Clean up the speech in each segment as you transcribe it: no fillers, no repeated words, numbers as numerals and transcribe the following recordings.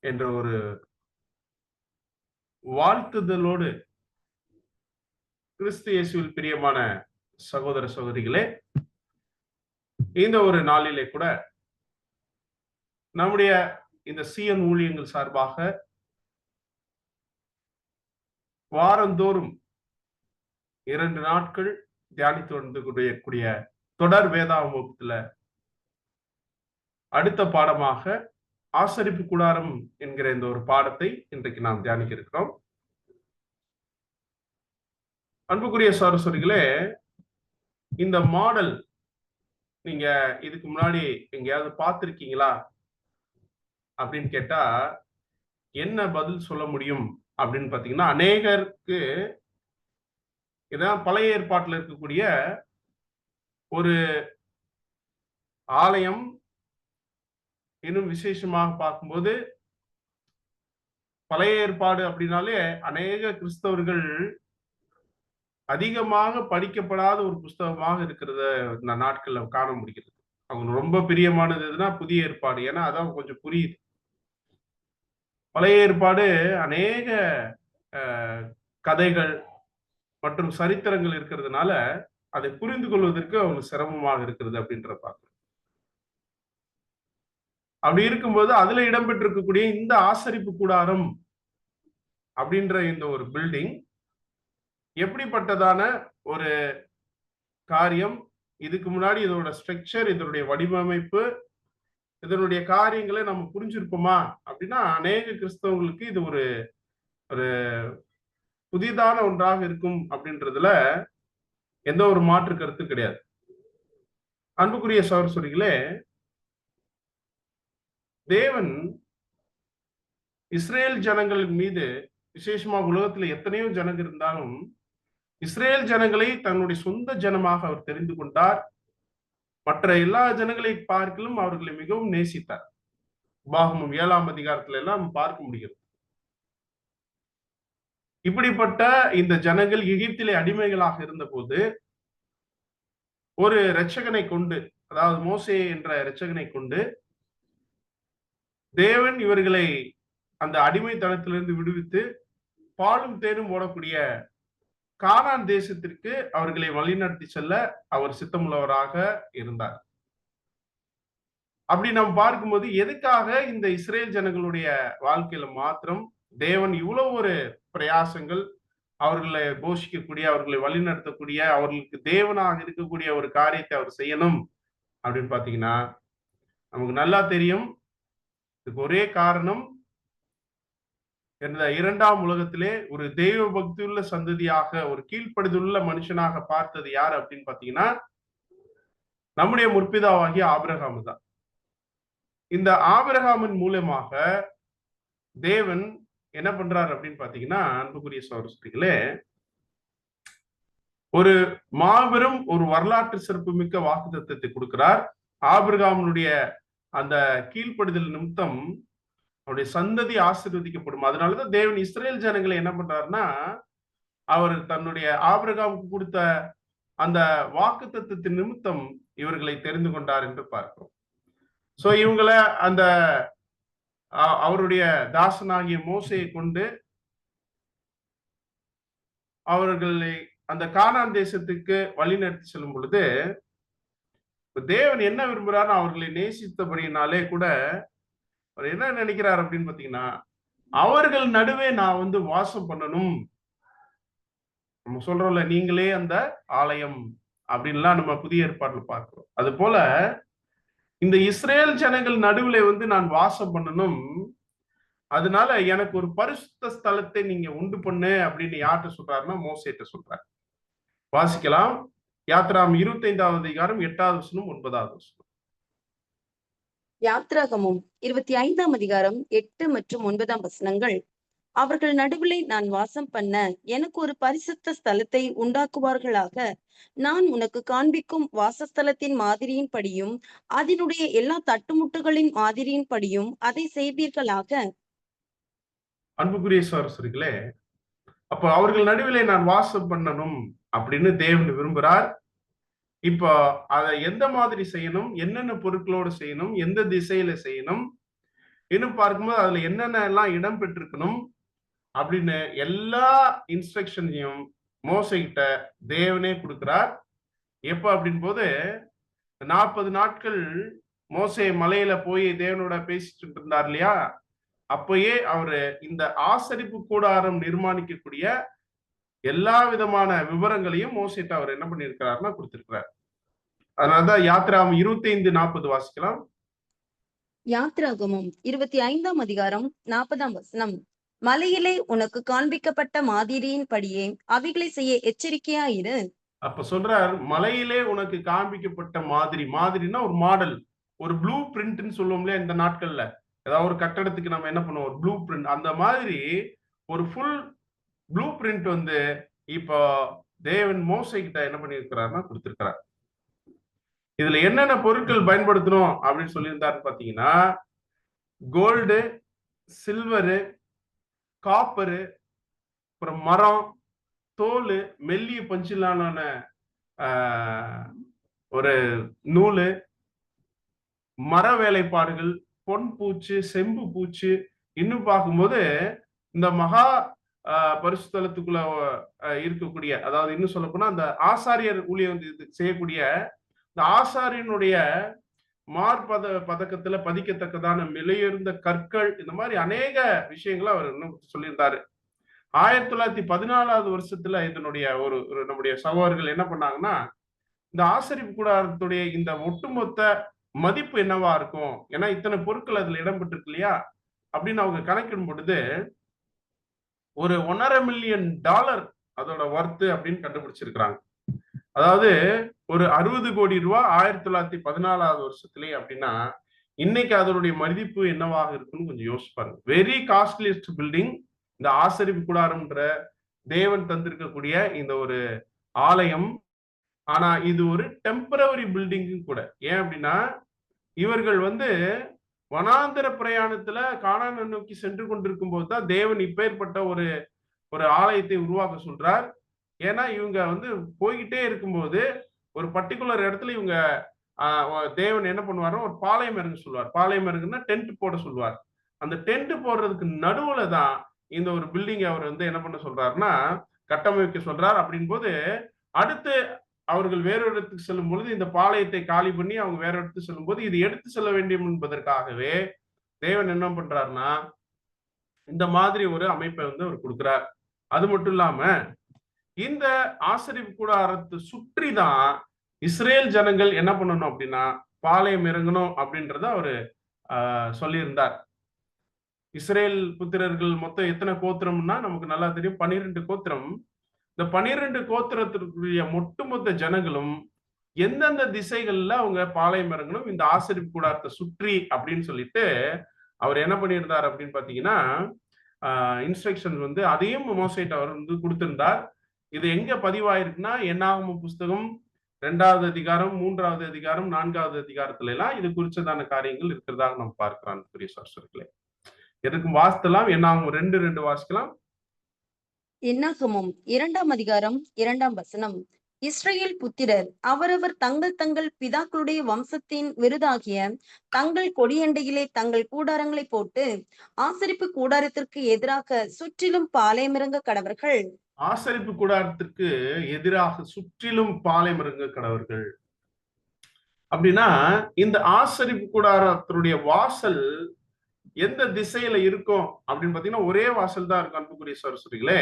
என்ற ஒரு வாழ்த்துதலோடு கிறிஸ்து இயேசுவில் பிரியமான சகோதர சகோதரிகளே, இந்த ஒரு நாளிலே கூட நம்முடைய இந்த சிஎன் ஊழியங்கள் சார்பாக வாரந்தோறும் 2 நாட்கள் தியானித்து வந்து கூடிய தொடர் வேதாகம வகுப்புல அடுத்த பாடமாக ஆசரிப்பு கூடாரம் என்கிற இந்த ஒரு பாடத்தை இன்றைக்கு நாம் தியானிக்க இருக்கிறோம். அன்புக்குரிய சகோதரர்களே, இந்த மாடல் நீங்க இதுக்கு முன்னாடி எங்கேயாவது பார்த்திருக்கீங்களா அப்படின்னு கேட்டா என்ன பதில் சொல்ல முடியும் அப்படின்னு பாத்தீங்கன்னா, அநேகருக்கு இதான் பழைய ஏற்பாட்டில் இருக்கக்கூடிய ஒரு ஆலயம். இன்னும் விசேஷமாக பார்க்கும்போது பழைய ஏற்பாடு அப்படின்னாலே அநேக கிறிஸ்தவர்கள் அதிகமாக படிக்கப்படாத ஒரு புஸ்தகமாக இருக்கிறத இந்த நாட்கள்ல காண முடிகிறது. அவங்க ரொம்ப பிரியமானது எதுனா புதிய ஏற்பாடு. ஏன்னா அதான் கொஞ்சம் புரியுது. பழைய ஏற்பாடு அநேக கதைகள் மற்றும் சரித்திரங்கள் இருக்கிறதுனால அதை புரிந்து கொள்வதற்கு அவங்களுக்கு சிரமமாக இருக்கிறது அப்படின்ற பார்க்கிறோம். அப்படி இருக்கும்போது அதுல இடம்பெற்றிருக்கக்கூடிய இந்த ஆசரிப்பு கூடாரம் அப்படின்ற இந்த ஒரு பில்டிங் எப்படிப்பட்டதான ஒரு காரியம், இதுக்கு முன்னாடி இதோட ஸ்ட்ரக்சர், இதனுடைய வடிவமைப்பு, இதனுடைய காரியங்களை நம்ம புரிஞ்சிருப்போமா அப்படின்னா அநேக கிறிஸ்தவங்களுக்கு இது ஒரு ஒரு புதிதான ஒன்றாக இருக்கும் அப்படின்றதுல எந்த ஒரு மாற்று கருத்து கிடையாது. அன்புக்குரிய சகோதரர்களே, தேவன் இஸ்ரேல் ஜனங்கள் மீது, விசேஷமாக உலகத்துல எத்தனையோ ஜனங்கள் இருந்தாலும் இஸ்ரேல் ஜனங்களை தன்னுடைய சொந்த ஜனமாக அவர் தெரிந்து கொண்டார். மற்ற எல்லா ஜனங்களை பார்க்கலும் அவர்களை மிகவும் நேசித்தார். உபாகமம் 7ஆம் அதிகாரத்துல எல்லாம் பார்க்க முடிகிறது. இப்படிப்பட்ட இந்த ஜனங்கள் எகிப்திலே அடிமைகளாக இருந்தபோது ஒரு இரட்சகனை கொண்டு, அதாவது மோசே என்ற இரட்சகனை கொண்டு தேவன் இவர்களை அந்த அடிமைத்தனத்திலிருந்து விடுவித்து பாலும் தேனும் ஓடக்கூடிய கானான் தேசத்திற்கு அவர்களை வழிநடத்தி செல்ல அவர் சித்தமுள்ளவராக இருந்தார். அப்படி நாம் பார்க்கும்போது எதுக்காக இந்த இஸ்ரேல் ஜனங்களுடைய வாழ்க்கையில மாத்திரம் தேவன் இவ்வளவு ஒரு பிரயாசங்கள், அவர்களை போஷிக்கக்கூடிய, அவர்களை வழிநடத்தக்கூடிய, அவர்களுக்கு தேவனாக இருக்கக்கூடிய ஒரு காரியத்தை அவர் செய்யணும் அப்படின்னு பாத்தீங்கன்னா நமக்கு நல்லா தெரியும். இதுக்கு ஒரே காரணம், இந்த 2ஆம் உலகத்திலே ஒரு தெய்வ பக்தியுள்ள சந்ததியாக, ஒரு கீழ்ப்படிந்துள்ள மனுஷனாக பார்த்தது யார் அப்படின்னு பாத்தீங்கன்னா நம்முடைய முற்பிதாவாகிய ஆபிரகாம் தான். இந்த ஆபிரகாமின் மூலமாக தேவன் என்ன பண்றாரு அப்படின்னு பாத்தீங்கன்னா, அன்புக்குரிய சகோதரர்களே, ஒரு மாபெரும் ஒரு வரலாற்று சிறப்புமிக்க வாக்குத்தத்தத்தை கொடுக்கிறார். ஆபிரகாமினுடைய அந்த கீழ்ப்படுதல் நிமித்தம் அவருடைய சந்ததி ஆசீர்வதிக்கப்படும். அதனாலதான் தேவன் இஸ்ரேல் ஜனங்களை என்ன பண்றாருன்னா, அவர் தன்னுடைய ஆபிரகாமுக்கு கொடுத்த அந்த வாக்குத்தத்தத்தின் நிமித்தம் இவர்களை தெரிந்து கொண்டார் என்று பார்க்கிறோம். சோ இவங்களை அந்த அவருடைய தாசனாகிய மோசையை கொண்டு அவர்களை அந்த கானான் தேசத்துக்கு வழிநடத்தி செல்லும் பொழுது தேவன் என்ன விரும்புறாரு, அவர்களை நேசித்தபடினாலே கூட அவர் என்ன நினைக்கிறார் அப்படின்னு பாத்தீங்கன்னா, அவர்கள் நடுவே நான் வாசம் பண்ணணும். நம்ம சொல்றோம்ல, நீங்களே அந்த ஆலயம் அப்படின்லாம் நம்ம புதிய ஏற்பாட்டுல பார்க்கிறோம். அது போல இந்த இஸ்ரேல் ஜனங்கள் நடுவுல நான் வாசம் பண்ணணும். அதனால எனக்கு ஒரு பரிசுத்த ஸ்தலத்தை நீங்க உண்டு பண்ணு அப்படின்னு யார்கிட்ட சொல்றாருன்னா மோசேட்ட சொல்றாரு. வாசிக்கலாம். யாத்ராகமம் 25ஆம் அதிகாரம் 8வது வசனம் 9வது வசனம். யாத்ராகமம் 25ஆம் அதிகாரம் 8 மற்றும் 9ஆம் வசனங்கள். அவர்கள் நடுவிலே நான் வாசம் பண்ண எனக்கு ஒரு பரிசுத்த ஸ்தலத்தை உண்டாக்குவார்களாக. நான் உனக்கு காண்பிக்கும் வாசஸ்தலத்தின் மாதிரியின் படியும் அதனுடைய எல்லா தட்டுமுட்டுகளின் மாதிரியின் படியும் அதை செய்வீர்களாக. அன்புக்குரிய சகோதரர்களே, அப்ப அவர்கள் நடுவிலே நான் வாசம் பண்ணணும் அப்படின்னு தேவன் விரும்புகிறார். இப்போ அதை எந்த மாதிரி செய்யணும், என்னென்ன பொருட்களோடு செய்யணும், எந்த திசையில செய்யணும், இன்னும் பார்க்கும்போது அதுல என்னென்ன எல்லாம் இடம் பெற்றிருக்கணும் அப்படின்னு எல்லா இன்ஸ்ட்ரக்ஷனையும் மோசைகிட்ட தேவனே கொடுக்கிறார். எப்ப அப்படின் போது 40 நாட்கள் மோசே மலையில போய் தேவனோட பேசிட்டு இருந்தார் இல்லையா, அப்பயே அவரு இந்த ஆசரிப்பு கூடாரம் நிர்மாணிக்கக்கூடிய எல்லா விதமான விவரங்களையும் மோசேட்ட அவர் என்ன பண்ணியிருக்கிறாருன்னா கொடுத்திருக்கிறார். அதனாலதான் யாத்ராகமம் 25:40 வாசிக்கலாம். யாத்ராகமம் 25ஆம் அதிகாரம் 40ஆம் வசனம். மலையிலே உனக்கு காண்பிக்கப்பட்ட மாதிரியின் படியே அவைகளை செய்ய எச்சரிக்கையாயிரு. அப்ப சொல்றார், மலையிலே உனக்கு காண்பிக்கப்பட்ட மாதிரி. மாதிரின்னா ஒரு மாடல், ஒரு ப்ளூ பிரிண்ட்னு சொல்லுவோம் இல்லையா இந்த நாட்கள்ல. ஏதாவது ஒரு கட்டடத்துக்கு நம்ம என்ன பண்ணுவோம், ஒரு ப்ளூ பிரிண்ட். அந்த மாதிரி ஒரு ஃபுல் ப்ளூ பிரிண்ட் வந்து இப்போ தேவன் மோசே கிட்ட என்ன பண்ணியிருக்கிறாருன்னா கொடுத்திருக்கிறார். இதுல என்னென்ன பொருட்கள் பயன்படுத்தணும் அப்படின்னு சொல்லியிருந்தாருன்னு பாத்தீங்கன்னா, கோல்டு, சில்வரு, காப்பரு, அப்புறம் மரம், தோல், மெல்லிய பஞ்சிலான ஒரு நூலு, மர வேலைப்பாடுகள், பொன் பூச்சு, செம்பு பூச்சு. இன்னும் பார்க்கும்போது இந்த மகா பரிசுத்தலத்துக்குள்ள இருக்கக்கூடிய, அதாவது இன்னும் சொல்ல போனா அந்த ஆசாரியர் ஊழியம் செய்யக்கூடிய இந்த ஆசாரியனுடைய பதக்கத்துல பதிக்கத்தக்கதான விலையுயர்ந்த கற்கள், இந்த மாதிரி அநேக விஷயங்களை அவர் இன்னும் சொல்லியிருந்தாரு. 1914வது வருஷத்துல இதனுடைய ஒரு நம்முடைய சகோதரர்கள் என்ன பண்ணாங்கன்னா, இந்த ஆசரிப்பு கூடாரத்துடைய இந்த ஒட்டுமொத்த மதிப்பு என்னவா இருக்கும், ஏன்னா இத்தனை பொருட்கள் அதுல இடம்பெற்றிருக்கு இல்லையா அப்படின்னு அவங்க கணக்கிடும் பொழுது ஒரு $1.5 மில்லியன் அதோட ஒர்த்து அப்படின்னு கண்டுபிடிச்சிருக்கிறாங்க. அதாவது ஒரு 60 கோடி ரூபாய் 1914வது வருஷத்துலயே அப்படின்னா, இன்னைக்கு அதனுடைய மதிப்பு என்னவாக இருக்குன்னு கொஞ்சம் யோசிச்சு பாருங்க. வெரி காஸ்ட்லியஸ்ட் பில்டிங் இந்த ஆசரிப்பு கூடாரம்ன்ற தேவன் தந்திருக்கக்கூடிய இந்த ஒரு ஆலயம். ஆனா இது ஒரு டெம்பரவரி பில்டிங்கும் கூட. ஏன் அப்படின்னா, இவர்கள் வந்து வனாந்தர பிரயாணத்துல கானானை நோக்கி சென்று கொண்டிருக்கும் போதுதான் தேவன் இப்பேற்பட்ட ஒரு ஒரு ஆலயத்தை உருவாக்க சொல்றார். ஏன்னா இவங்க வந்து போய்கிட்டே இருக்கும்போது ஒரு பர்டிகுலர் இடத்துல இவங்க தேவன் என்ன பண்ணுவாரோ ஒரு பாளையம் இறங்க சொல்லுவார். பாளையம் இறங்குன்னா டென்ட் போட சொல்லுவார். அந்த டென்ட் போடுறதுக்கு நடுவுல தான் இந்த ஒரு பில்டிங் அவர் வந்து என்ன பண்ண சொல்றாருன்னா கட்டமைக்க சொல்றார். அப்படின் போது அடுத்து அவர்கள் வேறொரு இடத்துக்கு செல்லும் பொழுது இந்த பாளையத்தை காலி பண்ணி அவங்க வேற இடத்துக்கு செல்லும் போது இது எடுத்து செல்ல வேண்டும் என்பதற்காகவே தேவன் என்ன பண்றாருன்னா இந்த மாதிரி ஒரு அமைப்பை வந்து அவர் கொடுக்கிறார். அது மட்டும் இல்லாம இந்த ஆசரிப்பு கூடாரத்தை சுற்றி தான் இஸ்ரேல் ஜனங்கள் என்ன பண்ணணும் அப்படின்னா பாளையம் இறங்கணும் அப்படின்றத அவரு சொல்லியிருந்தார். இஸ்ரேல் புத்திரர்கள் மொத்தம் எத்தனை கோத்திரம்னா நமக்கு நல்லா தெரியும், 12 கோத்திரம். இந்த 12 கோத்திரத்திற்குரிய ஒட்டுமொத்த ஜனங்களும் எந்தெந்த திசைகள்ல அவங்க பாளையம் இறங்கணும் இந்த ஆசரிப்பு கூடாரத்தை சுற்றி அப்படின்னு சொல்லிட்டு அவர் என்ன பண்ணியிருந்தார் அப்படின்னு பாத்தீங்கன்னா இன்ஸ்ட்ரக்ஷன் வந்து அதையும் மோசேட்ட அவர் வந்து கொடுத்திருந்தார். இது எங்க பதிவாயிருக்குன்னா என்னாகம புஸ்தகம் 2வது அதிகாரம், 3வது அதிகாரம், 4வது அதிகாரத்துல எல்லாம் இது குறிச்சதான காரியங்கள் இருக்கிறதாக நம்ம பார்க்கிறோம். பெரிய சாஸ்திரங்களே எதுக்கும் வாசிக்கலாம். என்னாகமம் 2:2 வாசிக்கலாம். என்னாகமம் 2ஆம் அதிகாரம் 2ஆம் வசனம். இஸ்ரவேல் புத்திரர் அவரவர் தங்கள் தங்கள் பிதாக்களுடைய வம்சத்தின் விருதாகிய தங்கள் கொடியண்டையிலே தங்கள் கூடாரங்களை போட்டு ஆசரிப்பு கூடாரத்திற்கு எதிராக சுற்றிலும் பாளையமிறங்க கடவர்கள். ஆசரிப்பு கூடாரத்திற்கு எதிராக சுற்றிலும் பாளையமிறங்க கடவர்கள் அப்படின்னா இந்த ஆசரிப்பு கூடாரத்தினுடைய வாசல் எந்த திசையில இருக்கும் அப்படின்னு பாத்தீங்கன்னா ஒரே வாசல் தான் இருக்கும். அன்புக்குரிய சரஸ்வதிகளே,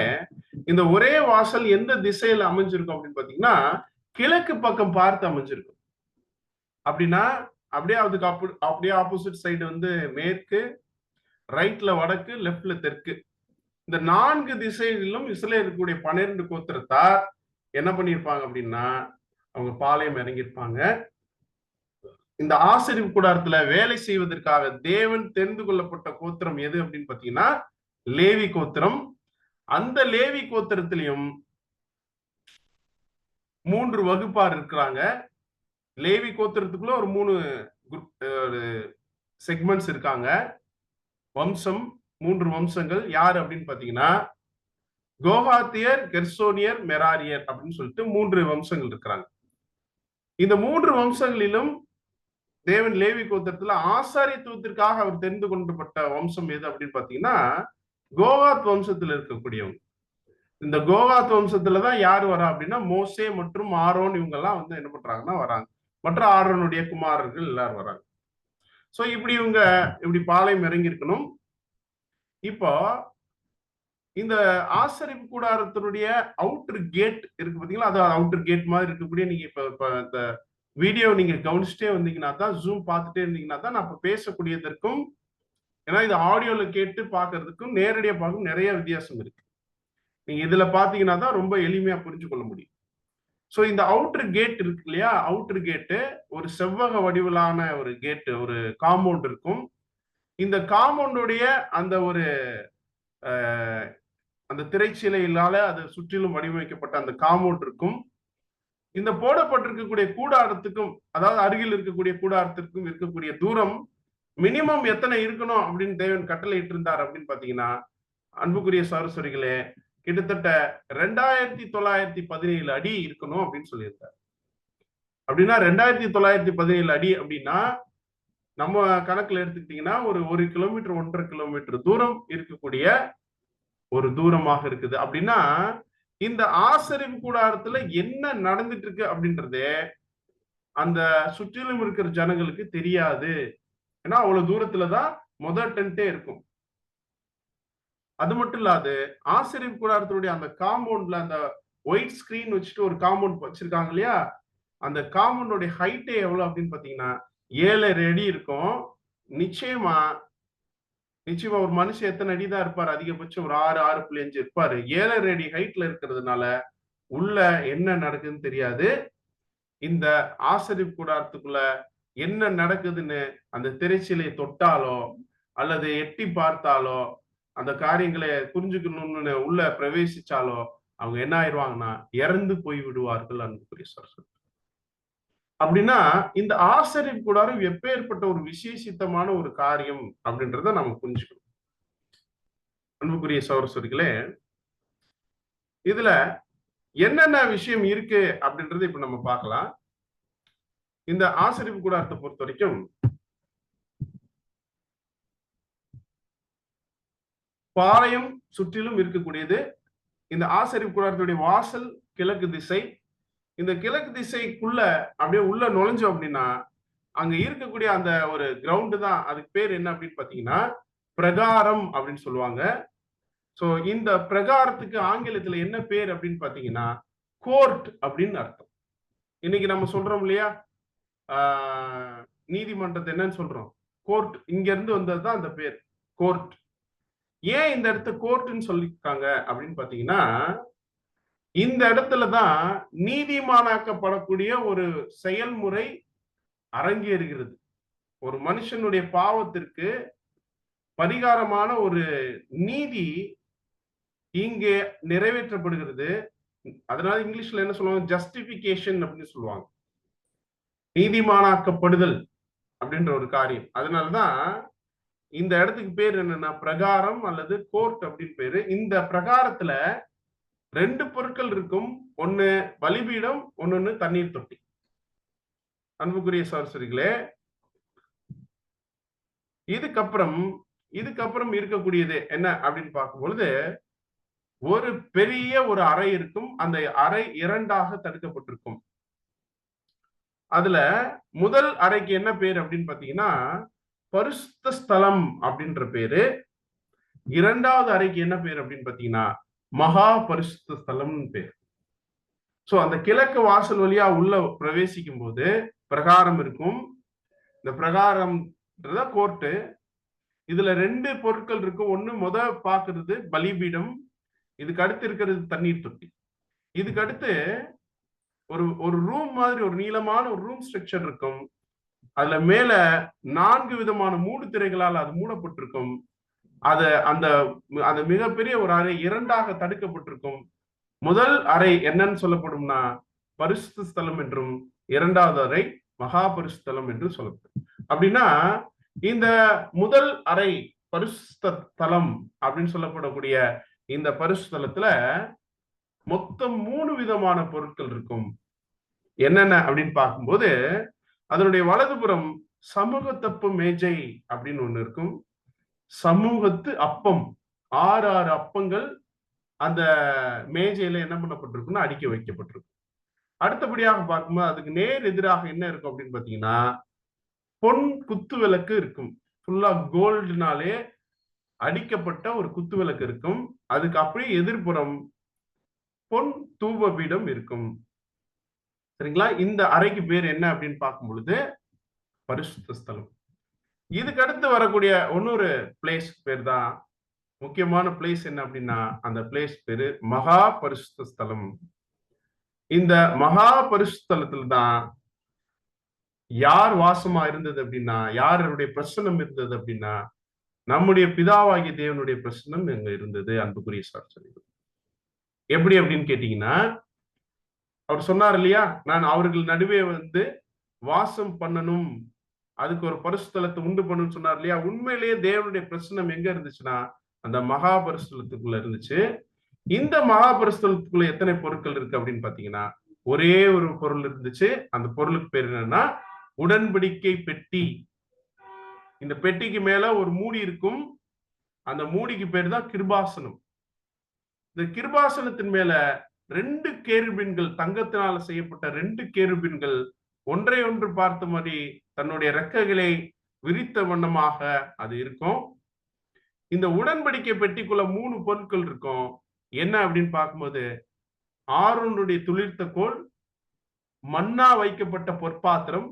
இந்த ஒரே வாசல் எந்த திசையில அமைஞ்சிருக்கும் அப்படின்னு பாத்தீங்கன்னா கிழக்கு பக்கம் பார்த்து அமைஞ்சிருக்கும். அப்படின்னா அப்படியே அதுக்கு அப்படியே ஆப்போசிட் சைடு வந்து மேற்கு, ரைட்ல வடக்கு, லெப்ட்ல தெற்கு. இந்த 4 திசைகளிலும் இஸ்ரேல் இருக்கக்கூடிய 12 கோத்திரத்தார் என்ன பண்ணிருப்பாங்க அப்படின்னா அவங்க பாளையம் இறங்கியிருப்பாங்க. இந்த ஆசரிப்பு கூடாரத்துல வேலை செய்வதற்காக தேவன் தெரிந்து கொள்ளப்பட்ட கோத்திரம் எது அப்படின்னு பாத்தீங்கன்னா லேவி கோத்திரம். அந்த லேவி கோத்திரத்திலையும் 3 வகுப்பார் இருக்கிறாங்க. லேவி கோத்திரத்துக்குள்ள ஒரு 3 செக்மெண்ட்ஸ் இருக்காங்க. வம்சம் 3 வம்சங்கள் யார் அப்படின்னு பாத்தீங்கன்னா கோகாத்தியர், கெர்சோனியர், மெராரியர் அப்படின்னு சொல்லிட்டு 3 வம்சங்கள் இருக்கிறாங்க. இந்த 3 வம்சங்களிலும் தேவன் லேவி கோத்திரத்துல ஆசாரியத்துவத்திற்காக அவர் தெரிந்து கொண்டப்பட்ட வம்சம் எது அப்படின்னு பாத்தீங்கன்னா கோகாத் வம்சத்துல இருக்கக்கூடியவங்க. இந்த கோகாத் வம்சத்துலதான் யாரு வரா அப்படின்னா மோசே மற்றும் ஆரோன் இவங்க எல்லாம் வந்து என்ன பண்றாங்கன்னா வராங்க. மற்ற ஆரோனுடைய குமாரர்கள் எல்லாரும் வராங்க. சோ இப்படி பாளையம் இறங்கி இருக்கணும். இப்போ இந்த ஆசரிப்பு கூடாரத்தினுடைய அவுட்டர் கேட் இருக்கு பாத்தீங்களா, அது அவுட்டர் கேட் மாதிரி இருக்கக்கூடிய நீங்க இப்ப இந்த வீடியோ நீங்க கவனிச்சுட்டே வந்தீங்கன்னா தான், ஜூம் பார்த்துட்டே இருந்தீங்கன்னா தான் நான் இப்ப பேசக்கூடியதற்கும், ஏன்னா இது ஆடியோல கேட்டு பாக்குறதுக்கும் நேரடியா பார்க்கும் நிறைய வித்தியாசம் இருக்கு. நீங்க இதுல பாத்தீங்கன்னா தான் ரொம்ப எளிமையா புரிஞ்சு கொள்ள முடியும். சோ இந்த அவுட்டர் கேட் இருக்கு இல்லையா, அவுட்டர் கேட்டு ஒரு செவ்வக வடிவிலான ஒரு கேட், ஒரு காம்பவுண்ட் இருக்கும். இந்த காம்பவுண்டுடைய அந்த ஒரு அந்த திரைச்சீலையினால அது சுற்றிலும் வடிவமைக்கப்பட்ட அந்த காம்பவுண்ட் இருக்கும். இந்த போடப்பட்டிருக்கக்கூடிய கூடாரத்துக்கும், அதாவது அருகில் இருக்கக்கூடிய கூடாரத்திற்கும் இருக்கக்கூடிய தூரம் மினிமம் எத்தனை இருக்கணும் அப்படின்னு தேவன் கட்டளையிட்டு இருந்தார் அப்படின்னு பாத்தீங்கன்னா, அன்புக்குரிய சகோதரிகளே, கிட்டத்தட்ட 2917 அடி இருக்கணும் அப்படின்னு சொல்லியிருக்காரு. அப்படின்னா 2917 அடி அப்படின்னா நம்ம கணக்குல எடுத்துக்கிட்டீங்கன்னா ஒரு 1 கிலோமீட்டர் 1.5 கிலோமீட்டர் தூரம் இருக்கக்கூடிய ஒரு தூரமாக இருக்குது. அப்படின்னா இந்த ஆசரிப்பு கூடாரத்துல என்ன நடந்துட்டு இருக்கு அப்படின்றது அந்த சுற்றிலும் இருக்கிற ஜனங்களுக்கு தெரியாது. ஏன்னா அவ்வளவு தூரத்துலதான் முதல் டென்ட்டே இருக்கும். அது மட்டும் இல்லாது ஆசரிப்பு கூடாரத்தினுடைய அந்த காம்பவுண்ட்ல அந்த ஒயிட் ஸ்கிரீன் வச்சுட்டு ஒரு காம்பவுண்ட் வச்சிருக்காங்க இல்லையா, அந்த காம்பவுண்டோட ஹைட்டே எவ்வளவு அப்படின்னு பாத்தீங்கன்னா 7 அடி இருக்கும். நிச்சயமா ஒரு மனுஷன் எத்தனை அடிதான் இருப்பாரு, அதிகபட்சம் ஒரு 6.5 இருப்பாரு. 7 அடி ஹைட்ல இருக்கிறதுனால உள்ள என்ன நடக்குதுன்னு தெரியாது. இந்த ஆசரிப்பு கூடாரத்துக்குள்ள என்ன நடக்குதுன்னு அந்த திரைச்சீலையை தொட்டாலோ அல்லது எட்டி பார்த்தாலோ அந்த காரியங்களை புரிஞ்சுக்கணும்னு உள்ள பிரவேசிச்சாலோ அவங்க என்ன ஆயிடுவாங்கன்னா இறந்து போய் விடுவார்கள். அன்புக்குரிய சகோதரர்களே, அப்படின்னா இந்த ஆசரிப்பு கூடாரம் எப்பேற்பட்ட ஒரு விசேஷித்தமான ஒரு காரியம் அப்படின்றத நம்ம புரிஞ்சுக்கணும். அன்புக்குரிய சகோதரர்களே, இதுல என்னென்ன விஷயம் இருக்கு அப்படின்றத இப்ப நம்ம பார்க்கலாம். இந்த ஆசரிப்பு கூடாரத்தை பொறுத்த வரைக்கும் பாளையம் சுற்றிலும் இருக்கக்கூடியது. இந்த ஆசரிப்பு கூடாரத்துடைய வாசல் கிழக்கு திசை. இந்த கிழக்கு திசைக்குள்ள அப்படியே உள்ள நுழைஞ்சோம் அப்படின்னா அங்க இருக்கக்கூடிய அந்த ஒரு கிரவுண்டு தான், அதுக்கு பேர் என்ன அப்படின்னு பாத்தீங்கன்னா பிரகாரம் அப்படின்னு சொல்லுவாங்க. சோ இந்த பிரகாரத்துக்கு ஆங்கிலத்துல என்ன பேர் அப்படின்னு பாத்தீங்கன்னா கோர்ட் அப்படின்னு அர்த்தம். இன்னைக்கு நம்ம சொல்றோம் இல்லையா, நீதிமன்றத்தை என்னன்னு சொல்றோம், கோர்ட். இங்க இருந்து வந்ததுதான் அந்த பேர் கோர்ட். ஏன் இந்த இடத்த கோர்ட்னு சொல்லிருக்காங்க அப்படின்னு பாத்தீங்கன்னா, இந்த இடத்துலதான் நீதிமானாக்கப்படக்கூடிய ஒரு செயல்முறை அரங்கேறுகிறது. ஒரு மனுஷனுடைய பாவத்திற்கு பரிகாரமான ஒரு நீதி இங்கே நிறைவேற்றப்படுகிறது. அதனால இங்கிலீஷ்ல என்ன சொல்லுவாங்க, ஜஸ்டிபிகேஷன் அப்படின்னு சொல்லுவாங்க, நீதிமானாக்கப்படுதல் அப்படின்ற ஒரு காரியம். அதனாலதான் இந்த இடத்துக்கு பேர் என்னன்னா பிரகாரம் அல்லது கோர்ட் அப்படின்னு பேரு. இந்த பிரகாரத்துல 2 பொருட்கள் இருக்கும். ஒண்ணு பலிபீடம், ஒன்னொன்னு தண்ணீர் தொட்டி. அன்புக்குரிய சகோதரிகளே, இதுக்கப்புறம் இருக்கக்கூடியது என்ன அப்படின்னு பார்க்கும்பொழுது ஒரு பெரிய ஒரு அறை இருக்கும். அந்த அறை 2ஆக தடுக்கப்பட்டிருக்கும். அதுல முதல் அறைக்கு என்ன பேர் அப்படின்னு பாத்தீங்கன்னா பரிசுத்த ஸ்தலம் அப்படின்ற பேரு. 2வது அறைக்கு என்ன பேர் அப்படின்னு பாத்தீங்கன்னா மகா பரிசுத்த ஸ்தலம் பேர். சோ அந்த கிழக்கு வாசல் வழியா உள்ள பிரவேசிக்கும் போது பிரகாரம் இருக்கும். இந்த பிரகாரம்ன்றத கோர்ட்டு. இதுல 2 பொருட்கள் இருக்கும். ஒண்ணு பாக்குறது பலிபீடம், இதுக்கு அடுத்து இருக்கிறது தண்ணீர் தொட்டி. இதுக்கு அடுத்து ஒரு ரூம் மாதிரி ஒரு நீளமான ஒரு ரூம் ஸ்ட்ரக்சர் இருக்கும். அதுல மேல 4 விதமான மூடு திரைகளால் அது மூடப்பட்டிருக்கும். அந்த மிகப்பெரிய ஒரு அறை 2ஆக தடுக்கப்பட்டிருக்கும். முதல் அறை என்னன்னு சொல்லப்படும்னா பரிசுத்த ஸ்தலம் என்றும், 2வது அறை மகா பரிசுத்தலம் என்று சொல்லப்படும். அப்படின்னா இந்த முதல் அறை பரிசுத்த ஸ்தலம் அப்படின்னு சொல்லப்படக்கூடிய இந்த பரிசுத்தலத்துல மொத்தம் 3 விதமான பொருட்கள் இருக்கும். என்னென்ன அப்படின்னு பார்க்கும்போது அதனுடைய வலதுபுறம் சமூகத்தப்பு மேஜை அப்படின்னு ஒண்ணு இருக்கும். சமூகத்து அப்பம், 6 அப்பங்கள் அந்த மேஜையில என்ன பண்ணப்பட்டிருக்குன்னா அடுக்கி வைக்கப்பட்டிருக்கும். அடுத்தபடியாக பார்க்கும்போது அதுக்கு நேர் எதிராக என்ன இருக்கும் அப்படின்னு பாத்தீங்கன்னா, பொன் குத்து விளக்கு இருக்கும். ஃபுல்லா கோல்டுனாலே அடிக்கப்பட்ட ஒரு குத்து விளக்கு இருக்கும். அதுக்கு அப்படியே எதிர்ப்புறம் பொன் தூப பீடம் இருக்கும். சரிங்களா? இந்த அறைக்கு பேர் என்ன அப்படின்னு பார்க்கும் பொழுது பரிசுத்த ஸ்தலம். இதுக்கு அடுத்து வரக்கூடிய இன்னொரு பிளேஸ் பேர் தான் முக்கியமான பிளேஸ். என்ன அப்படின்னா அந்த பிளேஸ் பேரு மகா பரிசுத்த ஸ்தலம். இந்த மகா பரிசுத்தலத்துல தான் யார் வாசமா இருந்தது அப்படின்னா, யாருடைய பிரசன்னம் இருந்தது அப்படின்னா, நம்முடைய பிதாவாகிய தேவனுடைய பிரசன்னம் அங்க இருந்தது. அன்புக்குரிய சாட்சி எப்படி அப்படின்னு கேட்டீங்கன்னா, அவர் சொன்னார் இல்லையா, நான் அவர்கள் நடுவே வந்து வாசம் பண்ணணும், அதுக்கு ஒரு பரிசுத்தலத்தை உண்டு பண்ணணும்னு சொன்னார் இல்லையா. உண்மையிலேயே தேவனுடைய பிரசன்னம் எங்க இருந்துச்சுன்னா அந்த மகா பரிசுத்தலத்துக்குள்ள இருந்துச்சு. இந்த மகா பரிசுத்தலத்துக்குள்ள எத்தனை பொருட்கள் இருக்கு அப்படின்னு பாத்தீங்கன்னா, ஒரே ஒரு பொருள் இருந்துச்சு. அந்த பொருளுக்கு பேர் என்னன்னா உடன்படிக்கை பெட்டி. இந்த பெட்டிக்கு மேல ஒரு மூடி இருக்கும். அந்த மூடிக்கு பேர் தான் கிருபாசனம். இந்த கிருபாசனத்தின் மேல 2 கேருபீன்கள், தங்கத்தினால செய்யப்பட்ட 2 கேருபீன்கள் ஒன்றை ஒன்று பார்த்த மாதிரி தன்னுடைய ரெக்கைகளை விரித்த வண்ணமாக அது இருக்கும். இந்த உடன்படிக்கை பெட்டிக்குள்ள 3 பொருட்கள் இருக்கும். என்ன அப்படின்னு பார்க்கும்போது, ஆரோனுடைய துளிர்த்த கோல், மன்னா வைக்கப்பட்ட பொற்பாத்திரம்,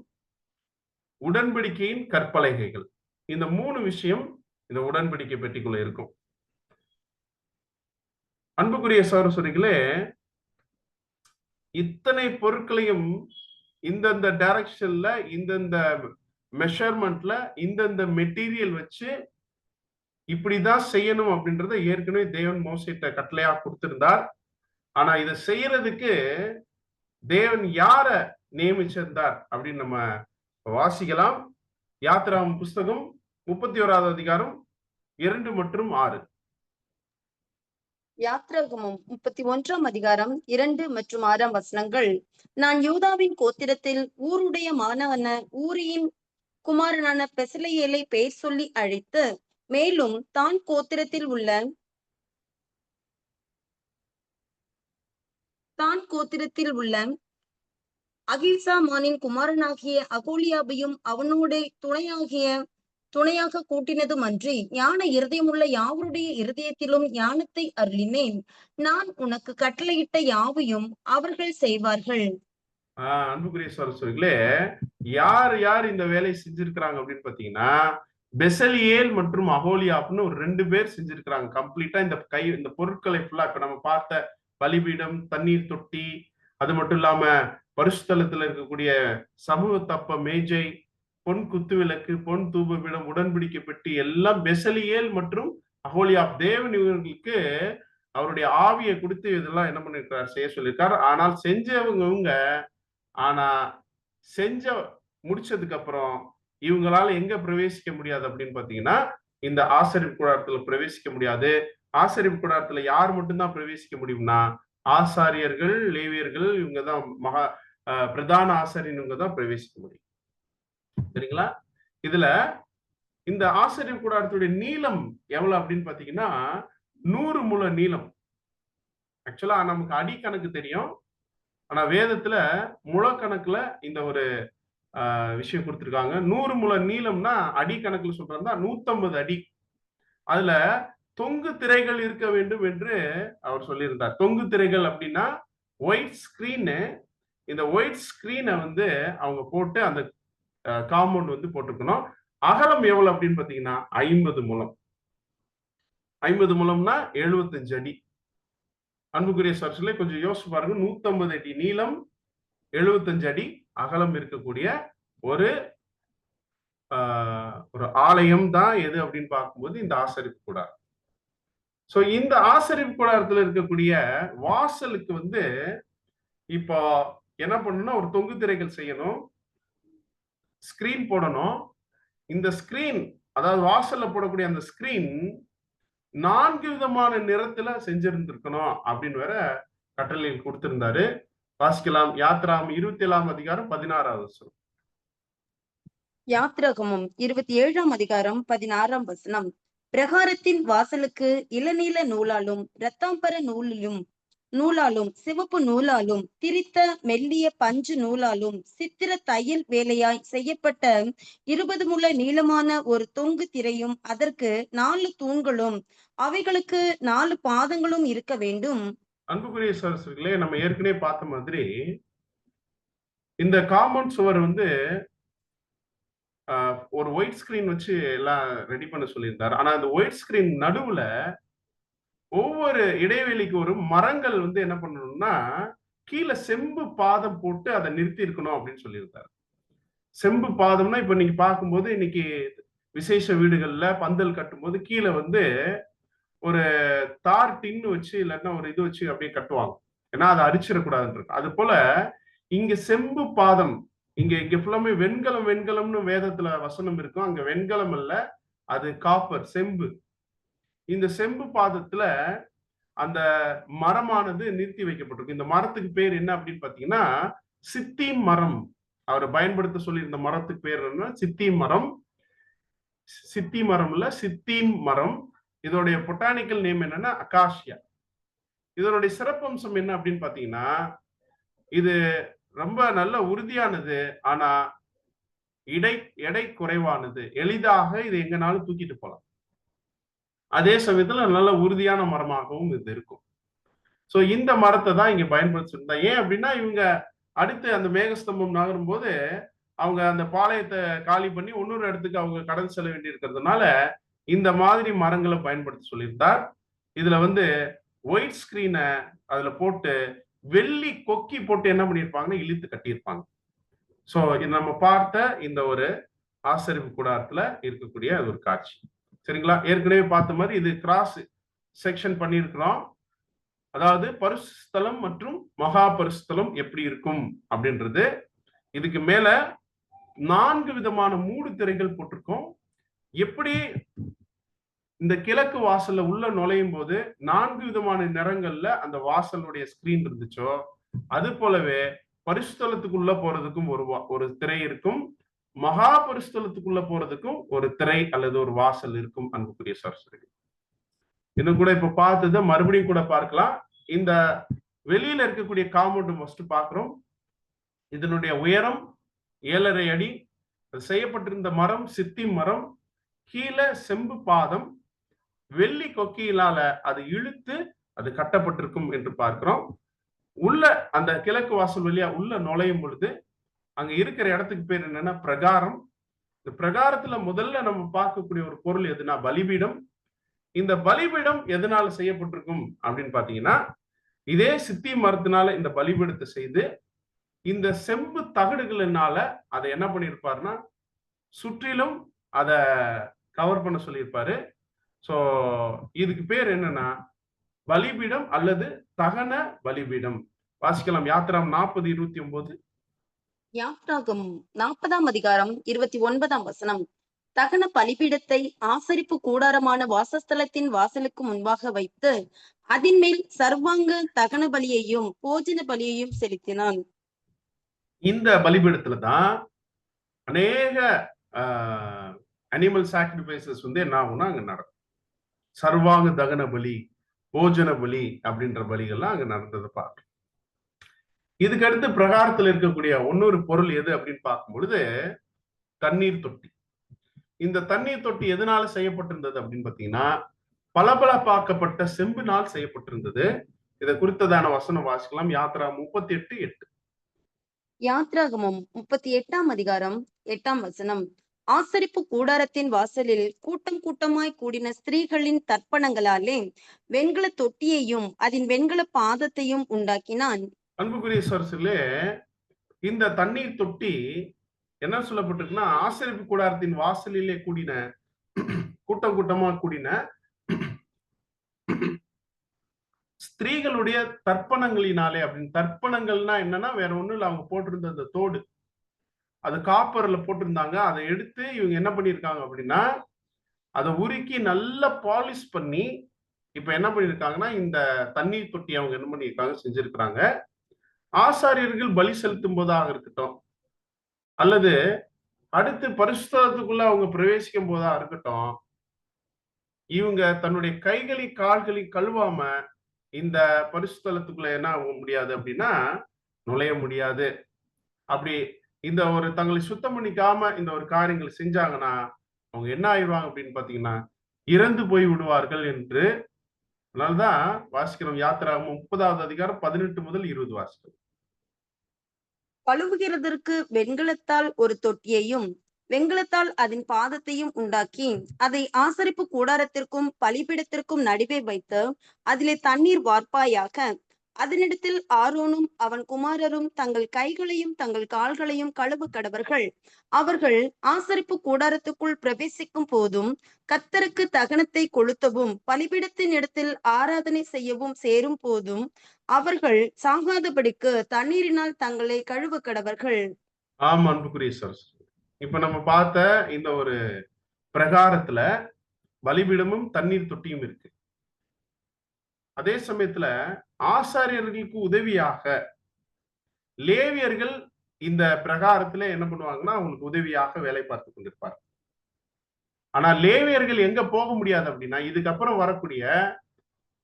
உடன்படிக்கையின் கற்பலகைகள். இந்த 3 விஷயம் இந்த உடன்படிக்கை பெட்டிக்குள்ள இருக்கும். அன்புக்குரிய சகோதரர்களே, இத்தனை பொருட்களையும் இந்தந்த டைரக்ஷன்ல, இந்தந்த மெஷர்மெண்ட்ல, இந்தந்த மெட்டீரியல் வச்சு இப்படிதான் செய்யணும் அப்படின்றத ஏற்கனவே தேவன் மோசேட்ட கட்டளையா கொடுத்திருந்தார். ஆனா இதை செய்யறதுக்கு தேவன் யார நியமிச்சிருந்தார் அப்படின்னு நம்ம வாசிக்கலாம். யாத்திராகமம் புஸ்தகம் 31வது அதிகாரம் 2 மற்றும் 6. யாத்திராகமம் 31ஆம் அதிகாரம் 2 மற்றும் 6ஆம் வசனங்கள். நான் யூதாவின் கோத்திரத்தில் ஊருடைய மகனான ஊரியின் குமாரனான பெசலெயேலை பெயர் சொல்லி அழைத்து, மேலும் தான் கோத்திரத்தில் உள்ள அகில்சாமானின் குமாரனாகிய அகோலியாபையும் அவனோட துணையாக கூட்டினதுமன்றி, ஞான இருதயமுள்ள யாவருடைய இருதயத்திலும் ஞானத்தை அருளினேன். நான் உனக்கு கட்டளையிட்ட யாவையும் அவர்கள் செய்வார்கள். அன்புக்குரிய சகோதரர்களே, யார் யார் இந்த வேலையை செஞ்சிருக்கிறாங்க அப்படின்னு பாத்தீங்கன்னா, பெசலியேல் மற்றும் அகோலியாப்னு ஒரு 2 பேர் செஞ்சிருக்கிறாங்க. கம்ப்ளீட்டா இந்த பொருட்களை ஃபுல்லா இப்ப நம்ம பார்த்த பலிபீடம், தண்ணீர் தொட்டி, அது மட்டும் இல்லாம பரிசுத்தலத்துல இருக்கக்கூடிய சமூக தப்ப மேஜை, பொன் குத்து விளக்கு, பொன் தூபபீடம், உடன்படிக்கை பெட்டி எல்லாம் பெசலியேல் மற்றும் அகோலியாப். தேவன் இவர்களுக்கு அவருடைய ஆவியை கொடுத்து இதெல்லாம் என்ன பண்ணிருக்காரு, செய்ய சொல்லியிருக்காரு. ஆனால் செஞ்சவங்க ஆனா முடிச்சதுக்கு அப்புறம் இவங்களால எங்க பிரவேசிக்க முடியாது அப்படின்னு பாத்தீங்கன்னா, இந்த ஆசரிப்பு கூடாரத்துல பிரவேசிக்க முடியாது. ஆசரிப்பு கூடாரத்துல யார் மட்டும்தான் பிரவேசிக்க முடியும்னா, ஆசாரியர்கள், லேவியர்கள், இவங்கதான் பிரதான ஆசாரியன், இவங்கதான் பிரவேசிக்க முடியும். சரிங்களா? இதுல இந்த ஆசரிப்பு கூடாரத்துடைய நீளம் எவ்வளவு அப்படின்னு பாத்தீங்கன்னா 100 முழ நீளம். ஆக்சுவலா நமக்கு அடி கணக்கு தெரியும். ஆனா வேதத்துல முழ கணக்குல இந்த ஒரு விஷயம் கொடுத்திருக்காங்க. 100 முழ நீளம்னா அடி கணக்குல சொல்றதா 150 அடி. அதுல தொங்கு திரைகள் இருக்க வேண்டும் என்று அவர் சொல்லியிருந்தார். தொங்கு திரைகள் அப்படின்னா ஒயிட் ஸ்கிரீன். இந்த ஒயிட் ஸ்கிரீனை வந்து அவங்க போட்டு அந்த காம்பவுண்ட் வந்து போட்டுக்கணும். அகலம் எவ்வளவு அப்படின்னு பாத்தீங்கன்னா 50 முழம். 50 முழம்னா 75 அடி. அன்புக்குரிய சர்ச்சிலே கொஞ்சம் யோசிச்சு பாருங்க. 150 அடி நீளம், 75 அடி அகலம் இருக்கக்கூடிய ஒரு ஆலயம் தான் எது அப்படின்னு பார்க்கும்போது இந்த ஆசரிப்பு கூடாரம். சோ இந்த ஆசரிப்பு கூடாரத்துல இருக்கக்கூடிய வாசலுக்கு வந்து இப்போ என்ன பண்ணணும்னா ஒரு தொங்கு திரைகள் செய்யணும், ஸ்கிரீன் போடணும். இந்த ஸ்கிரீன், அதாவது வாசல்ல போடக்கூடிய அந்த ஸ்கிரீன் 4 விதமான நிறத்துல செஞ்சிருந்திருக்கணும் அப்படின்னு வேற கட்டளையில் கொடுத்திருந்தாரு. வாசிக்கலாம். யாத்திராகமம் 27ஆம் அதிகாரம் 16வது வசனம். யாத்திராகமம் 27ஆம் அதிகாரம் 16ஆம் வசனம். பிரகாரத்தின் வாசலுக்கு இளநீல நூலாலும் இரத்தாம்பர நூலாலும் சிவப்பு நூலாலும் திரித்த மெல்லிய பஞ்சு நூலாலும் சித்திர தையல் வேலையாய் செய்யப்பட்ட 20 முழ நீளமான ஒரு தொங்கு திரையும் அதற்கு 4 தூண்களும் அவைகளுக்கு 4 பாதங்களும் இருக்க வேண்டும். அன்புக்குரிய சகோதரர்களே, நம்ம ஏற்கனவே பார்த்த மாதிரி இந்த காம்பவுண்ட் சுவர் வந்து ஒரு ஒயிட் ஸ்கிரீன் வச்சு எல்லாம் ரெடி பண்ண சொல்லியிருந்தாரு. ஆனா அந்த ஒயிட் ஸ்கிரீன் நடுவுல ஒவ்வொரு இடைவெளிக்கு ஒரு மரங்கள் வந்து என்ன பண்ணணும்னா கீழே செம்பு பாதம் போட்டு அதை நிறுத்தி இருக்கணும் அப்படின்னு சொல்லியிருந்தாரு. செம்பு பாதம்னா இப்ப நீங்க பார்க்கும்போது இன்னைக்கு விசேஷ வீடுகள்ல பந்தல் கட்டும்போது கீழே வந்து ஒரு தார் டின்னு வச்சு இல்லைன்னா ஒரு இது வச்சு அப்படியே கட்டுவாங்க. ஏன்னா அதை அரிச்சிடக்கூடாதுன்றது. அது போல இங்க செம்பு பாதம், இங்க ஃபுல்லாமே வெண்கலம் வெண்கலம்னு வேதத்துல வசனம் இருக்கும். அங்க வெண்கலம் அல்ல, அது காப்பர், செம்பு. இந்த செம்பு பாதத்துல அந்த மரமானது நிறுத்தி வைக்கப்பட்டிருக்கு. இந்த மரத்துக்கு பேர் என்ன அப்படின்னு பாத்தீங்கன்னா சித்தீம் மரம். அவரை பயன்படுத்த சொல்லி இந்த மரத்துக்கு பேர் என்ன? சித்தீம் மரம். சித்தி மரம் இல்ல, சித்தீம் மரம். இதோடைய பொட்டானிக்கல் நேம் என்னன்னா அகாஷியா. இதனுடைய சிறப்பம்சம் என்ன அப்படின்னு பாத்தீங்கன்னா இது ரொம்ப நல்ல உறுதியானது, ஆனா எடை குறைவானது. எளிதாக இது எங்கனாலும் தூக்கிட்டு போலாம். அதே சமயத்துல நல்ல உறுதியான மரமாகவும் இது இருக்கும். சோ இந்த மரத்தை தான் இங்க பயன்படுத்திருந்தா. ஏன் அப்படின்னா இவங்க அடுத்து அந்த மேகஸ்தம்பம் நகரும் போது அவங்க அந்த பாளையத்தை காலி பண்ணி இன்னொரு இடத்துக்கு அவங்க கடந்து செல்ல வேண்டி இருக்கிறதுனால இந்த மாதிரி மரங்களை பயன்படுத்த சொல்லியிருந்தார். இதுல வந்து ஒயிட் ஸ்கிரீனை அதுல போட்டு வெள்ளி கொக்கி போட்டு என்ன பண்ணியிருப்பாங்கன்னா இழுத்து கட்டியிருப்பாங்க. சோ இது நம்ம பார்த்த இந்த ஒரு ஆசரிப்பு கூடாரத்துல இருக்கக்கூடிய அது ஒரு காட்சி. சரிங்களா? ஏற்கனவே பார்த்த மாதிரி இது கிராஸ் செக்ஷன் பண்ணியிருக்கிறோம். அதாவது பரிசுத்தலம் மற்றும் மகா பரிசுத்தலம் எப்படி இருக்கும் அப்படின்றது. இதுக்கு மேல 4 விதமான மூடு திரைகள் போட்டிருக்கோம். எப்படி இந்த கிழக்கு வாசல்ல உள்ள நுழையும் போது 4 விதமான நிறங்கள்ல அந்த வாசலுடைய ஸ்கிரீன் இருந்துச்சோ, அது போலவே பரிசுத்தலத்துக்குள்ள போறதுக்கும் ஒரு திரை இருக்கும். மகா பரிசுத்தலத்துக்குள்ள போறதுக்கும் ஒரு திரை அல்லது ஒரு வாசல் இருக்கும். அன்புக்குரிய சகோதரர்களே, இன்னும் கூட இப்ப பார்த்ததை மறுபடியும் கூட பார்க்கலாம். இந்த வெளியில இருக்கக்கூடிய காம்பவுண்ட் ஃபர்ஸ்ட் பார்க்கிறோம். இதனுடைய உயரம் 7.5 அடி. செய்யப்பட்டிருந்த மரம் சித்தி மரம். கீழே செம்பு பாதம், வெள்ளி கொக்கியிலால அது இழுத்து அது கட்டப்பட்டிருக்கும் என்று பார்க்கிறோம். உள்ள அந்த கிழக்கு வாசல் வழியா உள்ள நுழையும் பொழுது அங்க இருக்கிற இடத்துக்கு பேர் என்னன்னா பிரகாரம். இந்த பிரகாரத்துல முதல்ல நம்ம பார்க்கக்கூடிய ஒரு பொருள் எதுனா பலிபீடம். இந்த பலிபீடம் எதனால செய்யப்பட்டிருக்கும் அப்படின்னு பாத்தீங்கன்னா இதே சித்தி மரத்தினால இந்த பலிபீடத்தை செய்து இந்த செம்பு தகடுகளினால அதை என்ன பண்ணியிருப்பாருன்னா சுற்றிலும் அதை கவர் பண்ண சொல்லியிருப்பாரு. சோ இதுக்கு பேர் என்னன்னா பலிபீடம் அல்லது தகன பலிபீடம். வாசிக்கலாம் யாத்திராம் 40:29. யாத்ராகமம் 40ஆம் அதிகாரம் 29ஆம் வசனம். தகன பலிபீடத்தை ஆசரிப்பு கூடாரமான வாசஸ்தலத்தின் வாசலுக்கு முன்பாக வைத்து அதின் மேல் சர்வாங்க தகன பலியையும் போஜன பலியையும் செலுத்தினான். இந்த பலிபீடத்துலதான் அநேக அனிமல் சாக்ரிஃபைசஸ் வந்து என்ன ஆகும்னா அங்க நடக்கும். சர்வாங்க தகன பலி, போஜன பலி அப்படின்ற பலிகள்லாம் அங்க நடந்ததை பார்க்கணும். இதுக்கு அடுத்து பிரகாரத்தில் இருக்கக்கூடிய இன்னொரு பொருள் எது அப்படின்னு பார்க்கும் பொழுது தண்ணீர் தொட்டி. இந்த தண்ணீர் தொட்டி எதனால செய்யப்பட்டிருந்தது அப்படின்னு பாத்தீங்கன்னா பளபளப்பாக்கப்பட்ட செம்பினால் செய்யப்பட்டிருந்தது. இதை குறித்ததான வசனம் வாசிக்கலாம். யாத்ரா 38:8. யாத்ராகமம் 38ஆம் அதிகாரம் 8ஆம் வசனம். ஆசரிப்பு கூடாரத்தின் வாசலில் கூட்டம் கூட்டமாய் கூடின ஸ்திரீகளின் தர்ப்பணங்களாலே வெண்கல தொட்டியையும் அதன் வெண்கல பாதத்தையும் உண்டாக்கினான். அன்புக்குரிய சகோதரர்களே, இந்த தண்ணீர் தொட்டி என்ன சொல்லப்பட்டிருக்குன்னா ஆசரிப்பு கூடாரத்தின் வாசலிலே கூடின கூட்டம் கூட்டமா கூடின ஸ்திரீகளுடைய தர்ப்பணங்களினாலே. அப்படின்னு தர்ப்பணங்கள்னா என்னன்னா வேற ஒண்ணும் இல்ல, அவங்க போட்டிருந்த அந்த தோடு அது காப்பர்ல போட்டிருந்தாங்க. அதை எடுத்து இவங்க என்ன பண்ணிருக்காங்க அப்படின்னா அதை உருக்கி நல்லா பாலிஷ் பண்ணி இப்ப என்ன பண்ணிருக்காங்கன்னா இந்த தண்ணீர் தொட்டி அவங்க என்ன பண்ணிருக்காங்க செஞ்சிருக்கிறாங்க. ஆசாரியர்கள் பலி செலுத்தும் போதாக இருக்கட்டும் அல்லது அடுத்து பரிசுத்தலத்துக்குள்ள அவங்க பிரவேசிக்கும் போதா இருக்கட்டும், இவங்க தன்னுடைய கைகளை கால்களை கழுவாம இந்த பரிசுத்தலத்துக்குள்ள என்ன ஆக முடியாது அப்படின்னா நுழைய முடியாது. அப்படி இந்த ஒரு தங்களை சுத்தம் பண்ணிக்காம இந்த ஒரு காரியங்களை செஞ்சாங்கன்னா அவங்க என்ன ஆயிடுவாங்க அப்படின்னு பாத்தீங்கன்னா இறந்து போய் விடுவார்கள் என்று. அதனால்தான் வாசிக்கிறோம் யாத்திராகமம் 30வது அதிகாரம் 18 முதல் 20 வாசிக்கிறோம். கழுவுகிறதற்கு வெண்கலத்தால் ஒரு தொட்டியையும் வெண்கலத்தால் அதன் பாதத்தையும் உண்டாக்கி அதை ஆசரிப்பு கூடாரத்திற்கும் பலிபீடத்திற்கும் நடுவே வைத்து அதிலே தண்ணீர் வார்ப்பாயாக. அதனிடத்தில் ஆரோனும் அவன் குமாரரும் தங்கள் கைகளையும் தங்கள் கால்களையும் கழுவ கடவர்கள். அவர்கள் ஆசரிப்பு கூடாரத்துக்குள் பிரவேசிக்கும் போதும் கர்த்தருக்கு தகனத்தை கொளுத்தவும் பலிபீடத்தின் இடத்தில் ஆராதனை செய்யவும் சேரும் போதும் அவர்கள் சாகாதபடிக்கு தண்ணீரினால் தங்களை கழுவ கடவர்கள். ஆமா அன்புக்குரிய சார், இப்ப நம்ம பார்த்த இந்த ஒரு பிரகாரத்துல பலிபீடமும் தண்ணீர் தொட்டியும் இருக்கு. அதே சமயத்துல ஆசாரியர்களுக்கு உதவியாக லேவியர்கள் இந்த பிரகாரத்துல என்ன பண்ணுவாங்கன்னா அவங்களுக்கு உதவியாக வேலை பார்த்து கொண்டிருப்பார். ஆனா லேவியர்கள் எங்க போக முடியாது அப்படின்னா இதுக்கப்புறம் வரக்கூடிய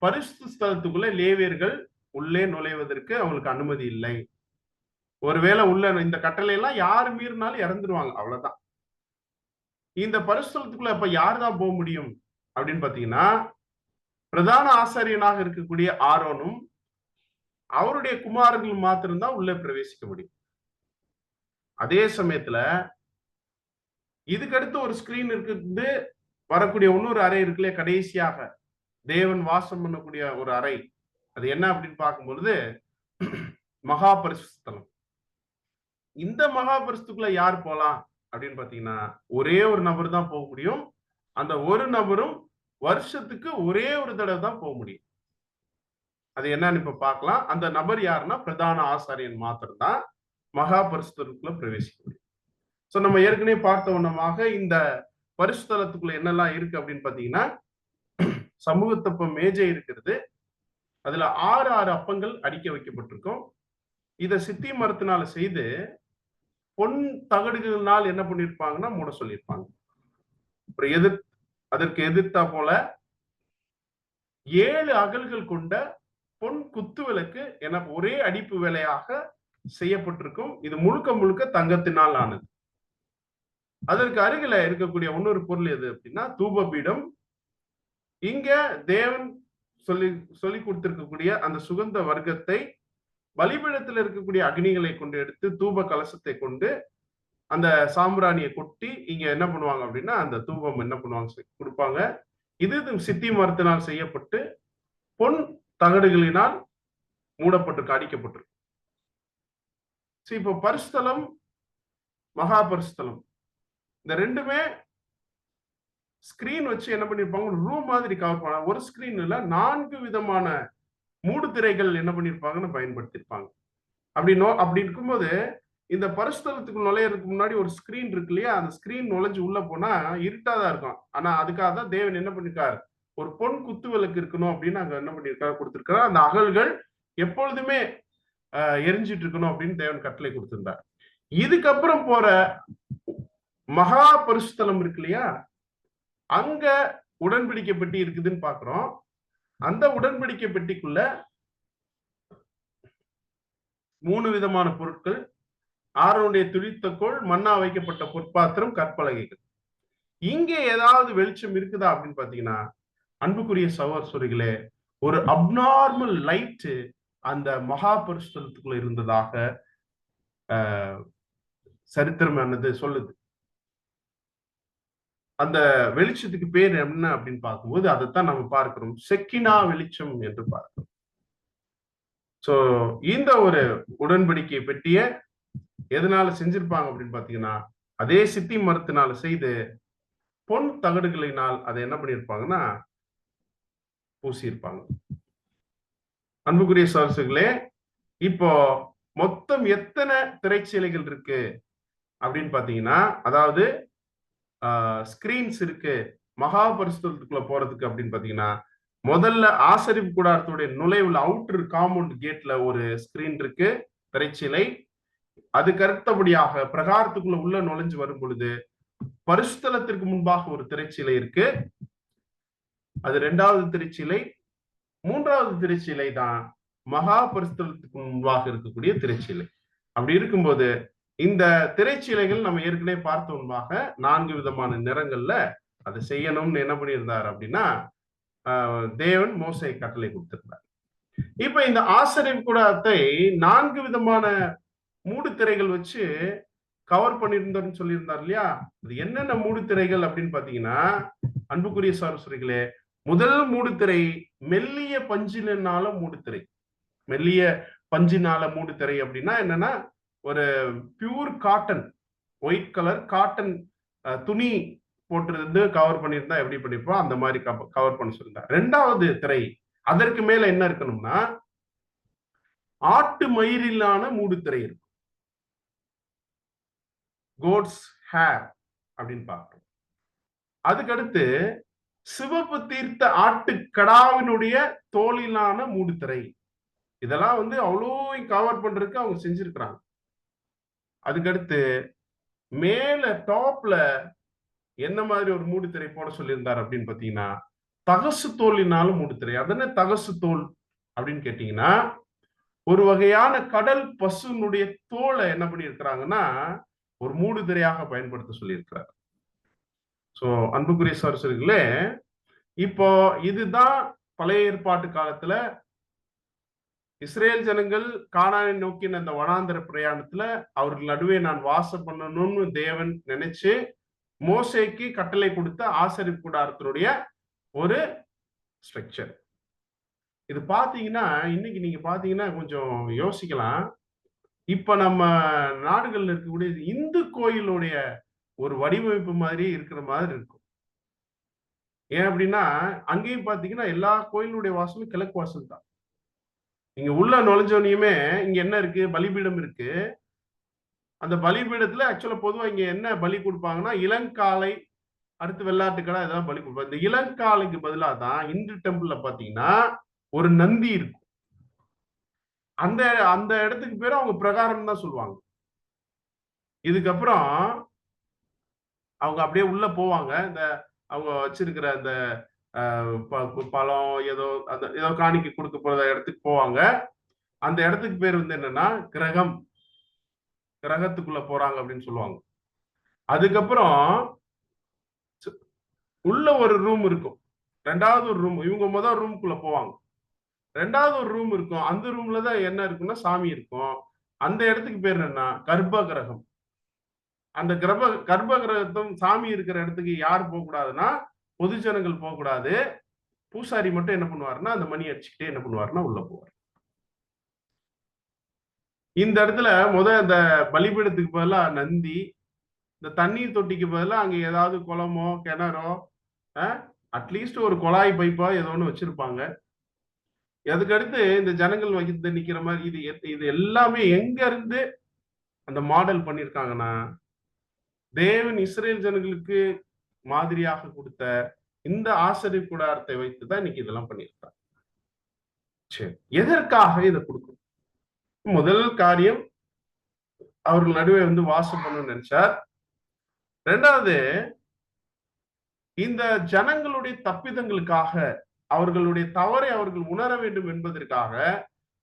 பரிசுத்த ஸ்தலத்துக்குள்ள லேவியர்கள் உள்ளே நுழைவதற்கு அவங்களுக்கு அனுமதி இல்லை. ஒருவேளை உள்ள இந்த கட்டளை எல்லாம் யாரு மீறினாலும் இறந்துருவாங்க, அவ்வளவுதான். இந்த பரிசுத்தலத்துக்குள்ள அப்ப யார் தான் போக முடியும் அப்படின்னு பாத்தீங்கன்னா பிரதான ஆசாரியனாக இருக்கக்கூடிய ஆரோனும் அவருடைய குமாரர்கள் மாத்திரம்தான் உள்ளே பிரவேசிக்க முடியும். அதே சமயத்துல இதுக்கடுத்து ஒரு ஸ்கிரீன் இருக்குது, வரக்கூடிய இன்னொரு அறை இருக்குல்ல, கடைசியாக தேவன் வாசம் பண்ணக்கூடிய ஒரு அறை. அது என்ன அப்படின்னு பார்க்கும்பொழுது மகா பரிசுத்தலம். இந்த மகா பரிசுத்துக்குள்ள யார் போலாம் அப்படின்னு பாத்தீங்கன்னா ஒரே ஒரு நபர் தான் போக முடியும். அந்த ஒரு நபரும் வருஷத்துக்கு ஒரே ஒரு தடவை தான் போக முடியும். அது என்னன்னு இப்ப பார்க்கலாம். அந்த நபர் யாருன்னா பிரதான ஆசாரியன் மாத்திரம் தான் மகா பரிசுத்தலத்துக்குள்ள பிரவேசிக்க முடியும். சோ நம்ம ஏற்கனவே பார்த்த வண்ணமாக இந்த பரிசுத்தலத்துக்குள்ள என்னெல்லாம் இருக்கு அப்படின்னு பாத்தீங்கன்னா சமூகத்தப்ப மேஜை இருக்கிறது. அதுல 6 அப்பங்கள் அடிக்க வைக்கப்பட்டிருக்கும். இத சித்தி மரத்தினால செய்து பொன் தகடுகளினால் என்ன பண்ணிருப்பாங்கன்னா மூட சொல்லியிருப்பாங்க. அப்புறம் அதற்கு எதிர்த்தா போல 7 அகல்கள் கொண்ட பொன் குத்து விளக்கு என ஒரே அடிப்பு வேலையாக செய்யப்பட்டிருக்கும். இது முழுக்க முழுக்க தங்கத்தினால் ஆனது. அதற்கு அருகில இருக்கக்கூடிய இன்னொரு பொருள் எது அப்படின்னா தூபபீடம். இங்க தேவன் சொல்லி கொடுத்திருக்கக்கூடிய அந்த சுகந்த வர்க்கத்தை பலிபீடத்தில் இருக்கக்கூடிய அக்னிகளை கொண்டு எடுத்து தூப கலசத்தை கொண்டு அந்த சாம்பிராணியை கொட்டி இங்க என்ன பண்ணுவாங்க அப்படின்னா அந்த தூபம் என்ன பண்ணுவாங்க கொடுப்பாங்க. இது சித்தி மரத்தினால் செய்யப்பட்டு பொன் தகடுகளினால் மூடப்பட்டிருக்கு, அடிக்கப்பட்டிருக்கு. இப்போ பரிசுத்தலம் மகா பரிசுத்தலம் இந்த ரெண்டுமே ஸ்கிரீன் வச்சு என்ன பண்ணிருப்பாங்க, ஒரு ரூம் மாதிரி கவர் பண்ண. ஒரு ஸ்கிரீன்ல 4 விதமான மூடு திரைகள் என்ன பண்ணிருப்பாங்கன்னு பயன்படுத்திருப்பாங்க. அப்படி இருக்கும்போது இந்த பரிசுத்தலத்துக்கு நுழையறதுக்கு முன்னாடி ஒரு ஸ்கிரீன் இருக்கு இல்லையா, அந்த ஸ்கிரீன் நுழைஞ்சு உள்ள போனா இருட்டாதான் இருக்கும். ஆனா அதுக்காக தான் தேவன் என்ன பண்ணிருக்காரு, ஒரு பொன் குத்து விளக்கு இருக்கணும் அப்படின்னு அங்க என்ன பண்ணிருக்காரு கொடுத்திருக்காரு. அந்த அகல்கள் எப்பொழுதுமே எரிஞ்சிட்டு இருக்கணும் அப்படின்னு தேவன் கட்டளை கொடுத்திருந்தார். இதுக்கப்புறம் போற மகா பரிசுத்தலம் இருக்கு இல்லையா, அங்க உடன்படிக்கை பெட்டி இருக்குதுன்னு பாக்குறோம். அந்த உடன்படிக்கை பெட்டிக்குள்ள 3 விதமான பொருட்கள், ஆரோனுடைய துளித்தக்கோள், மன்னா வைக்கப்பட்ட பொற்பாத்திரம், கற்பலகைகள். இங்கே ஏதாவது வெளிச்சம் இருக்குதா அப்படின்னு பாத்தீங்கன்னா அன்புக்குரிய சகோதரர்களே ஒரு அப்நார்மல் லைட் அந்த மகா பரிசுத்தலத்துக்குள்ள இருந்ததாக சரித்திரமானது சொல்லுது. அந்த வெளிச்சத்துக்கு பேர் என்ன அப்படின்னு பார்க்கும்போது அதைத்தான் நம்ம பார்க்கிறோம், செக்கினா வெளிச்சம் என்று பார்க்கிறோம். சோ இந்த ஒரு உடன்படிக்கை பெட்டிய எதனால செஞ்சிருப்பாங்க அப்படின்னு பாத்தீங்கன்னா அதே சித்தி மரத்தினால செய்து பொன் தகடுகளினால் அதை என்ன பண்ணிருப்பாங்கன்னா பூசியிருப்பாங்க. அன்புக்குரிய சகோதரர்களே, இப்போ மொத்தம் எத்தனை திரைச்சீலைகள் இருக்கு அப்படின்னு பாத்தீங்கன்னா, அதாவது ஸ்கிரீன்ஸ் இருக்கு மகா பரிசுத்தலத்துக்குள்ள போறதுக்கு அப்படின்னு பாத்தீங்கன்னா, முதல்ல ஆசரிப்பு கூடாரத்துடைய நுழைவுல அவுட்டர் காம்பவுண்ட் கேட்ல ஒரு ஸ்கிரீன் இருக்கு, திரைச்சீலை. அதுக்கு அடுத்தபடியாக பிரகாரத்துக்குள்ள உள்ள நுழைஞ்சு வரும் பொழுது பரிசுத்தலத்திற்கு முன்பாக ஒரு திரைச்சீலை இருக்கு. அது 2வது திரைச்சீலை. 3வது திரைச்சீலை தான் மகா பரிசுத்தலத்துக்கு முன்பாக இருக்கக்கூடிய திரைச்சீலை. அப்படி இருக்கும்போது இந்த திரைச்சீலைகள் நம்ம ஏற்கனவே பார்த்த முன்பாக 4 விதமான நிறங்கள்ல அதை செய்யணும்னு என்ன பண்ணியிருந்தார் அப்படின்னா தேவன் மோசே கட்டளை கொடுத்திருந்தார். இப்ப இந்த ஆசரிப்பு கூடாரத்தை 4 விதமான மூடு திரைகள் வச்சு கவர் பண்ணியிருந்தோம்னு சொல்லியிருந்தார் இல்லையா? அது என்னென்ன மூடு திரைகள் அப்படின்னு பாத்தீங்கன்னா, அன்புக்குரிய சகோதரர்களே, முதல் மூடு திரை மெல்லிய பஞ்சினால மூடு திரை. மெல்லிய பஞ்சினால மூடு திரை அப்படின்னா என்னன்னா, ஒரு pure cotton, white colour cotton துணி போட்டிருந்து கவர் பண்ணியிருந்தா எப்படி பண்ணிருப்போம் அந்த மாதிரி கவர் பண்ண சொல்லியிருந்தார். 2வது திரை அதற்கு மேல என்ன இருக்கணும்னா, ஆட்டு மயிரிலான மூடு திரை இருக்கும். கோட்ஸ் ஹேர் அப்படின்னு பார்க்கிறோம். அதுக்கடுத்து சிவப்பு தீர்த்த ஆட்டுக்கடாவினுடைய தோலிலான மூடுதிரை. இதெல்லாம் அவ்வளோ கவர் பண்றதுக்கு அவங்க செஞ்சிருக்கிறாங்க. அதுக்கடுத்து மேல டாப்ல என்ன மாதிரி ஒரு மூடுதிரை போட சொல்லியிருந்தார் அப்படின்னு பாத்தீங்கன்னா, தகசு தோலினாலும் மூடுதிரை. அதன தகசு தோல் அப்படின்னு கேட்டீங்கன்னா, ஒரு வகையான கடல் பசுனுடைய தோலை என்ன பண்ணி இருக்கிறாங்கன்னா ஒரு மூடுதிரையாக பயன்படுத்த சொல்லியிருக்கிறார். சோ அன்புக்குரிய சகோதரர்களே, இப்போ இதுதான் பழைய ஏற்பாட்டு காலத்துல இஸ்ரேல் ஜனங்கள் கானானை நோக்கின அந்த வனாந்தர பிரயாணத்துல அவர்கள் நடுவே நான் வாசம் பண்ணணும்னு தேவன் நினைச்சு மோசேக்கு கட்டளை கொடுத்த ஆசரிப்பு கூடாரத்தினுடைய ஒரு ஸ்ட்ரக்சர். இது பாத்தீங்கன்னா இன்னைக்கு நீங்க பாத்தீங்கன்னா கொஞ்சம் யோசிக்கலாம். இப்ப நம்ம நாடுகள்ல இருக்கக்கூடிய இந்து கோயிலுடைய ஒரு வடிவமைப்பு மாதிரி இருக்கிற மாதிரி இருக்கும். ஏன் அப்படின்னா அங்கேயும் பாத்தீங்கன்னா எல்லா கோயிலுடைய வாசலும் கிழக்கு வாசல் தான். நீங்க உள்ள நுழைஞ்சோனையுமே இங்க என்ன இருக்கு? பலிபீடம் இருக்கு. அந்த பலிபீடத்துல ஆக்சுவலா பொதுவா இங்க என்ன பலி கொடுப்பாங்கன்னா இளங்காளை, அடுத்து வெள்ளாட்டுக்கடா இதெல்லாம் பலி கொடுப்பாங்க. இந்த இளங்காளைக்கு பதிலா தான் இந்து டெம்பிள்ல பாத்தீங்கன்னா ஒரு நந்தி இருக்கும். அந்த அந்த இடத்துக்கு பேரு அவங்க பிரகாரம் தான் சொல்லுவாங்க. இதுக்கப்புறம் அவங்க அப்படியே உள்ள போவாங்க. இந்த அவங்க வச்சிருக்கிற அந்த பழம் ஏதோ அந்த ஏதோ காணிக்கை கொடுக்க போற இடத்துக்கு போவாங்க. அந்த இடத்துக்கு பேர் என்னன்னா கிரகம். கிரகத்துக்குள்ள போறாங்க அப்படின்னு சொல்லுவாங்க. அதுக்கப்புறம் உள்ள ஒரு ரூம் இருக்கும். 2வது ஒரு ரூம். இவங்க முதல் ரூமுக்குள்ள போவாங்க. 2வது ஒரு ரூம் இருக்கும். அந்த ரூம்ல தான் என்ன இருக்குன்னா சாமி இருக்கும். அந்த இடத்துக்கு பேர் என்னன்னா கர்ப்ப கிரகம். அந்த கர்ப்ப கிரகத்தும் சாமி இருக்கிற இடத்துக்கு யார் போக கூடாதுன்னா பொது ஜனங்கள் போக கூடாது. பூசாரி மட்டும் என்ன பண்ணுவாருன்னா அந்த மணி அடிச்சுக்கிட்டே என்ன பண்ணுவாருன்னா உள்ள போவார். இந்த இடத்துல இந்த பலிபீடத்துக்கு பதிலா நந்தி, இந்த தண்ணீர் தொட்டிக்கு பதிலா அங்க ஏதாவது குளமோ கிணறோ அட்லீஸ்ட் ஒரு குழாய் பைப்பா ஏதோ ஒண்ணு வச்சிருப்பாங்க. அதுக்கடுத்து இந்த ஜனங்கள் வகித்து நிக்கிற மாதிரி இது எல்லாமே எங்க இருந்து அந்த மாடல் பண்ணிருக்காங்கன்னா தேவன் இஸ்ரேல் ஜனங்களுக்கு மாதிரியாக கொடுத்த இந்த ஆசரிப்பு கூடாரத்தை வைத்துதான் இன்னைக்கு இதெல்லாம் பண்ணியிருக்காங்க. சரி, எதற்காக இதை கொடுக்கணும்? முதல் காரியம் அவர்கள் நடுவே வாசம் பண்ணணும்னு நினைச்சார். 2வது இந்த ஜனங்களுடைய தப்பிதங்களுக்காக அவர்களுடைய தவறை அவர்கள் உணர வேண்டும் என்பதற்காக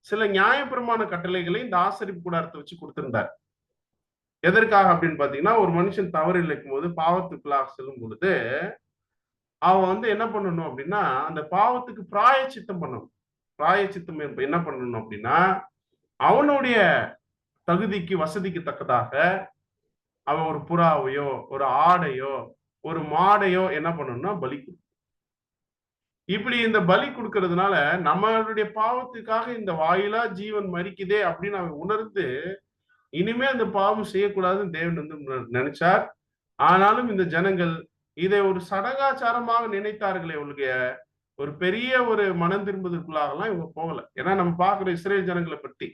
சில நியாயப்பிரமாண கட்டளைகளை இந்த ஆசரிப்பு கூடாரத்தை வச்சு கொடுத்திருந்தார். எதற்காக அப்படின்னு பாத்தீங்கன்னா ஒரு மனுஷன் தவறு இழைக்கும் போது பாவத்துக்குள்ளாக செல்லும் பொழுது அவன் என்ன பண்ணணும் அப்படின்னா அந்த பாவத்துக்கு பிராயச்சித்தம் பண்ணணும். பிராயச்சித்தம் என்ன பண்ணணும் அப்படின்னா அவனுடைய தகுதிக்கு வசதிக்கு தக்கதாக அவன் ஒரு புறாவையோ ஒரு ஆடையோ ஒரு மாடையோ என்ன பண்ணணும்னா பலி கொடுக்கணும். இப்படி இந்த பலி கொடுக்கறதுனால நம்மளுடைய பாவத்துக்காக இந்த வாயிலா ஜீவன் மரிக்குதே அப்படின்னு அவன் உணர்ந்து இனிமே அந்த பாவம் செய்யக்கூடாதுன்னு தேவன் நினைச்சார். ஆனாலும் இந்த ஜனங்கள் இதை ஒரு சடங்காச்சாரமாக நினைத்தார்களே ஒழிய ஒரு பெரிய ஒரு மனம் திரும்புவதற்குள்ளாகலாம் இவங்க போகல. ஏன்னா நம்ம பார்க்கிற இஸ்ரேல் ஜனங்களை பற்றி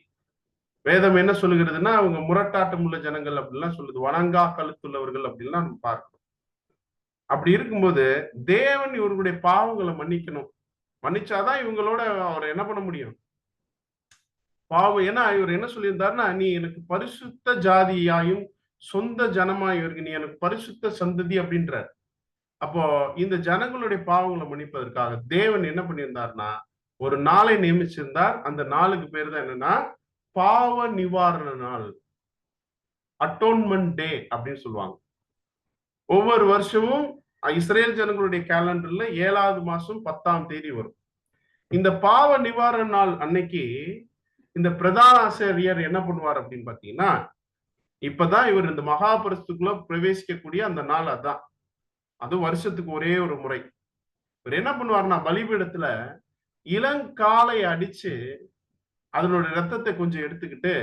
வேதம் என்ன சொல்லுகிறதுன்னா அவங்க முரட்டாட்டம் உள்ள ஜனங்கள் அப்படின்லாம் சொல்லுது. வணங்கா கழுத்துள்ளவர்கள் அப்படின்லாம் நம்ம பார்க்கிறோம். அப்படி இருக்கும்போது தேவன் இவர்களுடைய பாவங்களை மன்னிக்கணும். மன்னிச்சாதான் இவங்களோட அவர் என்ன பண்ண முடியும்? பாவம். ஏன்னா இவர் என்ன சொல்லியிருந்தாருன்னா, நீ எனக்கு பரிசுத்த ஜாதியாயும் சொந்த ஜனமாயும் இருக்கு, நீ எனக்கு பரிசுத்த சந்ததி அப்படின்றார். அப்போ இந்த ஜனங்களுடைய பாவங்களை மன்னிப்பதற்காக தேவன் என்ன பண்ணியிருந்தார்னா, ஒரு நாளை நியமிச்சிருந்தார். அந்த நாளுக்கு பேர் தான் என்னன்னா, பாவ நிவாரண நாள், அட்டோன்மெண்ட் டே அப்படின்னு சொல்லுவாங்க. ஒவ்வொரு வருஷமும் இஸ்ரேல் ஜனங்களுடைய கேலண்டர்ல 7வது மாசம் 10ஆம் தேதி வரும். இந்த பாவ நிவாரண நாள் அன்னைக்கு இந்த பிரதான ஆசிரியர் என்ன பண்ணுவார் அப்படின்னு பாத்தீங்கன்னா, இப்பதான் இவர் இந்த மகாபரிசுக்குள்ள பிரவேசிக்கக்கூடிய அந்த நாள் அதான். அது வருஷத்துக்கு ஒரே ஒரு முறை. இவர் என்ன பண்ணுவார்னா, பலிபீடத்துல இளங்காளை அடிச்சு அதனுடைய ரத்தத்தை கொஞ்சம் எடுத்துக்கிட்டு,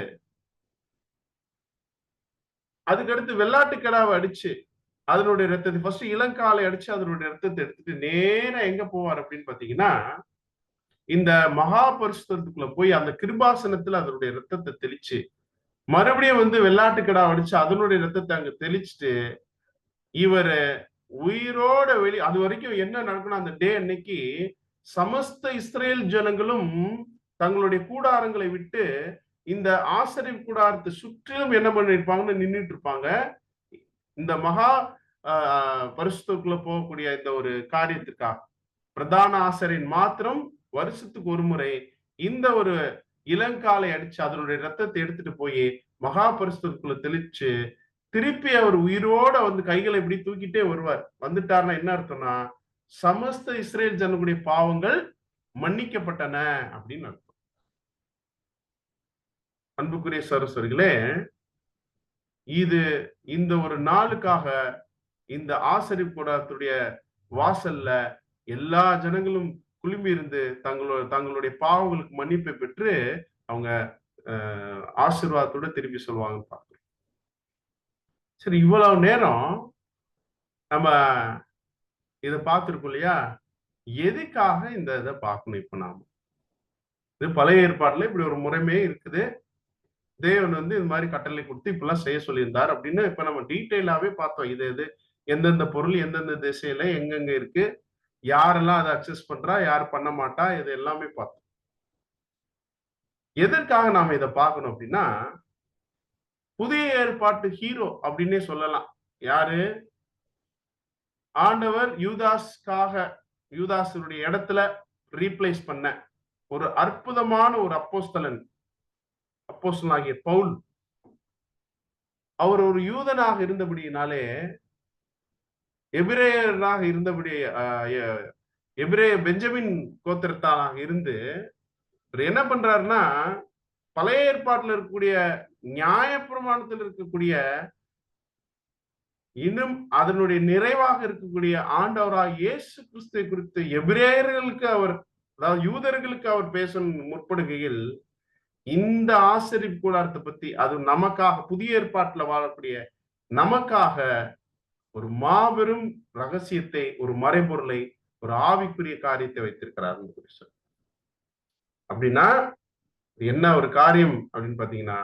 அதுக்கடுத்து வெள்ளாட்டுக்கடாவை அடிச்சு அதனுடைய ரத்தத்தை, ஃபர்ஸ்ட் இளங்காளை அடிச்சு அதனுடைய ரத்தத்தை எடுத்துட்டு நேரா எங்க போவார் அப்படின்னு பாத்தீங்கன்னா, இந்த மகாபரிசுத்தத்துக்குள்ள போய் அந்த கிருபாசனத்துல அதனுடைய ரத்தத்தை தெளிச்சு, மறுபடியும் வந்து வெள்ளாட்டுக்கடா அடிச்சு அதனுடைய ரத்தத்தை அங்க தெளிச்சுட்டு, இவரு உயிரோட அது வரைக்கும் என்ன நடக்கணும் அந்த டே அன்னைக்கு, சமஸ்த இஸ்ரேல் ஜனங்களும் தங்களுடைய கூடாரங்களை விட்டு இந்த ஆசரிப்பு கூடாரத்தை சுற்றிலும் என்ன பண்ணிருப்பாங்கன்னு நின்றுட்டு இருப்பாங்க. இந்த மகா பரிசுத்தத்துக்குள்ள போகக்கூடிய இந்த ஒரு காரியத்துக்காக பிரதான ஆசிரியர் மாத்திரம் வருஷத்துக்கு ஒரு முறை இந்த ஒரு இளங்காலை அடிச்சு அதனுடைய ரத்தத்தை எடுத்துட்டு போய் மகா பரிசுத்தத்துக்குள்ள தெளிச்சு திருப்பி அவர் உயிரோட வந்து கைகளை இப்படி தூக்கிட்டே வருவார். வந்துட்டார்னா என்ன அர்த்தம்னா, சமஸ்த இஸ்ரேல் ஜனங்களுடைய பாவங்கள் மன்னிக்கப்பட்டன அப்படின்னு அர்த்தம். அன்புக்குரிய சகோதரர்களே, இது இந்த ஒரு நாளுக்காக இந்த ஆசரிப்பு கூடாரத்துடைய வாசல்ல எல்லா ஜனங்களும் குழுமி இருந்து தங்களுடைய பாவங்களுக்கு மன்னிப்பை பெற்று அவங்க ஆசீர்வாதத்தோட திருப்பி சொல்லுவாங்கன்னு பார்க்கிறோம். சரி, இவ்வளவு நேரம் நம்ம இதை பார்த்திருக்கோம் இல்லையா? எதுக்காக இந்த இதை பார்க்கணும்? இப்ப நாம இது பழைய ஏற்பாடுல இப்படி ஒரு முறைமே இருக்குது. தேவன் வந்து இது மாதிரி கட்டளை கொடுத்து இப்பெல்லாம் செய்ய சொல்லியிருந்தார் அப்படின்னு இப்ப நம்ம டீட்டெயிலாவே பார்த்தோம். இது எந்தெந்த பொருள் எந்தெந்த திசையில எங்கெங்க இருக்கு, யாரெல்லாம் அதை அக்சஸ் பண்றா, யார் பண்ண மாட்டா, இது எல்லாமே பார்த்தோம். எதற்காக நாம இதை பார்க்கணும் அப்படின்னா, புதிய ஏற்பாட்டு ஹீரோ அப்படின்னே சொல்லலாம். யாரு? ஆண்டவர் யூதாஸுடைய இடத்துல ரீப்ளேஸ் பண்ண ஒரு அற்புதமான ஒரு அப்போஸ்தலனாகிய பவுல். அவர் ஒரு யூதனாக இருந்தபடியினாலே, எபிரேயராக இருந்தபடி பெஞ்சமின் கோத்திரத்தானாக இருந்து என்ன பண்றாருன்னா, பழைய ஏற்பாட்டில் இருக்கக்கூடிய நியாயப்பிரமாணத்தில் இருக்கக்கூடிய இன்னும் அதனுடைய நிறைவாக இருக்கக்கூடிய ஆண்டவராக இயேசு கிறிஸ்துவை குறித்து எபிரேயர்களுக்கு அவர், அதாவது யூதர்களுக்கு அவர் பேச முற்படுகையில் இந்த ஆசரிப்பு கூடாரத்தை பத்தி, அது நமக்காக புதிய ஏற்பாட்டில் வாழக்கூடிய நமக்காக ஒரு மாபெரும் ரகசியத்தை, ஒரு மறைபொருளை, ஒரு ஆவிக்குரிய காரியத்தை வைத்திருக்கிறார். அப்படின்னா என்ன ஒரு காரியம் அப்படின்னு பாத்தீங்கன்னா,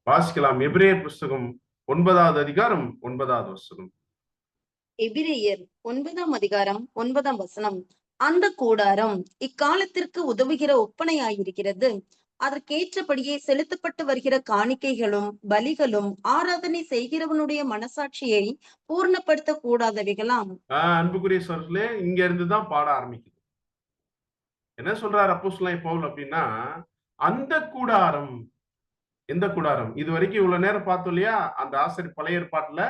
வாசிக்கலாம். எபிரேயர் புஸ்தகம் 9வது அதிகாரம் 9வது வசனம். எபிரேயர் 9ஆம் அதிகாரம் 9ஆம் வசனம். அந்த கூடாரம் இக்காலத்திற்கு உதவுகிற ஒப்பனையாயிருக்கிறது. அதற்கேற்றபடியே செலுத்தப்பட்டு வருகிற காணிக்கைகளும் பலிகளும் ஆராதனை செய்கிறவனுடைய மனசாட்சியை பூர்ணப்படுத்த கூடாதவைகளாம். அன்புக்குரிய சகோதரர்களே, இங்க இருந்துதான் பாட ஆரம்பிக்குது. என்ன சொல்றாரு அப்போஸ்தலன் பவுல் அப்படின்னா, அந்த கூடாரம், எந்த கூடாரம்? இது வரைக்கும் இவ்வளவு நேரம் பார்த்தோம் இல்லையா? அந்த ஆசரிப்பு பழைய ஏற்பாட்டுல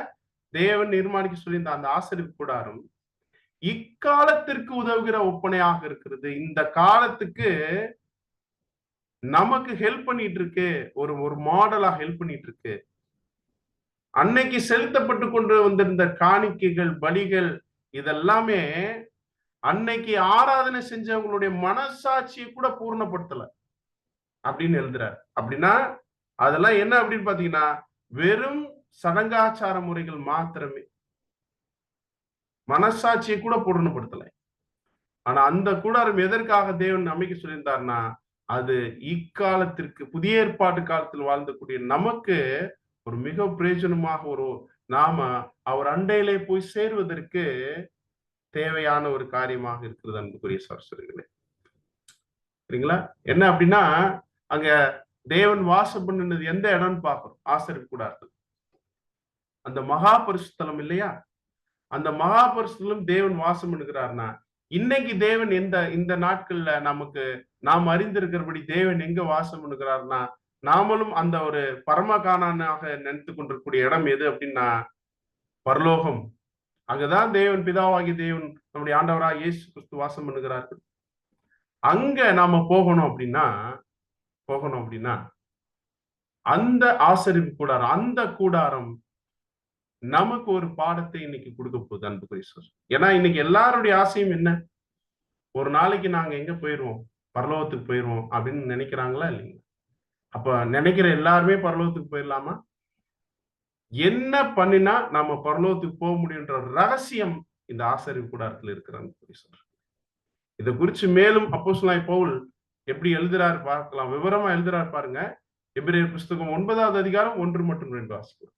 தேவன் நிர்மாணிக்க சொல்லியிருந்த அந்த ஆசரிப்பு கூடாரம் இக்காலத்திற்கு உதவுகிற ஒப்பனையாக இருக்கிறது. இந்த காலத்துக்கு நமக்கு ஹெல்ப் பண்ணிட்டு இருக்கு, ஒரு மாடலா ஹெல்ப் பண்ணிட்டு இருக்கு. அன்னைக்கு செலுத்தப்பட்டு கொண்டு வந்திருந்த காணிக்கைகள், பலிகள், இதெல்லாமே அன்னைக்கு ஆராதனை செஞ்சவங்களுடைய மனசாட்சியை கூட பூர்ணப்படுத்தல அப்படின்னு எழுதுறாரு. அப்படின்னா அதெல்லாம் என்ன அப்படின்னு பாத்தீங்கன்னா, வெறும் சடங்காச்சார முறைகள் மாத்திரமே, மனசாட்சியை கூட பூர்ணப்படுத்தல. ஆனா அந்த கூடாரம் எதற்காக தேவன் அமைக்க சொல்லியிருந்தார்னா, அது இக்காலத்திற்கு, புதிய ஏற்பாட்டு காலத்தில் வாழ்ந்தக்கூடிய நமக்கு ஒரு மிக பிரயோஜனமாக, நாம அவர் அண்டையிலே போய் சேர்வதற்கு தேவையான ஒரு காரியமாக இருக்கிறது. அன்புக்குரிய சகோதரர்களே, சரிங்களா? என்ன அப்படின்னா, அங்க தேவன் வாசம் பண்ணினது எந்த இடம்னு பார்க்கிறோம்? ஆசரிப்பு கூடாரத்தில். அந்த மகா பரிசுத்தலம் இல்லையா? அந்த மகா பரிசுத்தலம் தேவன் வாசம் பண்ணுகிறார்னா, இன்னைக்கு தேவன் இந்த நாட்கள்ல நமக்கு நாம் அறிந்திருக்கிறபடி தேவன் எங்க வாசம் பண்ணுகிறார்னா, நாமளும் அந்த ஒரு பரமகாணனாக நினைத்துக் கொண்டிருக்கக்கூடிய இடம் எது அப்படின்னா பரலோகம். அங்கதான் தேவன் பிதாவாகி தேவன் நம்முடைய ஆண்டவராக இயேசு கிறிஸ்து வாசம் பண்ணுகிறார்கள். அங்க நாம போகணும் அப்படின்னா அந்த ஆசரிப்பு கூடாரம், அந்த கூடாரம் நமக்கு ஒரு பாடத்தை இன்னைக்கு கொடுக்க போகுது அன்புக்குரிய சார். ஏன்னா இன்னைக்கு எல்லாருடைய ஆசையும் என்ன? ஒரு நாளைக்கு நாங்க எங்க போயிருவோம்? பரலோகத்துக்கு போயிருவோம் அப்படின்னு நினைக்கிறாங்களா இல்லைங்களா? அப்ப நினைக்கிற எல்லாருமே பரலோகத்துக்கு போயிடலாமா? என்ன பண்ணினா நாம பரலோகத்துக்கு போக முடியுன்ற ரகசியம் இந்த ஆசரிப்பு கூடாரத்தில் இருக்கிறாங்க. இதை குறிச்சு மேலும் அப்போஸ்தலனாகிய பவுல் எப்படி எழுதுறாரு பார்க்கலாம். விவரமா எழுதுறாரு பாருங்க. எபிரேயர் புஸ்தகம் 9வது அதிகாரம் 1 மற்றும் 2 வாசிக்கிறோம்.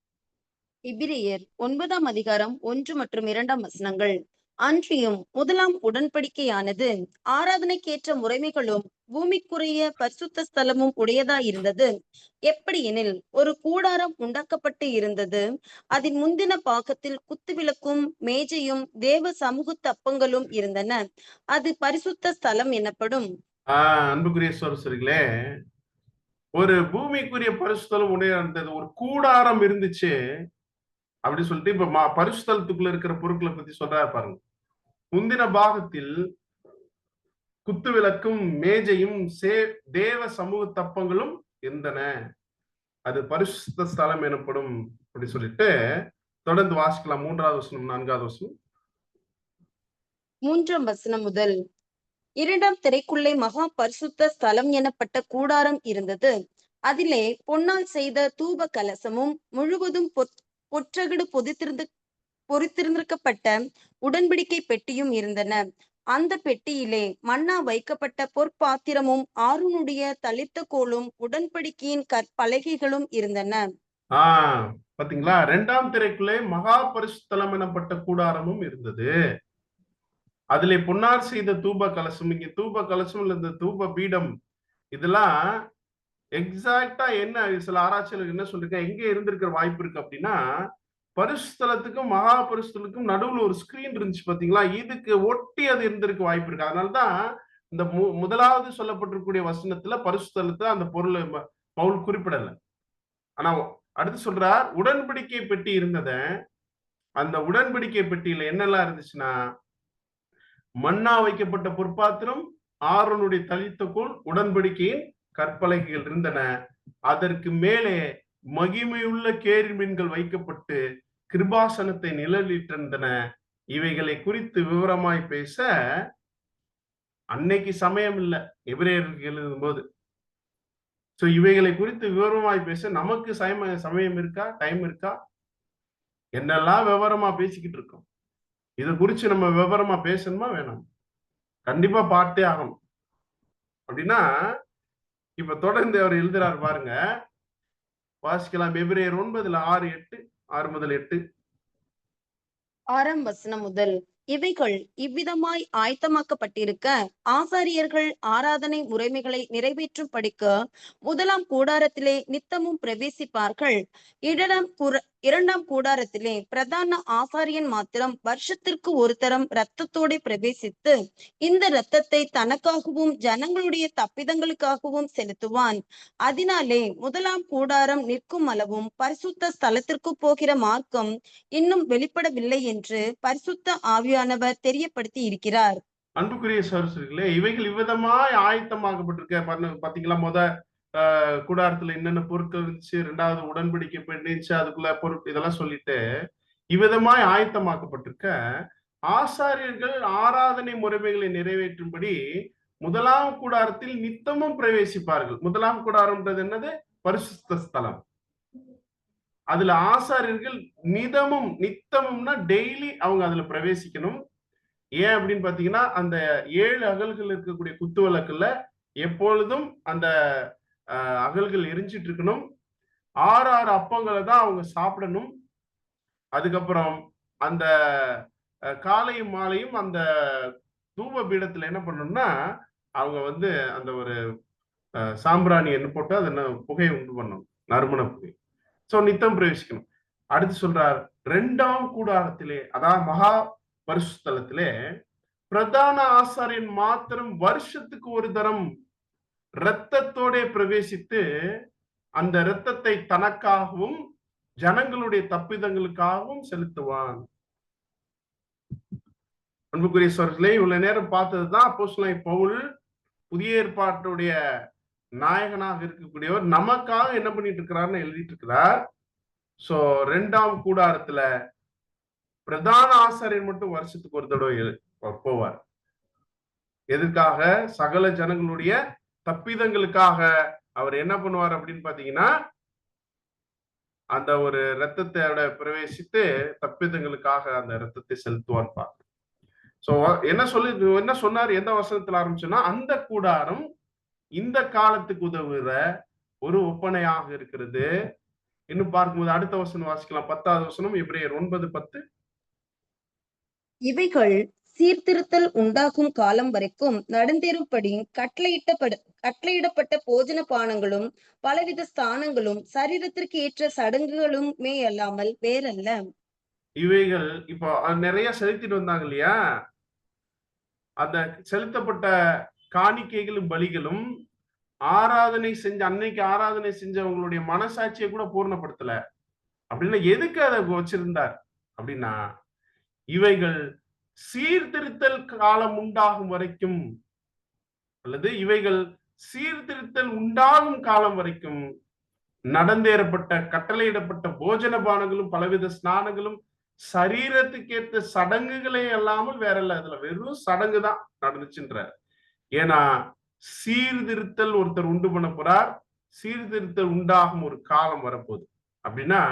எபிரேயர் 9ஆம் அதிகாரம் 1 மற்றும் 2ஆம் வசனங்கள். அன்றியும் முதலாம் உடன்படிக்கையானது ஆராதனைக்கேற்ற முறைமைகளும் பூமிக்குரிய பரிசுத்த ஸ்தலமும் உடையதாயிருந்தது. எப்படியெனில் ஒரு கூடாரம் உண்டாக்கப்பட்டு இருந்தது. அதன் முந்தின பாகத்தில் குத்துவிளக்கும் மேஜையும் தேவ சமூக தப்பங்களும் இருந்தன. அது பரிசுத்த ஸ்தலம் எனப்படும். அன்புக்குரிய சகோதரர்களே, ஒரு பூமிக்குரிய பரிசுத்தலம் உடைய இருந்தது, ஒரு கூடாரம் இருந்துச்சு அப்படி சொல்லிட்டு இப்ப பரிசுத்தலத்துக்குள்ள இருக்கிற பொருட்களை பத்தி சொல்றாரு பாருங்க. முந்தின பாகத்தில் குத்து விளக்கும் மேஜையும் தேவ சமூக தப்பங்களும் இருந்தன. அது பரிசுத்த ஸ்தலம் எனப்படும் அப்படி சொல்லிட்டு தொடர்ந்து வாசிக்கலாம். 3வது வசனம் 4வது வசனம். 3ஆம் வசனம் முதல். 2ஆம் திரைக்குள்ளே மகா பரிசுத்த ஸ்தலம் எனப்பட்ட கூடாரம் இருந்தது. அதிலே பொன்னால் செய்த தூப கலசமும் முழுவதும் பொற்றகடு பொறித்திருந்திருக்கப்பட்ட உடன்படிக்கை பெட்டியும் இருந்தன. அந்த பெட்டியிலே மன்னா வைக்கப்பட்ட பொற்பாத்திரமும் ஆரோனுடைய தளிர்த்த கோலும் உடன்படிக்கையின் கற்பலகைகளும் இருந்தன. பாத்தீங்களா? 2ஆம் திரைக்குள்ளே மகா பரிசுத்தலம் எனப்பட்ட கூடாரமும் இருந்தது. அதிலே பொன்னார் செய்த தூப கலசம், இங்க தூப கலசம் இல்ல இந்த தூப பீடம், இதெல்லாம் எக்ஸாக்டா என்ன சில ஆராய்ச்சியாளர்கள் என்ன சொல்லிருக்காங்க, எங்க இருந்திருக்கிற வாய்ப்பு இருக்கு அப்படின்னா பரிசுத்தலத்துக்கும் மகா பரிசுத்தலுக்கும் நடுவுல ஒரு ஸ்கிரீன் இருந்துச்சு பாத்தீங்களா? இதுக்கு ஒட்டி அது இருந்திருக்க வாய்ப்பு இருக்கு. அதனாலதான் இந்த முதலாவது சொல்லப்பட்டிருக்கக்கூடிய வசனத்துல பரிசுத்தலத்தை அந்த பொருளை பவுல் குறிப்பிடல. ஆனா அடுத்து சொல்றார், உடன்படிக்கை பெட்டி இருந்தத. அந்த உடன்படிக்கை பெட்டியில என்னெல்லாம் இருந்துச்சுன்னா, மன்னா வைக்கப்பட்ட பொற்பாத்திரம், ஆரோனுடைய தளிர்த்த கோல், உடன்படிக்கையின் கற்பலகைகள் இருந்தன. அதற்கு மேலே மகிமையுள்ள கேருபீன்கள் வைக்கப்பட்டு கிருபாசனத்தை நிழலிட்டிருந்தன. இவைகளை குறித்து விவரமாய் பேச அன்னைக்கு சமயம் இல்லை, எபிரேயருக்கு எழுதும் போது. சோ இவைகளை குறித்து விவரமாய் பேச நமக்கு சமயம் இருக்கா? டைம் இருக்கா? என்னெல்லாம் விவரமா பேசிக்கிட்டு இருக்கோம். இதை குறிச்சு நம்ம விவரமா பேசணுமா வேணாம்? கண்டிப்பா பார்த்தே ஆகணும். அப்படின்னா இப்ப தொடர்ந்து அவர் எழுதுறாரு பாருங்க, வாசிக்கலாம். எபிரேயர் 9 6 முதல் 8. 6ஆம் வசனம் முதல். இவைகள் இவ்விதமாய் ஆயத்தமாக்கப்பட்டிருக்க ஆசாரியர்கள் ஆராதனை முறைமைகளை நிறைவேற்றும் படிக்க முதலாம் கூடாரத்திலே நித்தமும் பிரவேசிப்பார்கள். 2ஆம் கூடாரத்திலே பிரதான ஆசாரியன் மாத்திரம் வருஷத்திற்கு ஒரு தரம் இரத்தத்தோடு பிரவேசித்து இந்த இரத்தத்தை தனக்காகவும் ஜனங்களுடைய தப்பிதங்களுக்காகவும் செலுத்துவான். அதனாலே முதலாம் கூடாரம் நிற்கும் அளவும் பரிசுத்த ஸ்தலத்திற்கு போகிற மார்க்கம் இன்னும் வெளிப்படவில்லை என்று பரிசுத்த ஆவியானவர் தெரியப்படுத்தி இருக்கிறார். அன்புக்குரிய சகோதரர்களே, இவைகள் இவ்விதமாய் ஆயத்தமாக்கப்பட்டிருக்க பாத்தீங்களா? கூடாரத்துல என்னென்ன பொருட்கள் இருந்துச்சு, 2வது உடன்படிக்கை இருந்துச்சு, அதுக்குள்ள பொருட்கள் இதெல்லாம் சொல்லிட்டு இவ்விதமாய் ஆயத்தமாக்கப்பட்டிருக்க ஆசாரியர்கள் ஆராதனை முறைமைகளை நிறைவேற்றும்படி முதலாம் கூடாரத்தில் நித்தமும் பிரவேசிப்பார்கள். முதலாம் கூடாரம்ன்றது என்னது? பரிசுத்த ஸ்தலம். அதுல ஆசாரியர்கள் நித்தமும்னா டெய்லி அவங்க அதுல பிரவேசிக்கணும். ஏன் அப்படின்னு பாத்தீங்கன்னா, அந்த 7 அகல்கள் இருக்கக்கூடிய குத்து விளக்குல எப்பொழுதும் அந்த அகல்கள் எரிஞ்சிட்டு இருக்கணும். 6 அப்பங்களை தான் அவங்க சாப்பிடணும். அதுக்கப்புறம் அந்த காலையும் மாலையும் அந்த தூப பீடத்துல என்ன பண்ணணும்னா அவங்க அந்த ஒரு சாம்பிராணி என்ன போட்டு அதை புகையை உண்டு பண்ணணும், நறுமண புகை. சோ நித்தம் பிரவேசிக்கணும். அடுத்து சொல்றார், 2ஆம் கூடாரத்திலே, அதாவது மகா பரிசுத்தலத்திலே பிரதான ஆசாரியன் மாத்திரம் வருஷத்துக்கு ஒரு தரம் இரத்தத்தோட பிரவேசித்து அந்த இரத்தத்தை தனக்காகவும் ஜனங்களுடைய தப்பிதங்களுக்காகவும் செலுத்துவான். அன்புக்குரிய சகோதரர்களே, இவ்வளவு நேரம் பார்த்ததுதான் அப்போஸ்தலனாகிய பவுல் புதிய ஏற்பாட்டுடைய நாயகனாக இருக்கக்கூடியவர் நமக்காக என்ன பண்ணிட்டு இருக்கிறார்னு எழுதிட்டு இருக்கிறார். சோ 2ஆம் கூடாரத்துல பிரதான ஆசாரியர் மட்டும் வருஷத்துக்கு ஒரு தடவை போவார். எதுக்காக? சகல ஜனங்களுடைய தப்பிதங்களுக்காக அவர் என்ன பண்ணுவார் அப்படின்னு பாத்தீங்கன்னா, அந்த ஒரு இரத்தத்தோட பிரவேசித்து தப்பிதங்களுக்காக அந்த இரத்தத்தை செலுத்துவார் பார்க்க. சோ என்ன சொன்னார்? எந்த வசனத்துல ஆரம்பிச்சுன்னா, அந்த கூடாரம் இந்த காலத்துக்கு உதவுற ஒரு ஒப்பனையாக இருக்கிறது. இன்னும் பார்க்கும்போது அடுத்த வசனம் வாசிக்கலாம். 10வது வசனம், எபிரேயர் 9:10. இவைகள் சீர்திருத்தல் உண்டாகும் காலம் வரைக்கும் நடந்தேறும்படி கட்டளையிடப்பட்ட போஜன பானங்களும் பலவித ஸ்தானங்களும் சரீரத்திற்கு ஏற்ற சடங்குகளுமே அல்லாமல் வேறல்ல. இவைகள் இப்போ நிறைய செலுத்திட்டு வந்தாங்க இல்லையா? அந்த செலுத்தப்பட்ட காணிக்கைகளும் பலிகளும் அன்னைக்கு ஆராதனை செஞ்சவங்களுடைய மனசாட்சியை கூட பூர்ணப்படுத்தல. அப்படின்னா எதுக்கு அதை வச்சிருந்தார் அப்படின்னா, இவைகள் சீர்திருத்தல் காலம் உண்டாகும் வரைக்கும், அல்லது இவைகள் சீர்திருத்தல் உண்டாகும் காலம் வரைக்கும் நடந்தேறப்பட்ட கட்டளையிடப்பட்ட போஜன பானங்களும் பலவித ஸ்நானங்களும் சரீரத்துக்கேற்ற சடங்குகளே அல்லாமல் வேற இல்ல. இதுல வெறும் சடங்கு தான் நடந்துச்சுன்ற. ஏன்னா சீர்திருத்தல் ஒருத்தர் உண்டு பண்ண போறார். சீர்திருத்தல் உண்டாகும் ஒரு காலம் வரப்போகுது. அப்படின்னா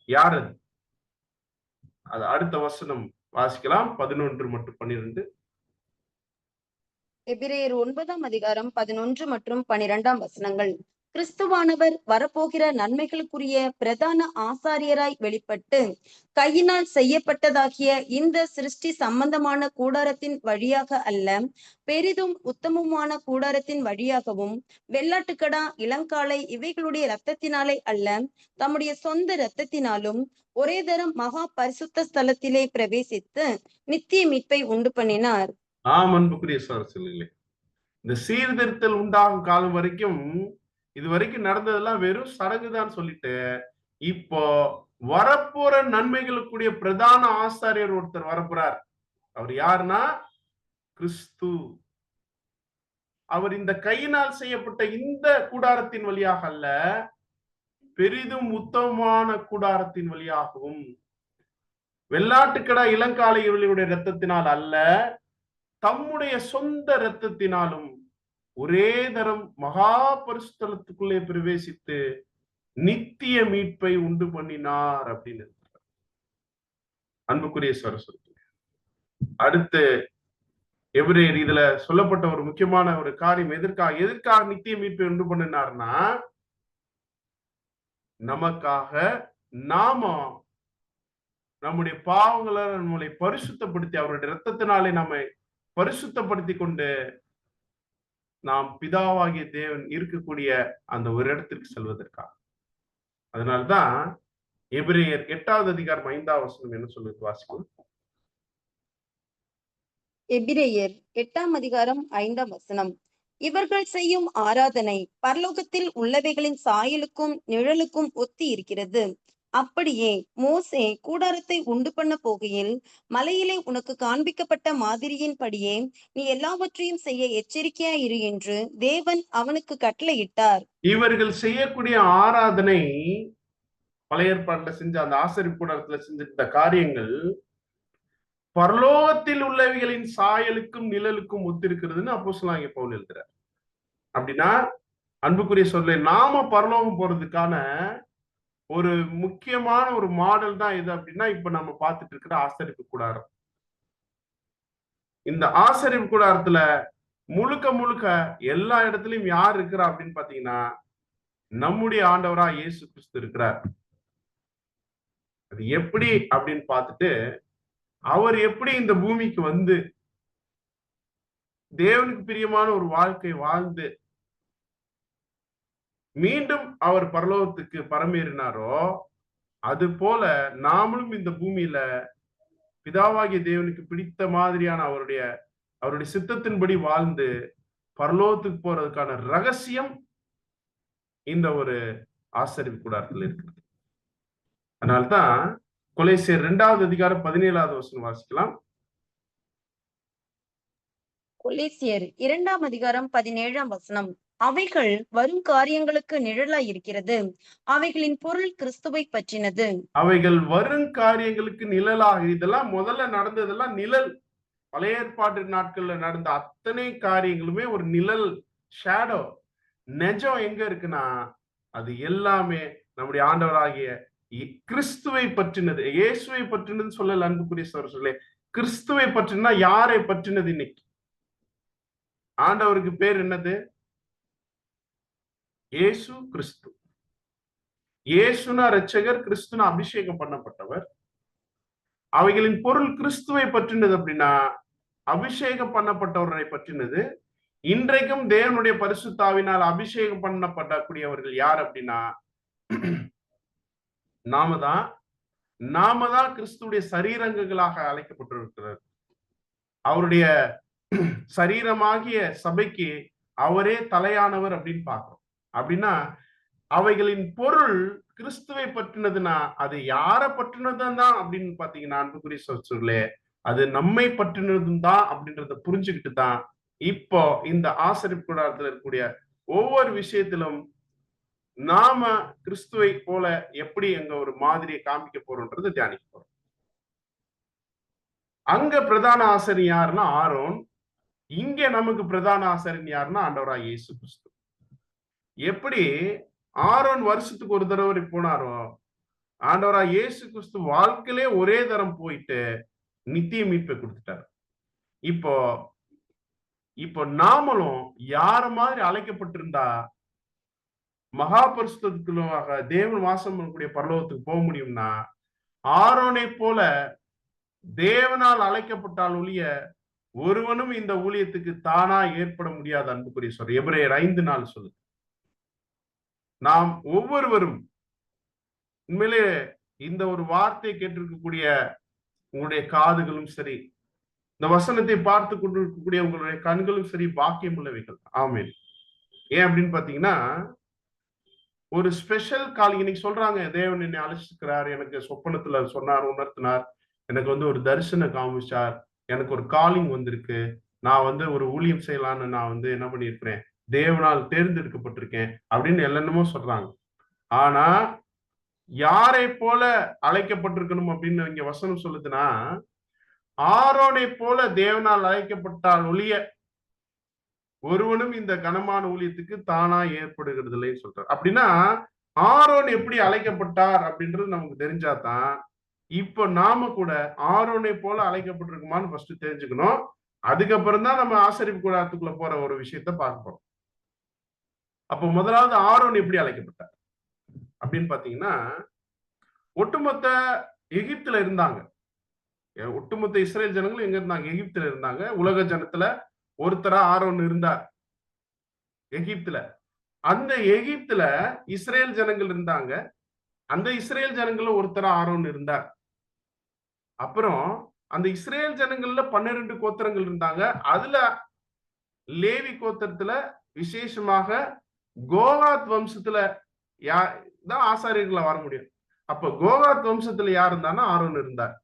யார் அது? அது அடுத்த வசனம் வாசிக்கலாம். 11 மற்றும் 12. எபிரேயர் 9ஆம் அதிகாரம் 11 மற்றும் 12ஆம் வசனங்கள். கிறிஸ்துவானவர் வரப்போகிற நன்மைகளுக்குரிய பிரதான ஆசாரியராய் வெளிப்பட்டு கையினால் செய்யப்பட்டதாகிய இந்த சிருஷ்டி சம்பந்தமான கூடாரத்தின் வழியாக அல்ல, பெரிதும் உத்தமமான கூடாரத்தின் வழியாகவும் வெள்ளாட்டுக்கடா இளங்காளை இவைகளுடைய இரத்தத்தினாலே அல்ல, தம்முடைய சொந்த இரத்தத்தினாலும் ஒரே தரம் மகா பரிசுத்த ஸ்தலத்திலே பிரவேசித்து நித்திய மீட்பை உண்டு பண்ணினார். அன்புக்குரிய சகோதரர்களே, இந்த சீர்திருத்தல் உண்டாகும் காலம் வரைக்கும் இது வரைக்கும் நடந்ததெல்லாம் வெறும் சடங்குதான் சொல்லிட்டு, இப்போ வரப்போற நன்மைகளுக்குரிய பிரதான ஆசாரியர் ஒருத்தர் வரப்போறார். அவர் யாருன்னா கிறிஸ்து. அவர் இந்த கையினால் செய்யப்பட்ட இந்த கூடாரத்தின் வழியாக அல்ல, பெரிதும் உத்தமமான கூடாரத்தின் வழியாகவும் வெள்ளாட்டுக்கடா இளங்காளைகளுடைய இரத்தத்தினால் அல்ல, தம்முடைய சொந்த இரத்தத்தினாலும் ஒரே தரம் மகா பரிசுத்தலத்துக்குள்ளே பிரவேசித்து நித்திய மீட்பை உண்டு பண்ணினார் அப்படின்னு. அன்புக்குரிய சரஸ்வதி, அடுத்து எபிரேயர் இதுல சொல்லப்பட்ட ஒரு முக்கியமான ஒரு காரியம், எதற்காக நித்திய மீட்பை உண்டு பண்ணினார்னா, நமக்காக நாம நம்முடைய பாவங்களை நம்மளை பரிசுத்தப்படுத்தி அவருடைய இரத்தத்தினாலே நம்மை பரிசுத்தப்படுத்தி கொண்டு நாம் பிதாவாகிய தேவன் இருக்கக்கூடிய அந்த ஒரு இடத்திற்கு செல்வதற்காக. அதனால்தான் எபிரேயர் 8வது அதிகாரம் 5ஆம் வசனம் என்ன சொல்லுது? வாசிக்கும். எபிரேயர் 8ஆம் அதிகாரம் 5ஆம் வசனம். இவர்கள் செய்யும் ஆராதனை பரலோகத்தில் உள்ளவைகளின் சாயலுக்கும் நிழலுக்கும் ஒத்தி இருக்கிறது. அப்படியே மோசே கூடாரத்தை உண்டு பண்ண போகையில் மலையிலே உனக்கு காண்பிக்கப்பட்ட மாதிரியின்படியே நீ எல்லாவற்றையும் செய்ய எச்சரிக்கையாயிரு என்று தேவன் அவனுக்கு கட்டளையிட்டார். இவர்கள் செய்யக்கூடிய ஆராதனை, பழைய ஏற்பாட்டுல செஞ்ச அந்த ஆசரிப்பு கூடாரத்துல செஞ்சிருந்த காரியங்கள் பரலோகத்தில் உள்ளவைகளின் சாயலுக்கும் நிழலுக்கும் ஒத்திருக்கிறதுன்னு அப்போஸ்தலனாகிய பவுல் எழுதுறார். அப்படின்னா அன்புக்குரிய சொல்ல, நாம பரலோகம் போறதுக்கான ஒரு முக்கியமான ஒரு மாடல் தான் இது. அப்படின்னா இப்ப நம்ம பார்த்துட்டு இருக்கிற ஆசரிப்பு கூடாரம். இந்த ஆசரிப்பு கூடாரத்துல முழுக்க எல்லா இடத்துலயும் யார் இருக்கிறா அப்படின்னு பாத்தீங்கன்னா, நம்முடைய ஆண்டவரா இயேசு கிறிஸ்து இருக்கிறார். அது எப்படி அப்படின்னு பார்த்துட்டு, அவர் எப்படி இந்த பூமிக்கு வந்து தேவனுக்கு பிரியமான ஒரு வாழ்க்கை வாழ்ந்து மீண்டும் அவர் பரலோகத்துக்கு பரமேறினாரோ, அது போல நாமளும் இந்த பூமியில பிதாவாகிய தேவனுக்கு பிடித்த மாதிரியான அவருடைய சித்தத்தின்படி வாழ்ந்து பரலோகத்துக்கு போறதுக்கான ரகசியம் இந்த ஒரு ஆசரிப்பு கூடாரத்தில் இருக்கிறது. அதனால்தான் கொலேசியர் 2வது அதிகாரம் 17வது வசனம் வாசிக்கலாம். கொலேசியர் 2ஆம் அதிகாரம் 17ஆம் வசனம். அவைகள் வரும் காரியங்களுக்கு நிழலாய் இருக்கிறது, அவைகளின் பொருள் கிறிஸ்துவை பற்றினது. அவைகள் வரும் காரியங்களுக்கு நிழலாக, இதெல்லாம் முதல்ல நடந்ததெல்லாம் நிழல். பழைய ஏற்பாட்டு நாட்கள்ல நடந்த அத்தனை காரியங்களுமே ஒரு நிழல், ஷேடோ. நிஜம் எங்க இருக்குன்னா அது எல்லாமே நம்முடைய ஆண்டவராகிய கிறிஸ்துவை பற்றினது, இயேசுவை பற்றினது சொல்லல. அன்புக்குரிய சகோதரர்களே, கிறிஸ்துவை பற்றினா யாரை பற்றினது? இன்னைக்கு ஆண்டவருக்கு பேர் என்னது? இயேசு கிறிஸ்து. இயேசுனா இரட்சகர், கிறிஸ்துனா அபிஷேகம் பண்ணப்பட்டவர். அவைகளின் பொருள் கிறிஸ்துவை பற்றினது. அப்படின்னா அபிஷேகம் பண்ணப்பட்டவரை பற்றினது. இன்றைக்கும் தேவனுடைய பரிசுத்தாவினால் அபிஷேகம் பண்ணப்படக்கூடியவர்கள் யார் அப்படின்னா நாம தான் கிறிஸ்துடைய சரீரங்களாக அழைக்கப்பட்டிருக்கிறார். அவருடைய சரீரமாகிய சபைக்கு அவரே தலையானவர் அப்படின்னு பார்க்கிறோம். அப்படின்னா அவைகளின் பொருள் கிறிஸ்துவை பற்றினதுன்னா அது யாரை பற்றினதுதான் அப்படின்னு பாத்தீங்கன்னா, அன்புக்குரிய சகோதரர்களே, அது நம்மை பற்றினதும் தான் அப்படின்றத புரிஞ்சுக்கிட்டு தான் இப்போ இந்த ஆசரிப்பு கூடாரத்தில் இருக்கக்கூடிய ஒவ்வொரு விஷயத்திலும் நாம கிறிஸ்துவை போல எப்படி எங்க ஒரு மாதிரியை காமிக்க போறோம்ன்றது தியானிக்க போறோம். அங்க பிரதான ஆசாரியன் யாருன்னா ஆரோன். இங்க நமக்கு பிரதான ஆசாரியன் யாருன்னா ஆண்டவராகிய இயேசு கிறிஸ்து. எப்படி ஆரோன் வருஷத்துக்கு ஒரு தடவை போனாரோ, ஆண்டவராகிய இயேசு கிறிஸ்து வாழ்க்கையிலே ஒரே தரம் போயிட்டு நித்திய மீட்பை கொடுத்துட்டார். இப்போ நாமளும் யார மாதிரி அழைக்கப்பட்டிருந்தா மகா பரிசுத்தத்துக்குள்ளாக தேவன் வாசம் பண்ணக்கூடிய பரலோகத்துக்கு போக முடியும்னா, ஆரோனை போல தேவனால் அழைக்கப்பட்டால் ஒழிய ஒருவனும் இந்த ஊழியத்துக்கு தானா ஏற்பட முடியாது. அன்புக்குரிய சொல்ற எபிரேயர் 5:4 சொல்லுது. நாம் ஒவ்வொருவரும் உண்மையிலே இந்த ஒரு வார்த்தையை கேட்டிருக்கக்கூடிய உங்களுடைய காதுகளும் சரி, இந்த வசனத்தை பார்த்து கொண்டிருக்கக்கூடிய உங்களுடைய கண்களும் சரி, பாக்கியம் உள்ளவைகள். ஆமென். ஏன் அப்படின்னு பாத்தீங்கன்னா, ஒரு ஸ்பெஷல் காலிங். இன்னைக்கு சொல்றாங்க, தேவன் என்னை அழைச்சிருக்கிறார், எனக்கு சொப்பனத்துல சொன்னார், உணர்த்தினார், எனக்கு ஒரு தரிசனம் காமிச்சார், எனக்கு ஒரு காலிங் வந்திருக்கு, நான் ஒரு ஊழியம் செய்யலான்னு நான் என்ன பண்ணியிருக்கிறேன், தேவனால் தேர்ந்தெடுக்கப்பட்டிருக்கேன் அப்படின்னு என்னென்னமோ சொல்றாங்க. ஆனா யாரை போல அழைக்கப்பட்டிருக்கணும் அப்படின்னு இங்க வசனம் சொல்லுதுன்னா, ஆரோனை போல தேவனால் அழைக்கப்பட்டால் ஒழிய ஒருவனும் இந்த கனமான ஊழியத்துக்கு தானா ஏற்படுகிறது இல்லைன்னு சொல்றார். அப்படின்னா ஆரோன் எப்படி அழைக்கப்பட்டார் அப்படின்றது நமக்கு தெரிஞ்சாதான் இப்போ நாம கூட ஆரோனை போல அழைக்கப்பட்டிருக்குமான்னு ஃபர்ஸ்ட் தெரிஞ்சுக்கணும். அதுக்கப்புறம் தான் நம்ம ஆசரிப்பு கூடாரத்துக்குள்ள போற ஒரு விஷயத்த பார்க்க போறோம். அப்போ முதலாவது ஆரோன் எப்படி அழைக்கப்பட்டார் அப்படின்னு பாத்தீங்கன்னா, ஒட்டுமொத்த எகிப்துல இருந்தாங்க. ஒட்டுமொத்த இஸ்ரேல் ஜனங்களும் எங்க இருந்தாங்க? எகிப்துல இருந்தாங்க. உலக ஜனத்துல ஒருத்தரா ஆரோன் இருந்தார் எகிப்துல. அந்த எகிப்துல இஸ்ரேல் ஜனங்கள் இருந்தாங்க. அந்த இஸ்ரேல் ஜனங்கள்ல ஒருத்தரா ஆரோன் இருந்தார். அப்புறம் அந்த இஸ்ரேல் ஜனங்கள்ல 12 கோத்திரங்கள் இருந்தாங்க. அதுல லேவி கோத்திரத்துல விசேஷமாக கோகாத் வம்சத்துல தான் ஆசாரியர்களா வர முடியும். அப்ப கோகாத் வம்சத்துல யார் இருந்தான்னா ஆரோன் இருந்தார்.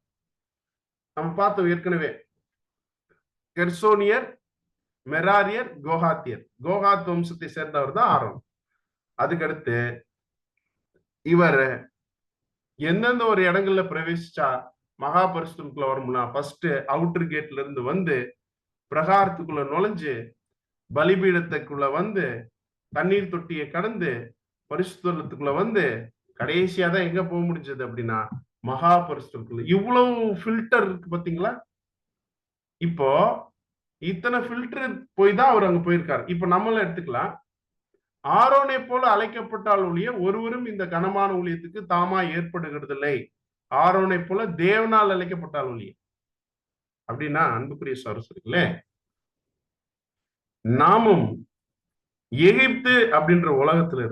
நம்ம பார்த்தோம் ஏற்கனவே, கெர்சோனியர், மெராரியர், கோகாத்தியர். கோகாத் வம்சத்தை சேர்ந்தவர் தான் ஆரோன். அதுக்கடுத்து இவர் எந்தெந்த ஒரு இடங்கள்ல பிரவேசிச்சா மகா பரிசுத்தத்துக்குள்ள வரும்னா, ஃபர்ஸ்ட் அவுட்டர் கேட்ல இருந்து பிரகாரத்துக்குள்ள நுழைஞ்சு பலிபீடத்துக்குள்ள தண்ணீர் தொட்டியை கடந்து பரிசுத்தத்துக்குள்ள கடைசியா தான் எங்க போக முடிஞ்சது அப்படின்னா மகா பரிசுத்தத்துக்குள்ள. இவ்வளவு ஃபில்டர் இருக்கு பாத்தீங்களா? இப்போ இத்தனை ஃபில்டர் போய் தான் அவர் அங்க போயிருக்காரு. இப்ப நம்மள எடுத்துக்கலாம். ஆரோனை போல அழைக்கப்பட்டால் ஒழிய ஒருவரும் இந்த கனமான ஊழியத்துக்கு தாமா ஏற்படுகிறதில்லை. ஆரோனை போல தேவனால் அழைக்கப்பட்டால் ஒழிய. அப்படின்னா அன்புக்குரிய சகோதரர்களே, நாமும் எகிப்து அப்படின்ற உலகத்துல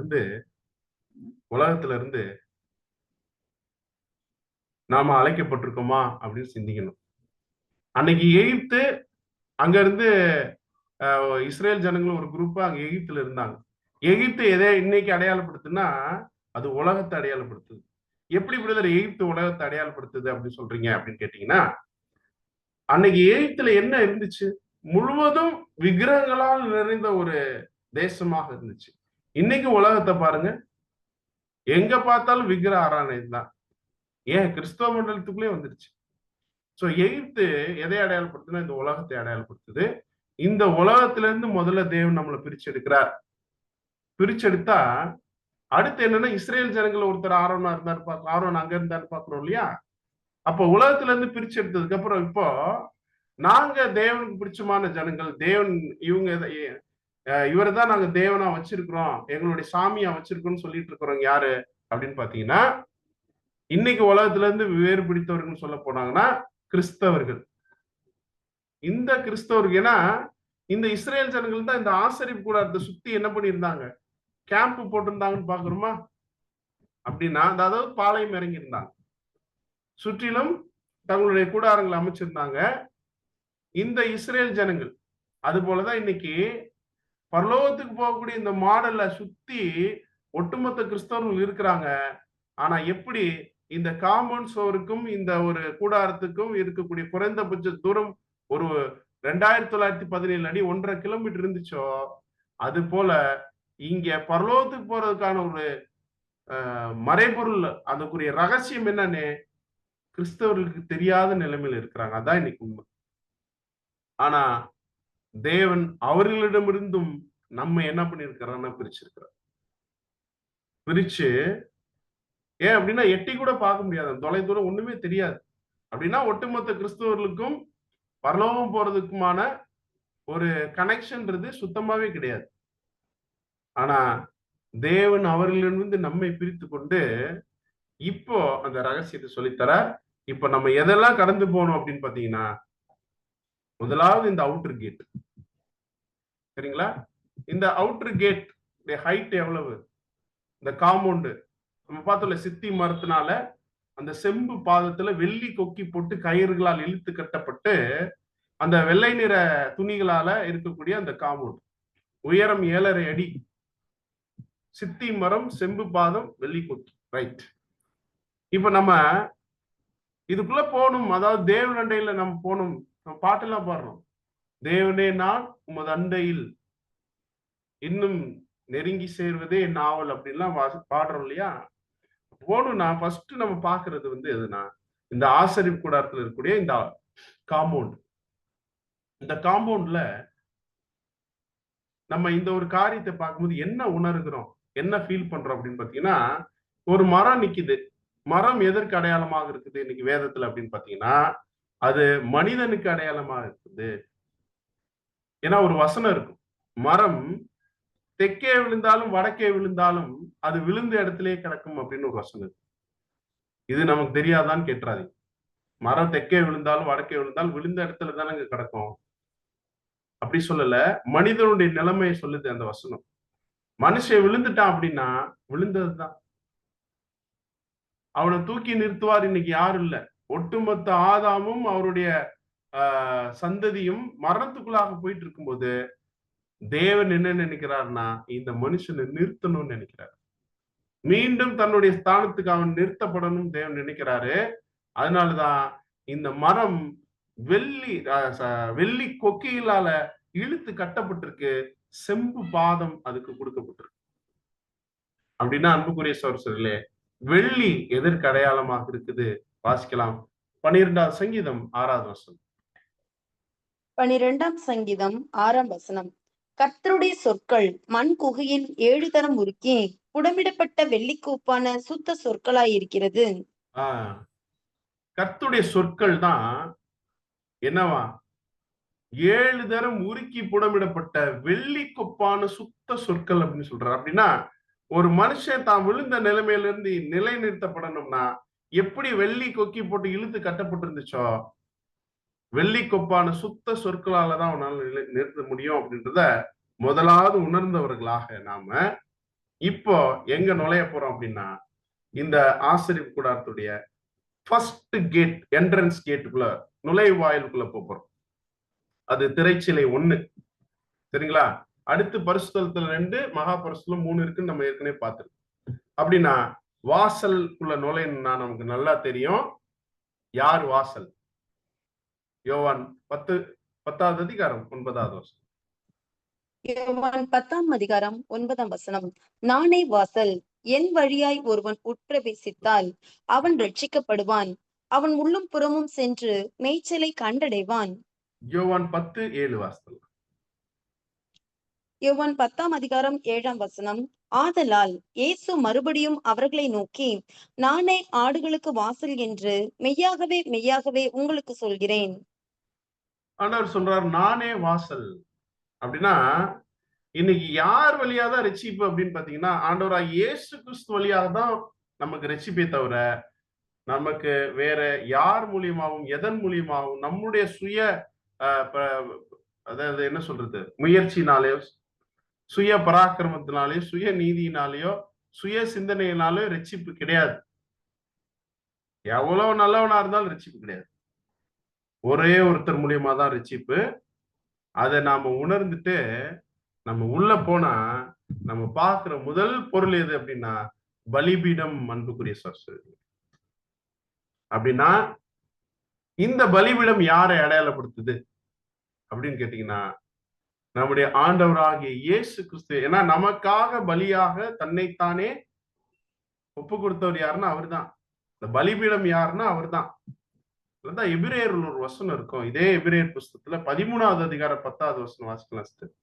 இருந்து நாம அழைக்கப்பட்டிருக்கோமா அப்படின்னு சிந்திக்கணும். அன்னைக்கு எகிப்து, அங்க இருந்து இஸ்ரேல் ஜனங்களும் ஒரு குரூப்பா அங்க எகிப்துல இருந்தாங்க. எகிப்து எதை இன்னைக்கு அடையாளப்படுத்துன்னா அது உலகத்தை அடையாளப்படுத்துது. எப்படி பிரதர் எகிப்து உலகத்தை அடையாளப்படுத்துது அப்படின்னு சொல்றீங்க அப்படின்னு கேட்டீங்கன்னா, அன்னைக்கு எகிப்துல என்ன இருந்துச்சு? முழுவதும் விக்கிரகங்களால் நிறைந்த ஒரு தேசமாக இருந்துச்சு. இன்னைக்கு உலகத்தை பாருங்க, எங்க பார்த்தாலும் விக்கிரக ஆராதனை தான். ஏன் கிறிஸ்தவ மண்டலத்துக்குள்ளே வந்துருச்சு. சோ எகிப்து எதை அடையாளப்படுத்துனா இந்த உலகத்தை அடையாளப்படுத்துது. இந்த உலகத்திலிருந்து முதல்ல தேவன் நம்மளை பிரிச்செடுக்கிறார். பிரிச்செடுத்தா அடுத்து என்னன்னா இஸ்ரேல் ஜனங்கள் ஒருத்தர் ஆரோனா இருந்தாரு, ஆரோன் அங்க இருந்தாரு பாக்குறோம் இல்லையா? அப்ப உலகத்துல இருந்து பிரிச்சு எடுத்ததுக்கு அப்புறம் இப்போ நாங்க தேவனுக்கு பிடிச்சமான ஜனங்கள், தேவன் இவங்க இவரை தான் நாங்க தேவனா வச்சிருக்கிறோம், எங்களுடைய சாமியா வச்சிருக்கோம்னு சொல்லிட்டு இருக்கிறவங்க யாரு அப்படின்னு பாத்தீங்கன்னா, இன்னைக்கு உலகத்துல இருந்து வேறு பிடித்தவர்கள் சொல்ல போனாங்கன்னா கிறிஸ்தவர்கள். இந்த கிறிஸ்தவர்கள், ஏன்னா இந்த இஸ்ரேல் ஜனங்கள் தான் இந்த ஆசரிப்பு கூடாரத்தை சுத்தி என்ன பண்ணியிருந்தாங்க, கேம்ப் போட்டிருந்தாங்கன்னு பாக்குறோமா? அப்படின்னா அதாவது பாளையம் இறங்கி இருந்தாங்க, சுற்றிலும் தங்களுடைய கூடாரங்களை அமைச்சிருந்தாங்க இந்த இஸ்ரேல் ஜனங்கள். அது போலதான் இன்னைக்கு பரலோகத்துக்கு போகக்கூடிய இந்த மாடல்ல சுத்தி ஒட்டுமொத்த கிறிஸ்தவர்கள் இருக்கிறாங்க. ஆனா எப்படி இந்த காம்பவுண்ட் சுவருக்கும் இந்த ஒரு கூடாரத்துக்கும் இருக்கக்கூடிய குறைந்தபட்ச தூரம் ஒரு 2917 அடி 1.5 கிலோமீட்டர் இருந்துச்சோ, அது போல இங்க பரலோகத்துக்கு போறதுக்கான ஒரு மறைபொருள், அதுக்குரிய ரகசியம் என்னன்னு கிறிஸ்தவர்களுக்கு தெரியாத நிலைமையில இருக்கிறாங்க. அதான் இன்னைக்கு உண்மை. ஆனா தேவன் அவர்களிடமிருந்தும் நம்ம என்ன பண்ணிருக்கிறான்னா பிரிச்சிருக்கிறார். பிரிச்சு ஏன் அப்படின்னா எட்டி கூட பார்க்க முடியாது, தொலை தூரம் ஒண்ணுமே தெரியாது. அப்படின்னா ஒட்டுமொத்த கிறிஸ்தவர்களுக்கும் பரலோகம் போறதுக்குமான ஒரு கனெக்ஷன்ன்றது சுத்தமாவே கிடையாது. ஆனா தேவன் அவர்களிடமிருந்து நம்மை பிரித்து கொண்டு இப்போ அந்த ரகசியத்தை சொல்லித்தரார். இப்ப நம்ம எதெல்லாம் கடந்து போனோம் அப்படின்னு பாத்தீங்கன்னா, முதலாவது இந்த அவுட்டர் கேட். சரிங்களா? இந்த அவுட்டர் கேட் ஹைட் எவ்வளவு, இந்த காம்பவுண்டு நம்ம பார்த்தோம்ல, சித்தி மரத்தினால அந்த செம்பு பாதத்துல வெள்ளி கொக்கி போட்டு கயிறுகளால் இழுத்து கட்டப்பட்டு அந்த வெள்ளை நிற துணிகளால இருக்கக்கூடிய அந்த காம்பவுண்ட் உயரம் 7.5 அடி, சித்தி மரம், செம்பு பாதம், வெள்ளி கொக்கி. ரைட். இப்ப நம்ம இதுக்குள்ள போகணும், அதாவது தேவன் அண்டையில நம்ம போகணும். நம்ம பாட்டெல்லாம் பாடுறோம், தேவனே நான் உமது அண்டையில் இன்னும் நெருங்கி சேர்வதே என் ஆவல் அப்படின்லாம் பாடுறோம் இல்லையா? போகணும்னா ஃபர்ஸ்ட் நம்ம பாக்குறது எதுனா இந்த ஆசரிப்பு கூடாரத்தில் இருக்கக்கூடிய இந்த காம்பவுண்ட். இந்த காம்பவுண்ட்ல நம்ம இந்த ஒரு காரியத்தை பார்க்கும்போது என்ன உணர்கிறோம், என்ன ஃபீல் பண்றோம் அப்படின்னு பாத்தீங்கன்னா, ஒரு மரம் நிக்குது. மரம் எதற்கு அடையாளமாக இருக்குது இன்னைக்கு வேதத்துல அப்படின்னு பாத்தீங்கன்னா, அது மனிதனுக்கு அடையாளமாக இருக்குது. ஏன்னா ஒரு வசனம் இருக்கும், மரம் தெற்கே விழுந்தாலும் வடக்கே விழுந்தாலும் அது விழுந்த இடத்திலே கிடக்கும் அப்படின்னு ஒரு வசனம் இருக்கு. இது நமக்கு தெரியாதான்னு கேட்டுறாதீங்க. மரம் தெற்கே விழுந்தாலும் வடக்கே விழுந்தாலும் விழுந்த இடத்துல தானே கிடக்கும். அப்படி சொல்லல, மனிதனுடைய நிலைமையை சொல்லுது அந்த வசனம். மனுஷன் விழுந்துட்டான் அப்படின்னா விழுந்ததுதான். அவனை தூக்கி நிறுத்துவார் இன்னைக்கு யாரும் இல்ல. ஒட்டுமொத்த ஆதாமும் அவருடைய சந்ததியும் மரணத்துக்குள்ளாக போயிட்டு இருக்கும்போது தேவன் என்ன நினைக்கிறார்னா, இந்த மனுஷனை நிறுத்தணும்னு நினைக்கிறார். மீண்டும் தன்னுடைய ஸ்தானத்துக்கு அவன் நிறுத்தப்படணும் தேவன் நினைக்கிறாரு. அதனாலதான் இந்த மரம் வெள்ளி கொக்கிகளால இழுத்து கட்டப்பட்டிருக்கு, செம்பு பாதம் அதுக்கு கொடுக்கப்பட்டிருக்கு. அப்படின்னா அன்புக்குரிய சகோதரர்களே, வெள்ளி எதற்கு அடையாளமாக இருக்குது? வாசிக்கலாம். 12ஆம் சங்கீதம் 6ஆவது வசனம். 12ஆம் சங்கீதம் 6ஆம் வசனம். கர்த்தருடைய சொற்கள் மண் குகையில் 7 தரம் உருக்கி புடமிடப்பட்ட வெள்ளிக்கூப்பான சுத்த சொற்களாயிருக்கிறது. கர்த்தருடைய சொற்கள் தான் என்னவா? 7 தரம் உருக்கி புடமிடப்பட்ட வெள்ளி கொப்பான சுத்த சொற்கள் அப்படின்னு சொல்றாரு. அப்படின்னா ஒரு மனுஷன் தான் விழுந்த நிலைமையில இருந்து நிலை நிறுத்தப்படணும்னா எப்படி வெள்ளி கொக்கி போட்டு இழுத்து கட்டப்பட்டு இருந்துச்சோ, வெள்ளி கொப்பான சுத்த சொற்களாலதான் அவனால நிறுத்த முடியும் அப்படின்றத முதலாவது உணர்ந்தவர்களாக நாம இப்போ எங்க நுழைய போறோம் அப்படின்னா, இந்த ஆசரிப்பு கூடாரத்துடைய ஃபர்ஸ்ட் கேட், என்ட்ரன்ஸ் கேட்டுக்குள்ள, நுழைவாயிலுக்குள்ள போறோம். அது திரைச்சிலை 1, சரிங்களா? அடுத்து பரிசுத்தலத்துல 2, மகா பரிசுத்தலம் 3 இருக்குன்னு நம்ம ஏற்கனவே பார்த்திருக்கோம். அப்படின்னா வாசலுக்குள்ள நுழையணும்னா நமக்கு நல்லா தெரியும் யார் வாசல். யோவான் 10வது அதிகாரம் 9வது வசனம். யோவான் 10ஆம் அதிகாரம் 9ஆம் வசனம். நானே வாசல், என் வழியாய் ஒருவன் உட்பிரவேசித்தால் அவன் ரட்சிக்கப்படுவான், அவன் உள்ளும் புறமும் சென்று மேய்ச்சலை கண்டடைவான். யோவான் 10:7 வாசல். யோவான் 10ஆம் அதிகாரம் 7ஆம் வசனம். ஆதலால் இயேசு மறுபடியும் அவர்களை நோக்கி, நானே ஆடுகளுக்கு வாசல் என்று மெய்யாகவே மெய்யாகவே உங்களுக்கு சொல்கிறேன். ஆண்டவர் சொல்றார் நானே வாசல். அப்படின்னா இன்னைக்கு யார் வழியா தான் ரட்சிப்பு அப்படின்னு பாத்தீங்கன்னா, ஆண்டவராய் இயேசு கிறிஸ்து வழியாக தான் நமக்கு ரட்சிப்பே தவிர, நமக்கு வேற யார் மூலியமாவும் எதன் மூலியமாவும் நம்முடைய சுய அதாவது என்ன சொல்றது, முயற்சினாலேயோ சுய பராக்கிரமத்தினாலேயோ சுய நீதியினாலேயோ சுய சிந்தனையினாலேயோ ரட்சிப்பு கிடையாது. எவ்வளவு நல்லவனா இருந்தாலும் ரட்சிப்பு கிடையாது. ஒரே ஒருத்தர் மூலியமா தான் ரட்சிப்பு. அதை நாம உணர்ந்துட்டு நம்ம உள்ள போனா நம்ம பார்க்கிற முதல் பொருள் எது அப்படின்னா பலிபீடம். அன்புக்குரிய சகோதரர்களே, அப்படின்னா இந்த பலிபீடம் யாரை அடையாளப்படுத்துது அப்படின்னு கேட்டீங்கன்னா, நம்முடைய ஆண்டவராகிய இயேசு கிறிஸ்து. ஏன்னா நமக்காக பலியாக தன்னைத்தானே ஒப்பு கொடுத்தவர் யாருன்னா அவர்தான். இந்த பலிபீடம் யாருன்னா அவர்தான். அதான் எபிரேயர்ல ஒரு வசனம் இருக்கும். இதே எபிரேயர் புஸ்தகத்துல 13வது அதிகாரம் 10வது வசனம் வாசிக்கலாம்.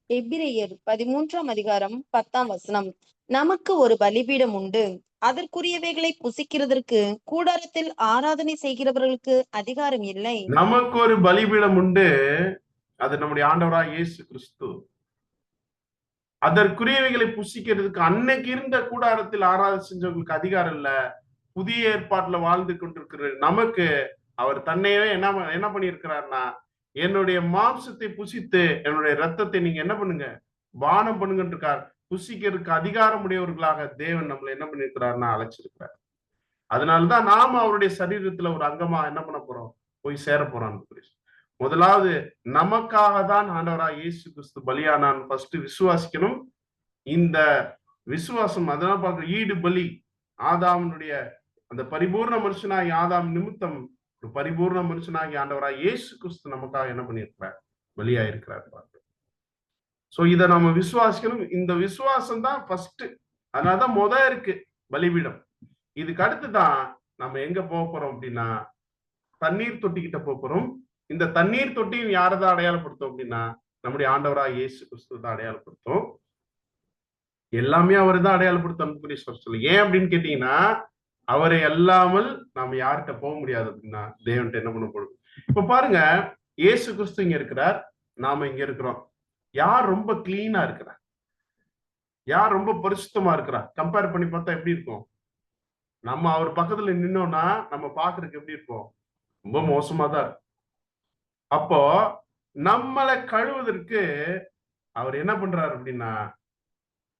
எபிரேயர் 13ஆம் அதிகாரம் 10ஆம் வசனம். நமக்கு ஒரு பலிபீடம் உண்டு, அதற்குரியவைகளை புசிக்கிறதற்கு கூடாரத்தில் ஆராதனை செய்கிறவர்களுக்கு அதிகாரம் இல்லை. நமக்கு ஒரு பலிபீடம் உண்டு, அது நம்முடைய ஆண்டவராய் இயேசு கிறிஸ்து. அதற்குரியவைகளை புசிக்கிறதுக்கு அன்னைக்கு இருந்த கூடாரத்தில் ஆராதனை செஞ்சவங்களுக்கு அதிகாரம் இல்ல. புதிய ஏற்பாட்டுல வாழ்ந்து கொண்டிருக்கிற நமக்கு அவர் தன்னையே என்ன பண்ணியிருக்கிறார்னா, என்னுடைய மாம்சத்தை புசித்து என்னுடைய ரத்தத்தை நீங்க என்ன பண்ணுங்க, பானம் பண்ணுங்கன்னு இருக்கார். புசிக்கிறதுக்கு அதிகாரம் உடையவர்களாக தேவன் நம்மளை என்ன பண்ணிருக்கிறார்னா அழைச்சிருக்கிறார். அதனாலதான் நாம அவருடைய சரீரத்துல ஒரு அங்கமா என்ன பண்ண போறோம், போய் சேர போறோம். முதலாவது நமக்காக தான் ஆண்டவராய் இயேசு கிறிஸ்து பலியானான் ஃபர்ஸ்ட் விசுவாசிக்கணும். இந்த விசுவாசம் அதனால பார்க்க ஈடு பலி, ஆதாமனுடைய அந்த பரிபூர்ண மனுஷனாகி ஆதாம் நிமித்தம் ஒரு பரிபூர்ண மனுஷனாகி ஆண்டவராய் இயேசு கிறிஸ்து நமக்காக என்ன பண்ணியிருக்கிறார், பலியா இருக்கிறார். சோ இதை நம்ம விசுவாசிக்கணும். இந்த விசுவாசம் தான் ஃபர்ஸ்ட். அதனாலதான் இருக்கு பலிபீடம். இதுக்கு அடுத்துதான் நம்ம எங்க போக போறோம் அப்படின்னா தண்ணீர் தொட்டிக்கிட்ட போறோம். இந்த தண்ணீர் தொட்டியும் யாரதான் அடையாளப்படுத்தும் அப்படின்னா நம்முடைய ஆண்டவராய் இயேசு கிறிஸ்து தான் அடையாளப்படுத்தும். எல்லாமே அவர் தான் அடையாளப்படுத்தும். ஏன் அப்படின்னு கேட்டீங்கன்னா, அவரை அல்லாமல் நாம யார்கிட்ட போக முடியாது அப்படின்னா தேவன்கிட்ட என்ன பண்ண போறோம். இப்ப பாருங்க, இயேசு கிறிஸ்து இங்க இருக்கிறார், நாம இங்க இருக்கிறோம். யார் ரொம்ப கிளீனா இருக்கிறார், யார் ரொம்ப பரிசுத்தமா இருக்கிறார் கம்பேர் பண்ணி பார்த்தா எப்படி இருக்கும்? நம்ம அவர் பக்கத்துல நின்னோம்னா நம்ம பாக்குறதுக்கு எப்படி இருப்போம்? ரொம்ப மோசமா தான் இருக்கும். அப்போ நம்மளை கழுவதற்கு அவர் என்ன பண்றாரு அப்படின்னா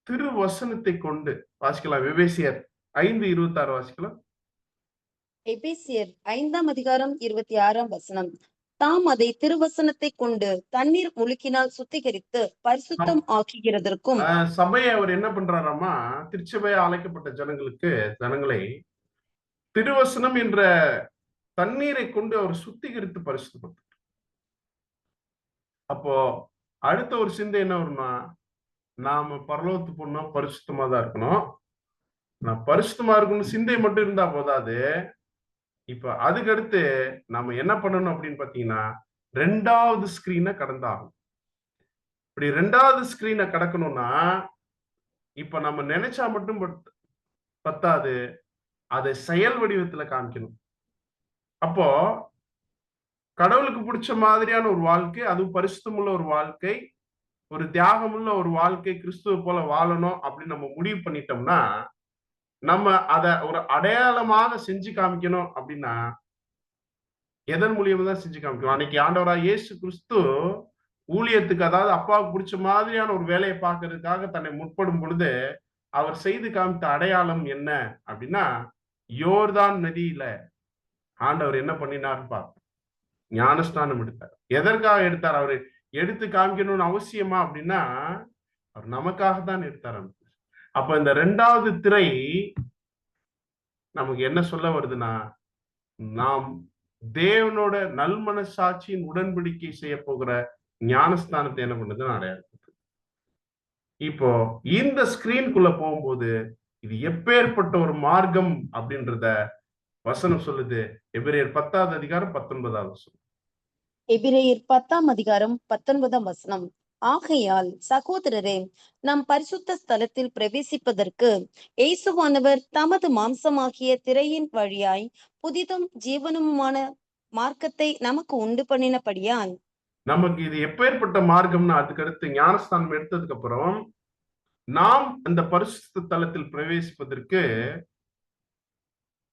திருவசனத்தை கொண்டு வாசிக்கலாம். எபேசியர் 5:26 வாசிக்கலாம். எபேசியர் 5ஆம் அதிகாரம் 26ஆம் வசனம். தாம் அதை திருவசனத்தை கொண்டு தண்ணீர் முழுக்கினால் சுத்திகரித்து பரிசுத்தம் ஆக்குகிறதற்கும். சபையை அவர் என்ன பண்றாராமா, திருச்சபையா அழைக்கப்பட்ட ஜனங்களை திருவசனம் என்ற தண்ணீரை கொண்டு அவர் சுத்திகரித்து பரிசுத்தப்படுத்த. அப்போ அடுத்த ஒரு சிந்தை என்ன வரும்னா, நாம பரலோகத்துக்கு போனா பரிசுத்தமா தான் இருக்கணும். நான் பரிசுத்தமா இருக்கணும் சிந்தை மட்டும் இருந்தா போதாது. இப்ப அதுக்கு அடுத்து நம்ம என்ன பண்ணணும் அப்படின்னு பாத்தீங்கன்னா 2வது ஸ்கிரீனை கடந்தாகும். இப்படி 2வது ஸ்கிரீனை கடக்கணும்னா இப்ப நம்ம நினைச்சா மட்டும் பத்தாது, அதை செயல் வடிவத்துல காமிக்கணும். அப்போ கடவுளுக்கு பிடிச்ச மாதிரியான ஒரு வாழ்க்கை, அதுவும் பரிசுத்தமுள்ள ஒரு வாழ்க்கை, ஒரு தியாகமுள்ள ஒரு வாழ்க்கை, கிறிஸ்துவ போல வாழணும் அப்படின்னு நம்ம முடிவு பண்ணிட்டோம்னா, நம்ம அத ஒரு அடையாளமாக செஞ்சு காமிக்கணும். அப்படின்னா எதன் மூலியமா தான் செஞ்சு காமிக்கணும்? அன்னைக்கு ஆண்டவராய் இயேசு கிறிஸ்து ஊழியத்துக்கு, அதாவது அப்பாவுக்கு பிடிச்ச மாதிரியான ஒரு வேலையை பார்க்கறதுக்காக தன்னை முற்படும் பொழுது அவர் செய்து காமித்த அடையாளம் என்ன அப்படின்னா, யோர்தான் நதியில ஆண்டவர் என்ன பண்ணினார்னு பார்ப்போம். ஞானஸ்நானம் எடுத்தார். எதற்காக எடுத்தார்? அவரு எடுத்து காமிக்கணும்னு அவசியமா அப்படின்னா, அவர் நமக்காக தான் எடுத்தார். அப்ப இந்த 2வது திரை நமக்கு என்ன சொல்ல வருதுன்னா, நாம் தேவனோட நல்மனசாட்சியின் உடன்படிக்கை செய்ய போகிற ஞானஸ்தானத்தை என்ன பண்ணுதுன்னு அடையாளம். இப்போ இந்த ஸ்கிரீன்குள்ள போகும்போது இது எப்பேற்பட்ட ஒரு மார்க்கம் அப்படின்றத வசனம் சொல்லுது. எபிரேயர் 10வது அதிகாரம் 19வது வசனம். எபிரேயர் 10ஆம் அதிகாரம் 19ஆம் வசனம். ஆகையால் சகோதரரே, நாம் பரிசுத்த ஸ்தலத்தில் பிரவேசிப்பதற்கு இயேசுவானவர் தமது மாம்சமாகிய திரையின் வழியாய் புதிதும் ஜீவனுமான மார்க்கத்தை நமக்கு உண்டு பண்ணினபடியால் நமக்கு இது எப்பேற்பட்ட மார்க்கம்னா, அதுக்கடுத்து ஞானஸ்தானம் எடுத்ததுக்கு அப்புறம் நாம் அந்த பரிசுத்த தலத்தில் பிரவேசிப்பதற்கு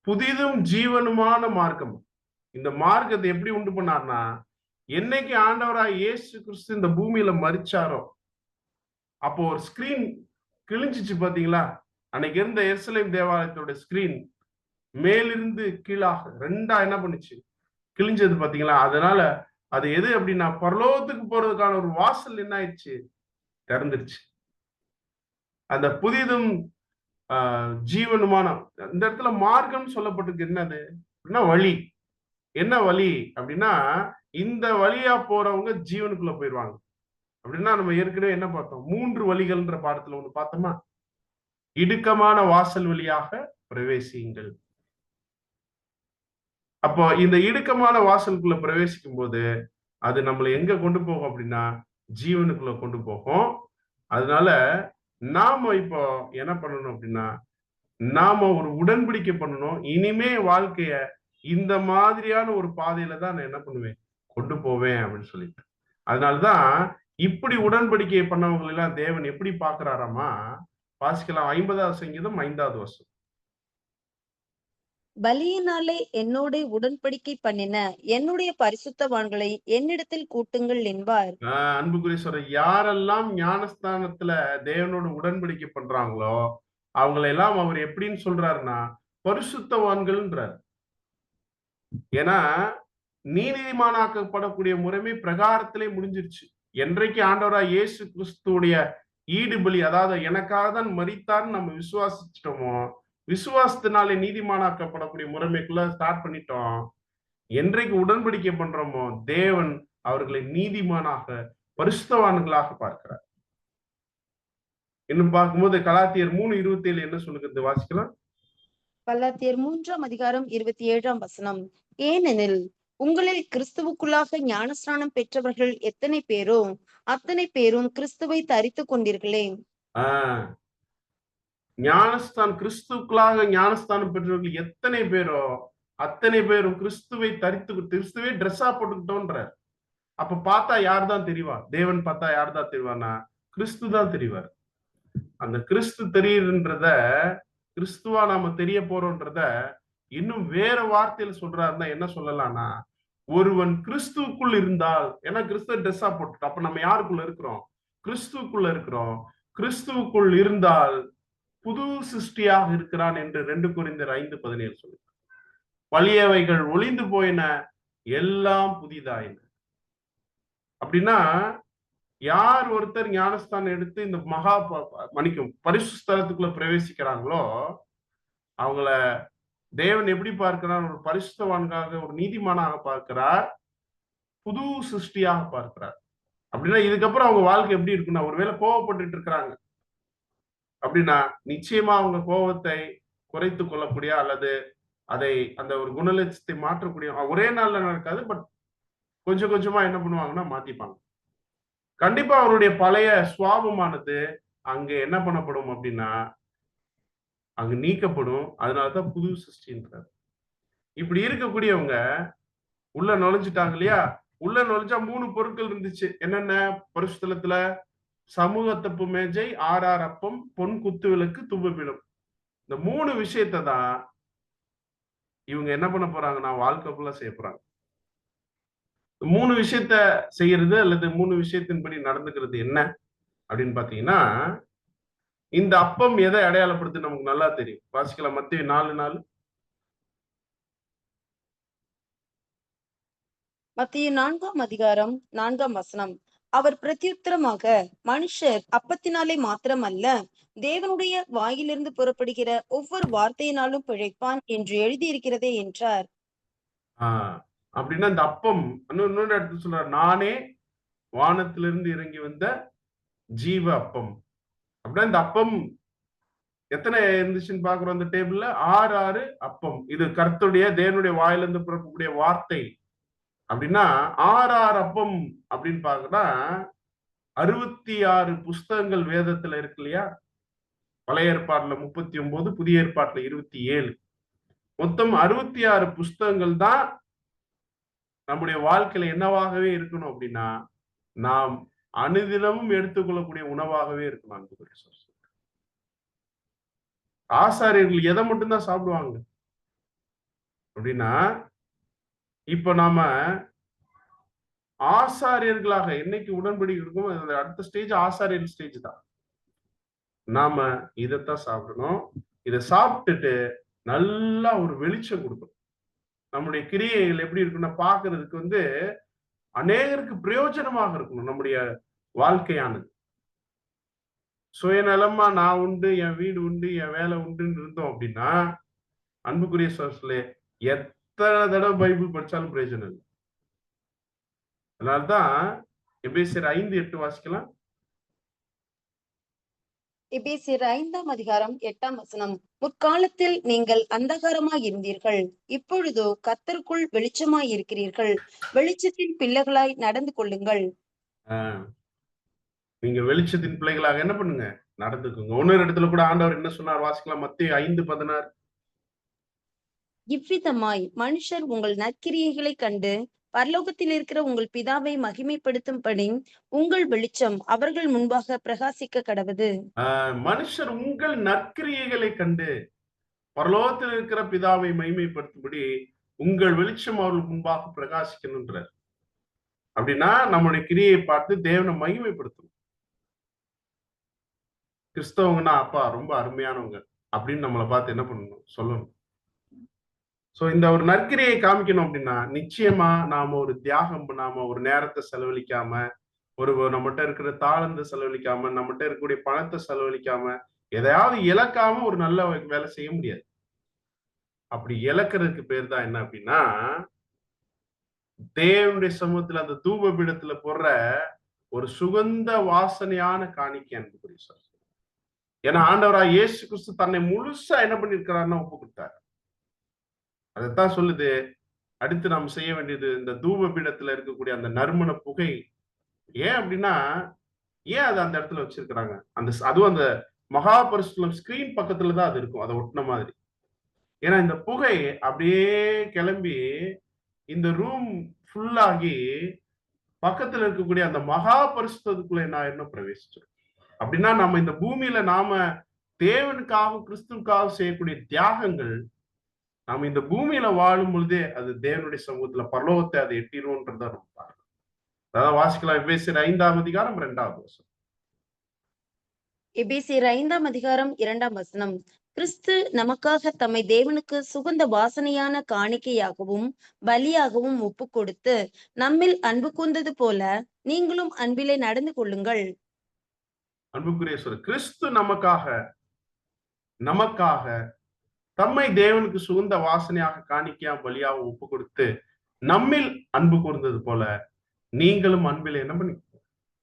புதிதும் ஜீவனுமான மார்க்கம். இந்த மார்க்கத்தை எப்படி உண்டு பண்ணார்னா, என்னைக்கு ஆண்டவராய் இயேசு கிறிஸ்து இந்த பூமியில மரிச்சாரோ, அப்போ ஒரு ஸ்கிரீன் கிழிஞ்சிச்சு பாத்தீங்களா? அன்னைக்கு இருந்த எருசலேம் தேவாலயத்தோட ஸ்கிரீன் மேலிருந்து கீழாக 2ஆ என்ன பண்ணுச்சு? கிழிஞ்சது பாத்தீங்களா? அதனால அது எது அப்படின்னா, பரலோகத்துக்கு போறதுக்கான ஒரு வாசல் என்ன ஆயிடுச்சு? திறந்துருச்சு. அந்த புதிதும் ஜீவனுமான, இந்த இடத்துல மார்க்கம் சொல்லப்பட்டிருக்கு. என்னது அப்படின்னா வழி. என்ன வழி அப்படின்னா, இந்த வழியா போறவங்க ஜீவனுக்குள்ள போயிருவாங்க. அப்படின்னா நம்ம ஏற்கனவே என்ன பார்த்தோம்? 3 வழிகள்ன்ற பாடத்துல ஒண்ணு பார்த்தோமா? இடுக்கமான வாசல் வழியாக பிரவேசியுங்கள். அப்போ இந்த இடுக்கமான வாசலுக்குள்ள பிரவேசிக்கும் போது அது நம்மளை எங்க கொண்டு போகும் அப்படின்னா ஜீவனுக்குள்ள கொண்டு போகும். அதனால நாம இப்போ என்ன பண்ணணும் அப்படின்னா, நாம ஒரு உடன்படிக்கை பண்ணணும். இனிமே வாழ்க்கைய இந்த மாதிரியான ஒரு பாதையில தான் நான் என்ன பண்ணுவேன், கொண்டு போவேன் அப்படின்னு சொல்லிட்டு. அதனாலதான் இப்படி உடன்படிக்கை பண்ணவங்க எல்லாம் தேவன் எப்படி பாக்குறாராமா? வாசிக்கலாம். 50வது சங்கீதம் 5வது வசனம். பலியினாலே என்னோட உடன்படிக்கை பண்ணின என்னுடைய பரிசுத்தவான்களை என்னிடத்தில் கூட்டுங்கள் என்பார். அன்புக்குரிய சொல்ற, யாரெல்லாம் ஞானஸ்தானத்துல தேவனோட உடன்படிக்கை பண்றாங்களோ அவங்களை எல்லாம் அவர் எப்படின்னு சொல்றாருன்னா பரிசுத்தவான்கள்ன்றார். ஏன்னா நீதிமானாக்கப்படக்கூடிய முறைமை பிரகாரத்திலே முடிஞ்சிருச்சு. என்றைக்கு ஆண்டவராய் இயேசு கிறிஸ்துடைய ஈடுபலி, அதாவது எனக்காக தான் மரித்தார்னு நம்ம விசுவாசிச்சிட்டோமோ, விசுவாசத்தினாலே நீதிமானாக்கப்படக்கூடிய முறைமைக்குள்ள ஸ்டார்ட் பண்ணிட்டோம். என்றைக்கு உடன்படிக்கை பண்றோமோ தேவன் அவர்களை நீதிமானாக பரிசுத்தவான்களாக பார்க்கிறார். இன்னும் பார்க்கும்போது கலாத்தியர் 3:27 என்ன சொல்லுகிறது? வாசிக்கலாம். கலாத்தியர் 3ஆம் அதிகாரம் 27ஆம் வசனம். ஏனெனில் உங்களில் கிறிஸ்துவுக்குள்ளாக ஞானஸ்நானம் பெற்றவர்கள் எத்தனை பேரோ அத்தனை பேரும் கிறிஸ்துவை தரித்துக் கொண்டீர்களே. கிறிஸ்துக்குள்ளாக ஞானஸ்தானம் பெற்றவர்கள் எத்தனை பேரோ அத்தனை பேரும் கிறிஸ்துவை தரித்து, கிறிஸ்துவை ட்ரெஸ்ஸா போட்டுக்கிட்டோன்றார். அப்ப பார்த்தா யார் தான் தெரிவா? தேவன் பார்த்தா யார் தான் தெரிவானா? கிறிஸ்து தான் தெரிவார். அந்த கிறிஸ்து தெரியுதுன்றத, கிறிஸ்துவா நாம தெரிய போறோம்ன்றத இன்னும் வேற வார்த்தையில சொல்றாருன்னா என்ன சொல்லலாம்னா, ஒருவன் கிறிஸ்துவுக்குள் இருந்தால், ஏன்னா கிறிஸ்துவ ட்ரெஸ்ஸா போட்டு, அப்ப நம்ம யாருக்குள்ள இருக்கிறோம்? கிறிஸ்துவுக்குள்ள இருக்கிறோம். கிறிஸ்துவுக்குள் இருந்தால் புது சிருஷ்டியாக இருக்கிறான் என்று 2 கொரிந்தியர் 5:17 சொல்லு. பழையவைகள் ஒளிந்து போயின, எல்லாம் புதிதாயின. அப்படின்னா யார் ஒருத்தர் ஞானஸ்தானம் எடுத்து இந்த மன்னிக்கும் பரிசுத்தலத்துக்குள்ள பிரவேசிக்கிறாங்களோ அவங்கள தேவன் எப்படி பார்க்கிறார்? ஒரு பரிசுத்தவான்காக, ஒரு நீதிமானாக பார்க்கிறார், புது சிருஷ்டியாக பார்க்கிறார். அப்படின்னா இதுக்கப்புறம் அவங்க வாழ்க்கை எப்படி இருக்குன்னா, ஒருவேளை கோவப்பட்டு இருக்கிறாங்க அப்படின்னா நிச்சயமா அவங்க கோபத்தை குறைத்து கொள்ளக்கூடிய அல்லது அதை அந்த ஒரு குணலட்சத்தை மாற்றக்கூடிய, ஒரே நாள்ல நடக்காது, பட் கொஞ்சம் கொஞ்சமா என்ன பண்ணுவாங்கன்னா மாத்திப்பாங்க. கண்டிப்பா அவருடைய பழைய சுவாபமானது அங்க என்ன பண்ணப்படும் அப்படின்னா அங்க நீக்கப்படும். அதனாலதான் புது சிருஷ்டின்றார். இப்படி இருக்கக்கூடியவங்க உள்ள நுழைஞ்சிட்டாங்க இல்லையா? உள்ள நுழைஞ்சா 3 பொருட்கள் இருந்துச்சு. என்னென்ன? பரிசுத்தலத்துல சமூகத்தப்பு மேஜை, 6 அப்பம், பொன் குத்து விளக்கு, துபபீடம். இந்த 3 விஷயத்தை தான் இவங்க என்ன பண்ண போறாங்கன்னா வாழ்க்கைக்குள்ள செய்ய போறாங்க. 3 விஷயத்த செய்யறது அல்லது 3 விஷயத்தின்படி நடந்துக்கிறது என்ன அப்படின்னு பாத்தீங்கன்னா, இந்த அப்பம் எதை அடையாளப்படுத்து நமக்கு நல்லா தெரியும். வாசிக்கலாம், மத்தேயு 4:4. மத்தேயு 4ஆம் அதிகாரம் 4ஆம் வசனம். அவர் பிரதியுத்தரமாக, மனுஷர் அப்பத்தினாலே மாத்திரமல்ல, தேவனுடைய வாயிலிருந்து புறப்படுகிற ஒவ்வொரு வார்த்தையினாலும் பிழைப்பான் என்று எழுதியிருக்கிறதே என்றார். அப்படின்னா இந்த அப்பம் இன்னொரு இடத்துல சொல்றாரு, நானே வானத்திலிருந்து இறங்கி வந்த ஜீவ அப்பம். அப்படின்னா இந்த அப்பம் எத்தனை இருந்துச்சுன்னு பாக்குறோம் அந்த டேபிள்ல? 6 அப்பம். இது கர்த்தருடைய தேவனுடைய வாயிலிருந்து புறப்படக்கூடிய வார்த்தை. அப்படின்னா 6 அப்பம் அப்படின்னு பாக்குறா 66 புஸ்தகங்கள் வேதத்துல இருக்கு இல்லையா? பழைய ஏற்பாட்டுல 39, புதிய ஏற்பாட்டுல 27. மொத்தம் 66 புஸ்தகங்கள் தான் நம்முடைய வாழ்க்கையில என்னவாகவே இருக்கணும் அப்படின்னா, நாம் அனுதினமும் எடுத்துக்கொள்ளக்கூடிய உணவாகவே இருக்கணும். அன்புக்குரிய சகோதரர்களே, ஆசாரியர்கள் எதை மட்டும்தான் சாப்பிடுவாங்க அப்படின்னா, இப்ப நாம ஆசாரியர்களாக என்னைக்கு உடன்படிக்கை இருக்கும், அடுத்த ஸ்டேஜ் ஆசாரியர் ஸ்டேஜ் தான். நாம இதைத்தான் சாப்பிடணும். இதை சாப்பிட்டுட்டு நல்லா ஒரு வெளிச்சம் கொடுக்கணும். நம்முடைய கிரியைகள் எப்படி இருக்குன்னா, பாக்குறதுக்கு அநேகருக்கு பிரயோஜனமாக இருக்கணும். நம்முடைய வாழ்க்கையானது சுயநலமா நான் உண்டு, என் வீடு உண்டு, என் வேலை உண்டுன்னு இருந்தோம் அப்படின்னா, அன்புக்குரிய சகோதரர்களே, எத்தனை தடவை பைபிள் படிச்சாலும் பிரயோஜனம் இல்லை. அதனால்தான் எபேசியர் 5:8 வாசிக்கலாம். எபேசியர் 5ஆம் அதிகாரம் 8ஆம் வசனம். முற்காலத்தில் நீங்கள் அந்தகாரமாய் இருந்தீர்கள், இப்பொழுதோ கர்த்தருக்குள் வெளிச்சமாய் இருக்கிறீர்கள். வெளிச்சத்தின் பிள்ளைகளாய் நடந்து கொள்ளுங்கள். நீங்க வெளிச்சத்தின் பிள்ளைகளாக என்ன பண்ணுங்க? நடந்துக்குங்க. இன்னொரு இடத்துல கூட ஆண்டவர் என்ன சொன்னார் வாசிக்கலாம், மத்தேயு 5:16. இவ்விதமாய் மனுஷர் உங்கள் நற்கிரியைகளை கண்டு பரலோகத்தில் இருக்கிற உங்கள் பிதாவை மகிமைப்படுத்தும்படி உங்கள் வெளிச்சம் அவர்கள் முன்பாக பிரகாசிக்க கடவது. மனுஷர் உங்கள் நற்கிரியைகளை கண்டு பரலோகத்தில் இருக்கிற பிதாவை மகிமைப்படுத்தும்படி உங்கள் வெளிச்சம் அவர்கள் முன்பாக பிரகாசிக்கணும்ன்றார். அப்படின்னா நம்முடைய கிரியை பார்த்து தேவனை மகிமைப்படுத்தணும். கிறிஸ்தவங்கன்னா அப்பா ரொம்ப அருமையானவங்க அப்படின்னு நம்மளை பார்த்து என்ன பண்ணணும்? சொல்லணும். சோ இந்த ஒரு நற்கிரியை காமிக்கணும் அப்படின்னா, நிச்சயமா நாம ஒரு தியாகம் பண்ணாம, ஒரு நேரத்தை செலவழிக்காம, நம்மகிட்ட இருக்கிற தாளந்து செலவழிக்காம, நம்மகிட்ட இருக்கக்கூடிய பணத்தை செலவழிக்காம, எதையாவது இழக்காம ஒரு நல்ல வேலை செய்ய முடியாது. அப்படி இழக்கிறதுக்கு பேர் தான் என்ன அப்படின்னா, தேவனுடைய சமூகத்துல அந்த தூப பீடத்துல போடுற ஒரு சுகந்த வாசனையான காணிக்கை. அன்புக்குரிய சார், ஏன்னா ஆண்டவராய் இயேசு கிறிஸ்து தன்னை முழுசா என்ன பண்ணிருக்கிறாருன்னா ஒப்பு கொடுத்தார். அதைத்தான் சொல்லுது. அடுத்து நாம் செய்ய வேண்டியது இந்த தூப பீடத்துல இருக்கக்கூடிய அந்த நறுமண புகை. ஏன் அப்படின்னா, ஏன் அதை அந்த இடத்துல வச்சிருக்கிறாங்க? அதுவும் அந்த மகா பரிசுத்தம் ஸ்கிரீன் பக்கத்துல தான் அது இருக்கும், அதை ஒட்டின மாதிரி. ஏன்னா இந்த புகை அப்படியே கிளம்பி இந்த ரூம் ஃபுல்லாகி பக்கத்துல இருக்கக்கூடிய அந்த மகா பரிசுத்தத்துக்குள்ள நான் என்ன பிரவேசிச்சோம் அப்படின்னா, நம்ம இந்த பூமியில நாம தேவனுக்காக கிறிஸ்துவுக்காக செய்யக்கூடிய தியாகங்கள் நாம இந்த பூமியில வாழும் பொழுதே அது தேவனுடைய சமூகத்துல பரலோகத்தை அதை எட்டிடும்ன்றத நம்ம பார்க்கணும். அதாவது வாசிக்கலாம், எபேசியர் 5ஆம் அதிகாரம் 2வது வசனம். எபேசியர் 5ஆம் அதிகாரம் 2ஆம் வசனம். கிறிஸ்து நமக்காக தம்மை தேவனுக்கு சுகந்த வாசனையான காணிக்கையாகவும் பலியாகவும் ஒப்பு கொடுத்து நம்மில் அன்பு கூர்ந்தது போல நீங்களும் அன்பிலே நடந்து கொள்ளுங்கள். அன்புக்குரிய சொல், கிறிஸ்து நமக்காக தம்மை தேவனுக்கு சுகந்த வாசனையாக காணிக்கையா பலியாக ஒப்பு கொடுத்து நம்மில் அன்பு கூர்ந்தது போல நீங்களும் அன்பில் என்ன பண்ணி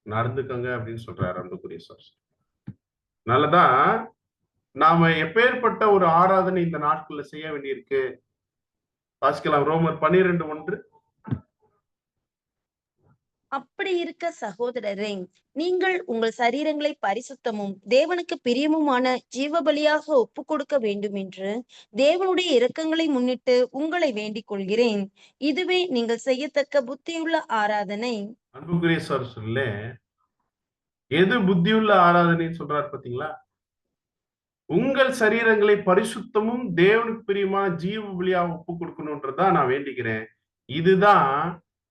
நடந்துக்கங்க அப்படின்னு சொல்றாரு அன்புக்குரிய சொல். அதனாலதான் நாம எப்பேற்பட்ட ஒரு ஆராதனை இந்த நாட்கள்ல செய்ய வேண்டியிருக்கு. வாசிக்கலாம், ரோமர் 12:1. அப்படி இருக்க சகோதரரே, நீங்கள் உங்கள் சரீரங்களை பரிசுத்தமும் தேவனுக்கு பிரியமுமான ஜீவ பலியாக ஒப்பு கொடுக்க வேண்டும் என்று தேவனுடைய இரக்கங்களை முன்னிட்டு உங்களை வேண்டிக் கொள்கிறேன். இதுவே நீங்கள் செய்யத்தக்க புத்தியுள்ள ஆராதனை. அன்புக்குரிய சார் சொல்ல, எது புத்தியுள்ள ஆராதனைன்னு சொல்றாரு பாத்தீங்களா? உங்கள் சரீரங்களை பரிசுத்தமும் தேவனுக்கு பிரியமான ஜீவ பலியாக ஒப்பு கொடுக்கணும்ன்றதான் நான் வேண்டிக்கிறேன். இதுதான்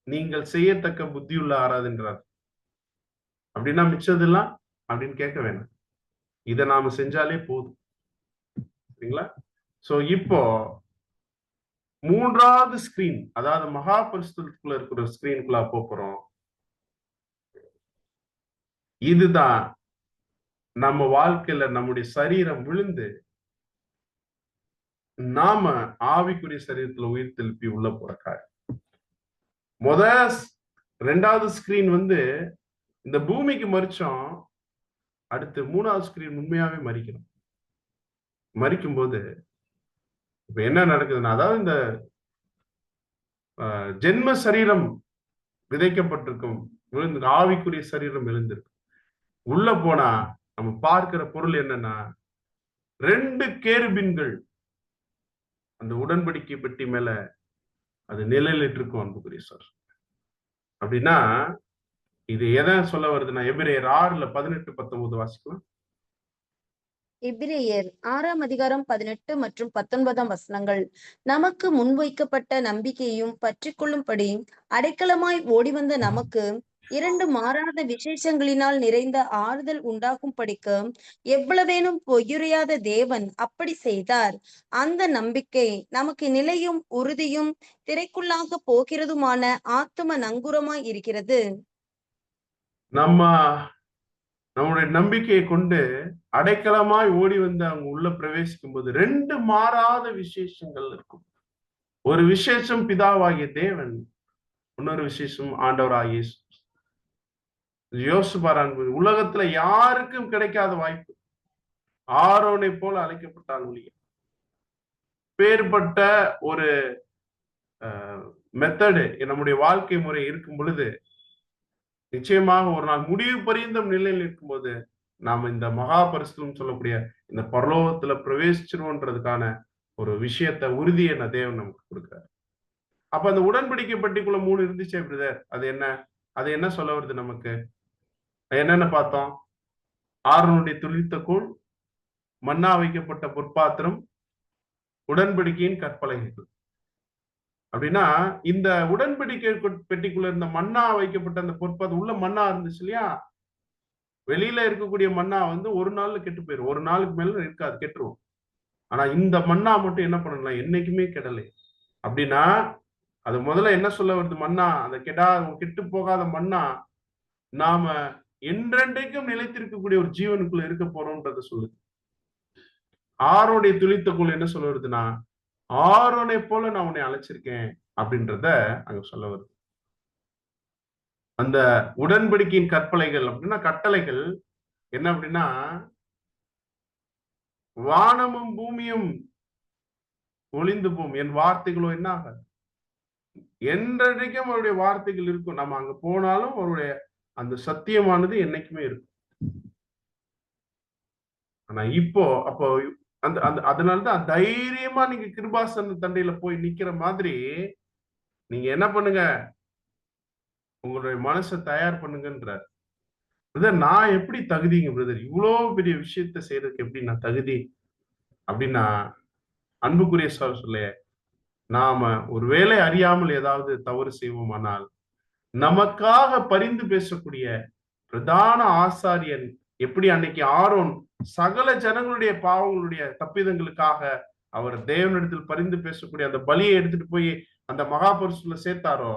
நீங்கள் செய்யத்தக்க புத்தியுள்ள ஆராதன்றார். அப்படின்னா மிச்சதெல்லாம் அப்படின்னு கேட்க வேணாம். இதை நாம செஞ்சாலே போதும். சரிங்களா? சோ இப்போ மூன்றாவது ஸ்கிரீன், அதாவது மகா பரிசுத்தத்துக்குள்ள இருக்கிற ஸ்கிரீனுக்குள்ள போறோம். இதுதான் நம்ம வாழ்க்கையில நம்முடைய சரீரம் விழுந்து நாம ஆவிக்குரிய சரீரத்துல உயிர் திருப்பி உள்ள போற காரியம். ரெண்டாவது ஸ்கிரீன் வந்து இந்த பூமிக்கு மறிச்சோம். அடுத்து மூணாவது ஸ்கிரீன் உண்மையாவே மறிக்கணும். மறிக்கும் போது இப்ப என்ன நடக்குதுன்னா, அதாவது இந்த ஜென்ம சரீரம் விதைக்கப்பட்டிருக்கும், விழுந்து ஆவிக்குரிய சரீரம் எழுந்திருக்கும். உள்ள போனா நம்ம பார்க்கிற பொருள் என்னன்னா, 2 கேருபீன்கள் அந்த உடன்படிக்கை பெட்டி மேல அது நிழலிட்டு இருக்கும். அன்புக்குரிய சார், அப்படின்னா இது எதை சொல்ல வருதுன்னா, எபிரேயர் 6 18 19 வாசிக்கலாம். எபிரேயர் 6ஆம் அதிகாரம் 18 மற்றும் 19 வசனங்கள். நமக்கு முன்வைக்கப்பட்ட நம்பிக்கையும் பற்றிக்கொள்ளும்படி அடைக்கலமாய் ஓடிவந்த நமக்கு 2 மாறாத விசேஷங்களினால் நிறைந்த ஆறுதல் உண்டாகும்படிக்கு எவ்வளவேனும் பொய்யுரையாத தேவன் அப்படி செய்தார். அந்த நம்பிக்கை நமக்கு நிலையும் உறுதியும் திரைக்குள்ளாக போகிறதுமான ஆத்தும நங்கூரமாய் இருக்கிறது. நம்முடைய நம்பிக்கையை கொண்டு அடைக்கலமாய் ஓடி வந்து அவங்க உள்ள பிரவேசிக்கும் போது 2 மாறாத விசேஷங்கள் இருக்கும். ஒரு விசேஷம் பிதாவாகிய தேவன், இன்னொரு விசேஷம் ஆண்டவராகிய இயேசு. யோசிச்சு பாருங்க, உலகத்துல யாருக்கும் கிடைக்காத வாய்ப்பு. ஆரோனை போல அழைக்கப்பட்டால் ஒழிய பேர்பட்ட ஒரு மெத்தடு நம்முடைய வாழ்க்கை முறை இருக்கும் பொழுது, நிச்சயமாக ஒரு நாள் முடிவு பரியந்தம் நிலையில் இருக்கும்போது நாம இந்த மகா பரிசுத்தம் சொல்லக்கூடிய இந்த பரலோகத்துல பிரவேசிச்சிருவோன்றதுக்கான ஒரு விஷயத்தை, உறுதியை தேவன் நமக்கு கொடுக்கிறார். அப்ப அந்த உடன்படிக்கை பட்டிக்குள்ள 3 இருந்துச்சே பிரதர், அது என்ன சொல்ல வருது நமக்கு? என்னன்னு பார்த்தோம்? ஆரோனுடைய துளிர்த்த கோல், மன்னா வைக்கப்பட்ட பொற்பாத்திரம், உடன்படிக்கையின் கற்பலகைகள். அப்படின்னா இந்த உடன்படிக்கை பெட்டிக்குள்ள இருந்த மன்னா வைக்கப்பட்ட அந்த பொற்பாத்திரம் உள்ள மன்னா இருந்துச்சு இல்லையா? வெளியில இருக்கக்கூடிய மன்னா வந்து ஒரு நாள்ல கெட்டு போயிடும், ஒரு நாளுக்கு மேல இருக்காது, கெட்டுரும். ஆனா இந்த மன்னா மட்டும் என்ன பண்ணலாம், என்னைக்குமே கெடலை. அப்படின்னா அது முதல்ல என்ன சொல்ல வருது? மன்னா, அந்த கெட்டு போகாத மன்னா நாம என்றென்றைக்கும் நிலைத்திருக்கக்கூடிய ஒரு ஜீவனுக்குள்ள இருக்க போறோம்ன்றத சொல்லுது. ஆரோடைய துளித்தக்குள் என்ன சொல்ல வருதுன்னா, ஆரோனை போல நான் உன்னை அழைச்சிருக்கேன் அப்படின்றத அங்க சொல்ல வருது. அந்த உடன்படிக்கையின் கற்பலைகள் அப்படின்னா கட்டளைகள் என்ன அப்படின்னா, வானமும் பூமியும் ஒளிந்து போம், என் வார்த்தைகளோ என்ன ஆகாது. என்றைக்கும் அவருடைய வார்த்தைகள் இருக்கும். நம்ம அங்க போனாலும் அவருடைய அந்த சத்தியமானது என்னைக்குமே இருக்கும். ஆனா அப்போ அதனாலதான் தைரியமா நீங்க கிருபாசன தண்டையில போய் நிக்கிற மாதிரி நீங்க என்ன பண்ணுங்க, உங்களுடைய மனசை தயார் பண்ணுங்கன்றார். பிரதர், நான் எப்படி தகுதிங்க பிரதர், இவ்வளவு பெரிய விஷயத்த செய்யறதுக்கு எப்படி நான் தகுதி அப்படின்னா, அன்புக்குரிய சொல்ல, நாம ஒரு வேளை அறியாமல் ஏதாவது தவறு செய்வோமானால் நமக்காக பரிந்து பேசக்கூடிய பிரதான ஆசாரியன், எப்படி அன்னைக்கு ஆரோன் சகல ஜனங்களுடைய பாவங்களுடைய தப்பிதங்களுக்காக அவர் தேவனிடத்தில் பரிந்து பேசக்கூடிய அந்த பலியை எடுத்துட்டு போய் அந்த மகாபுருஷத்துல சேர்த்தாரோ,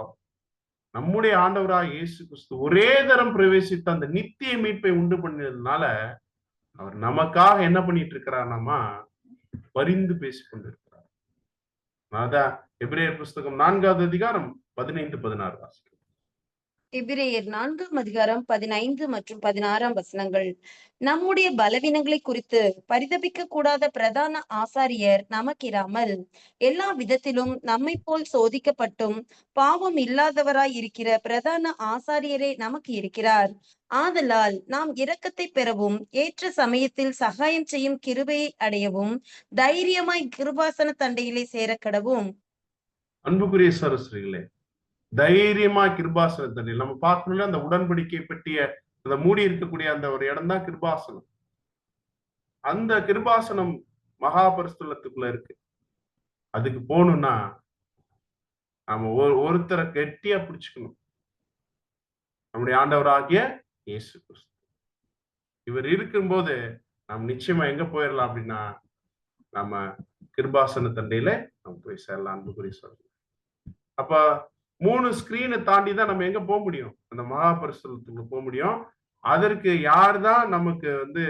நம்முடைய ஆண்டவராக இயேசு கிறிஸ்து ஒரே தரம் பிரவேசித்த அந்த நித்திய மீட்பை உண்டு பண்ணதுனால அவர் நமக்காக என்ன பண்ணிட்டு இருக்கிறார்னாமா, பரிந்து பேசிக் கொண்டிருக்கிறார். அதான் எபிரேயர் புஸ்தகம் 4ஆவது அதிகாரம் 15 16 வாசிக்கும். எபிரேயர் 4ஆம் அதிகாரம் 15 மற்றும் 16 வசனங்கள். நம்முடைய பலவீனங்களை குறித்து பரிதபிக்க கூடாத பிரதான ஆசாரியர் நமக்கிராமல் எல்லா விதத்திலும் நம்மை போல் சோதிக்கப்பட்டும் பாவம் இல்லாதவராய் இருக்கிற பிரதான ஆசாரியரே நமக்கு இருக்கிறார். ஆதலால் நாம் இரக்கத்தை பெறவும் ஏற்ற சமயத்தில் சகாயம் செய்யும் கிருபையை அடையவும் தைரியமாய் கிருபாசன தண்டையிலே சேரக்கடவும். அன்புக்குரிய சரஸ்வரிகளே, தைரியமா கிருபாசனத்தை நம்ம பார்க்கணும்ல, அந்த உடன்படிக்கை பெட்டிய அந்த மூடி இருக்கக்கூடிய அந்த ஒரு இடம் தான் கிருபாசனம். அந்த கிருபாசனம் மகாபரிசுத்தத்துக்குள்ள இருக்கு. அதுக்கு போகணும்னா நாம ஒருத்தரை கெட்டியா பிடிச்சுக்கணும். நம்முடைய ஆண்டவராகிய இயேசு கிறிஸ்து. இவர் இருக்கும்போது நாம் நிச்சயமா எங்க போயிடலாம் அப்படின்னா, நம்ம கிருபாசன தண்டையில நம்ம போய் சேரலாம். அன்புக்குரிய சொல்றேன். அப்ப 3 ஸ்கிரீனை தாண்டி தான் நம்ம எங்க போக முடியும்? அந்த மகா பரிசுத்தத்துக்குள்ள போக முடியும். அதற்கு யார் தான் நமக்கு வந்து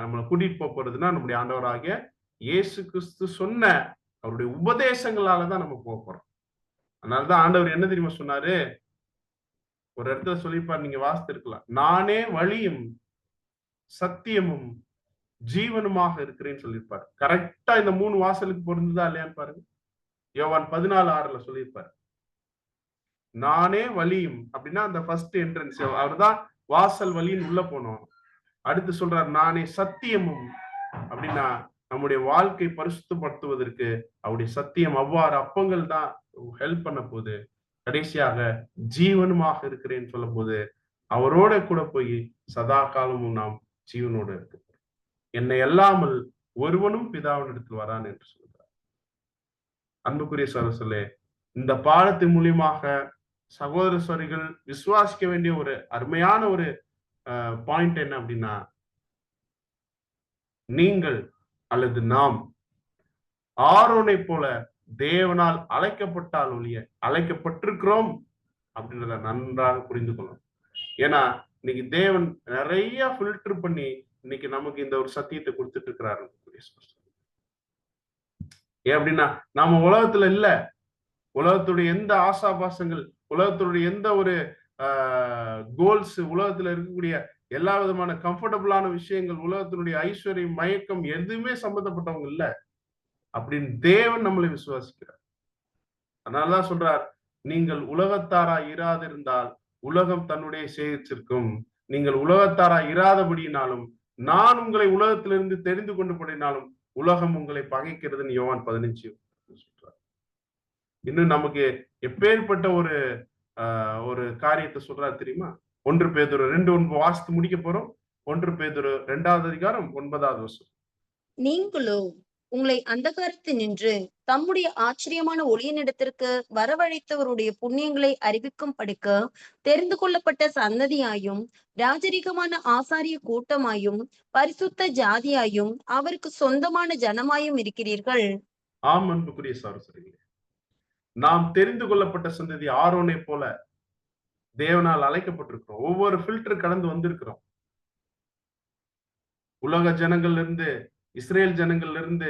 நம்மளை கூட்டிட்டு போறதுன்னா, நம்முடைய ஆண்டவராகிய இயேசு கிறிஸ்து சொன்ன அவருடைய உபதேசங்களால தான் நம்ம போக போறோம். அதனாலதான் ஆண்டவர் என்ன தெரியுமா சொன்னாரு? ஒரு இடத்துல சொல்லியிருப்பார், நீங்க வாசித்திருக்கலாம். நானே வழியும் சத்தியமும் ஜீவனுமாக இருக்கிறேன்னு சொல்லியிருப்பார். கரெக்டா இந்த 3 வாசலுக்கு பொருந்துதா இல்லையான்னு பாருங்க. யோவான் 14:6 சொல்லியிருப்பார். நானே வழியும் அப்படின்னா அந்த ஃபர்ஸ்ட் என்ட்ரன்ஸ் அவர்தான் வாசல் வழின்னு உள்ள போனோம். அடுத்து சொல்றார் நானே சத்தியமும் அப்படின்னா நம்முடைய வாழ்க்கை பரிசுத்தப்படுத்துவதற்கு அவருடைய சத்தியம் அவ்வாறு அப்பங்கள் தான் ஹெல்ப் பண்ண போது. கடைசியாக ஜீவனுமாக இருக்கிறேன்னு சொல்லும் போது அவரோட கூட போய் சதா காலமும் நாம் ஜீவனோடு இருக்கு. என்னை அல்லாமல் ஒருவனும் பிதாவினிடத்தில் வரான் என்று சொல்கிறார். அன்புக்குரிய சகோதரர்களே, இந்த பாடத்தின் மூலியமாக சகோதர சகோதரிகள் விசுவாசிக்க வேண்டிய ஒரு அருமையான ஒரு பாயிண்ட் என்ன அப்படின்னா, நீங்கள் அல்லது நாம் ஆரோனை போல தேவனால் அழைக்கப்பட்டால் ஒழிய அழைக்கப்பட்டிருக்கிறோம் அப்படின்றத நன்றாக புரிந்து கொள்ளணும். ஏன்னா இன்னைக்கு தேவன் நிறைய ஃபில்டர் பண்ணி இன்னைக்கு நமக்கு இந்த ஒரு சத்தியத்தை கொடுத்துட்டு இருக்கிறாரு. ஏன் அப்படின்னா நாம உலகத்துல இல்ல, உலகத்துடைய எந்த ஆசாபாசங்கள், உலகத்துடைய எந்த ஒரு கோல்ஸ், உலகத்துல இருக்கக்கூடிய எல்லா விதமான கம்ஃபர்டபுளான விஷயங்கள், உலகத்தினுடைய ஐஸ்வர்யம், மயக்கம் எதுவுமே சம்பந்தப்பட்டவங்க இல்ல அப்படின்னு தேவன் நம்மளை விசுவாசிக்கிறார். அதனாலதான் சொல்றார், நீங்கள் உலகத்தாரா இராதிருந்தால் உலகம் தன்னுடைய சேகிச்சிருக்கும். நீங்கள் உலகத்தாரா இராதபடியினாலும் நான் உங்களை உலகத்திலிருந்து தெரிந்து கொண்டு படினாலும் உலகம் உங்களை பகைக்கிறதுன்னு யோவான் 15 சொல்றார். இன்னும் நமக்கு எப்பேற்பட்ட ஒரு காரியத்தை சொல்றாரு தெரியுமா? 1 பேதுரு 2:9 வாசித்து முடிக்க போறோம். 1 பேதுரு 2வது அதிகாரம் 9வது வசனம். நீங்களோ உங்களை அந்தகாரத்தினின்று தம்முடைய ஆச்சரியமான ஒளியினிடத்திற்கு வரவழைத்தவருடைய புண்ணியங்களை அறிவிக்கும் படிக்க தெரிந்து கொள்ளப்பட்ட சந்ததியாயும் ராஜரீகமான ஆசாரிய கூட்டமாயும் பரிசுத்த ஜாதியாயும் அவருக்கு சொந்தமான ஜனமாயும் இருக்கிறீர்கள். ஆம் அன்புக்குரிய சகோதரர்களே, நாம் தெரிந்து கொள்ளப்பட்ட சந்ததி ஆரோனை போல தேவனால் அழைக்கப்பட்டிருக்கிறோம். ஒவ்வொரு ஃபில்டர் கடந்து வந்திருக்கிறோம். உலக ஜனங்கள்ல இருந்து, இஸ்ரேல் ஜனங்கள்ல இருந்து,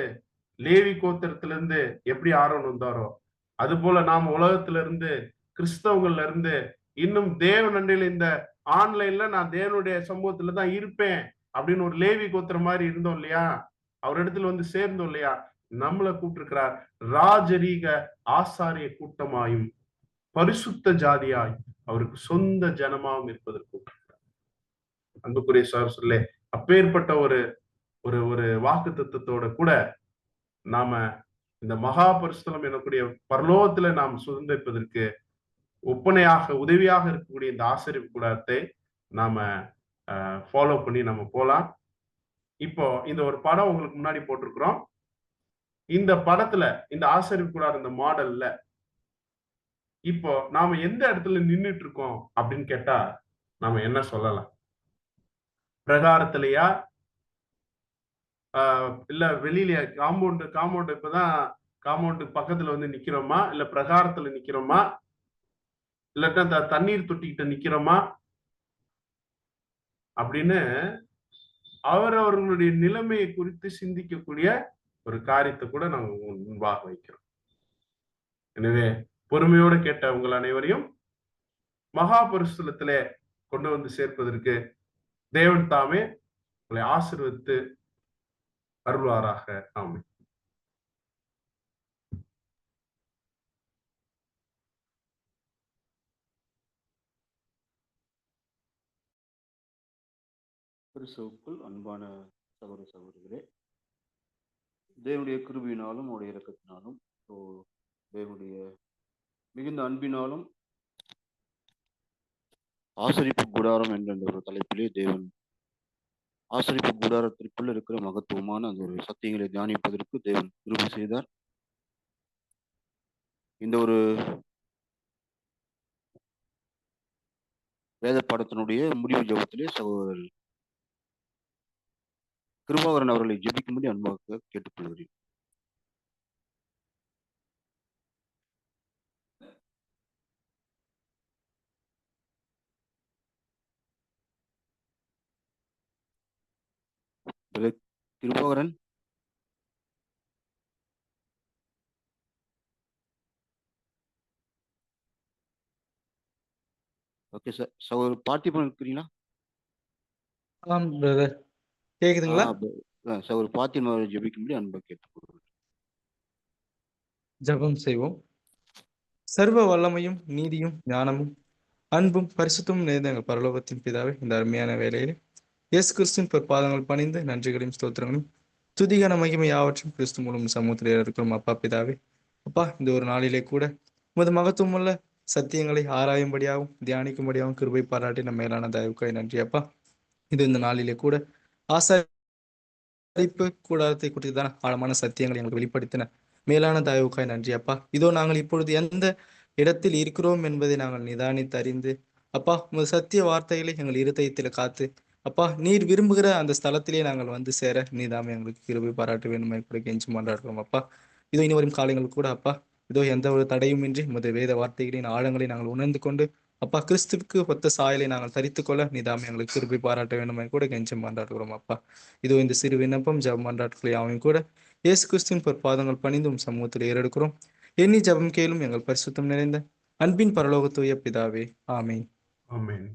லேவி கோத்திரத்திலிருந்து எப்படி ஆரோன் வந்தாரோ அது போல நாம் உலகத்துல இருந்து, கிறிஸ்தவங்கள்ல இருந்து, இன்னும் தேவன் அண்டையில இந்த ஆன்லைன்ல நான் தேவனுடைய சமூகத்துல தான் இருப்பேன் அப்படின்னு ஒரு லேவி கோத்திரம் மாதிரி இருந்தோம் இல்லையா? அவர் இடத்துல வந்து சேர்ந்தோம் இல்லையா? நம்மளை கூப்பிட்டிருக்கிறார் ராஜரீக ஆசாரிய கூட்டமாயும் பரிசுத்த ஜாதியாய் அவருக்கு சொந்த ஜனமாகவும் இருப்பதற்கு. அன்புக்குரிய சகோதரர்களே, அப்பேற்பட்ட ஒரு ஒரு ஒரு வாக்கு தத்துவத்தோட கூட நாம இந்த மகா பரிசுத்தம் எனக்கூடிய பரலோகத்துல நாம் சுதந்திரிப்பதற்கு ஒப்பனையாக உதவியாக இருக்கக்கூடிய இந்த ஆசரிப்பு கூடத்தை நாம ஃபாலோ பண்ணி நம்ம போலாம். இப்போ இந்த ஒரு படம் உங்களுக்கு முன்னாடி போட்டிருக்கிறோம். இந்த படத்துல இந்த ஆசரிப்பு கூடாத இந்த மாடல்ல இப்போ நாம எந்த இடத்துல நின்றுட்டு இருக்கோம் அப்படின்னு கேட்டா நாம என்ன சொல்லலாம்? பிரகாரத்திலையா, இல்ல வெளியில காம்பவுண்ட் இப்பதான் காம்பவுண்டு பக்கத்துல வந்து நிக்கிறோமா, இல்ல பிரகாரத்துல நிக்கிறோமா, இல்லாட்டா தண்ணீர் தொட்டிக்கிட்ட நிக்கிறோமா அப்படின்னு அவரவர்களுடைய நிலைமையை குறித்து சிந்திக்கக்கூடிய ஒரு காரியத்தை கூட நாங்க முன்பாக வைக்கிறோம். எனவே பொறுமையோடு கேட்ட உங்கள் அனைவரையும் மகா பரிசுத்தத்திலே கொண்டு வந்து சேர்ப்பதற்கு தேவன் தாமே உங்களை ஆசீர்வதித்து அருள்வாராக. ஆமென். கிறிஸ்துவுக்குள் அன்பான சகோதர சகோதரிகளே, தேவனுடைய கிருபையினாலும் அவருடைய இரக்கத்தினாலும் தேவனுடைய மிகுந்த அன்பினாலும் ஆசரிப்பு கூடாரம் என்ற ஒரு தலைப்பிலே தேவன் ஆசரிப்பு கூடாரத்திற்குள் இருக்கிற மகத்துவமான அந்த ஒரு சத்தியங்களை தியானிப்பதற்கு தேவன் கிருபை செய்தார். இந்த ஒரு வேத பாடத்தினுடைய முடிவு ஜெபத்திலே சகோதரர் கிருபாகரன் அவர்களை ஜெபிக்கும்படி அன்பாக கேட்டுக்கொள்கிறேன். பிரதர் கிருபாகரன். Okay sir. சகோதரர் பார்த்திபன் இருக்கிறீங்களா? ஆம் பிரதர், கேக்குதுங்களா? சகோதரர் பார்த்திபன் அவர்களை ஜெபிக்கும்படி அன்பாக கேட்டுக்கொள்கிறேன். ஜெபம் செய்வோம். சர்வ வல்லமையும் நீதியும் ஞானமும் அன்பும் பரிசுத்தமும் நிறைந்த எங்கள் பரலோகத்தின் பிதாவே, இந்த அருமையான வேலையிலே இயேசு கிறிஸ்துவின் பாதங்கள் பணிந்து நன்றிகளையும் ஸ்தோத்திரங்களையும் துதிகான மகிமை யாவற்றும் கிறிஸ்து மூலம் சமூகத்திலே இருக்கிறோம். அப்பா பிதாவே, அப்பா இந்த ஒரு நாளிலே கூட உமது மகத்துவமுள்ள சத்தியங்களை ஆராயும்படியாகவும் தியானிக்கும்படியாகவும் கிருபை பாராட்டி நம்ம மேலான தயவுக்காய் நன்றி அப்பா. இது இந்த நாளிலே கூட ஆசாரிப்பு கூடாரத்தை குறித்தான ஆழமான சத்தியங்களை எங்களுக்கு வெளிப்படுத்தின மேலான தயவுக்காய் நன்றி அப்பா. இதோ நாங்கள் இப்பொழுது எந்த இடத்தில் இருக்கிறோம் என்பதை நாங்கள் நிதானித்து அறிந்து அப்பா உமது சத்திய வார்த்தைகளை எங்கள் இருதயத்தில் காத்து அப்பா நீர் விரும்புகிற அந்த ஸ்தலத்திலே நாங்கள் வந்து சேர நீதாமே எங்களுக்கு கிருபை பாராட்ட வேண்டும் கூட கெஞ்சி கொண்டாடுறோம் அப்பா. இதோ இனி வரும் காலங்கள் கூட அப்பா இதோ எந்த ஒரு தடையுமின்றி உமது வேத வார்த்தைகளின் ஆழங்களை நாங்கள் உணர்ந்து கொண்டு அப்பா கிறிஸ்துவுக்கு ஒத்த சாயலை நாங்கள் தரித்துக்கொள்ள நீதாமே எங்களுக்கு கிருபை பாராட்ட வேண்டும் கூட கெஞ்சி கொண்டாடுகிறோம் அப்பா. இதோ இந்த சிறு விண்ணப்பம் ஜெபம் மன்றாட்டுகளை யாவையும் கூட இயேசு கிறிஸ்துவின் பாதங்கள் பணிந்தும் சமூகத்தில் ஏறெடுக்கிறோம். எண்ணி ஜெபம் கேளும் எங்கள் பரிசுத்தம் நிறைந்த அன்பின் பரலோக தூய பிதாவே, ஆமென். ஆமென்.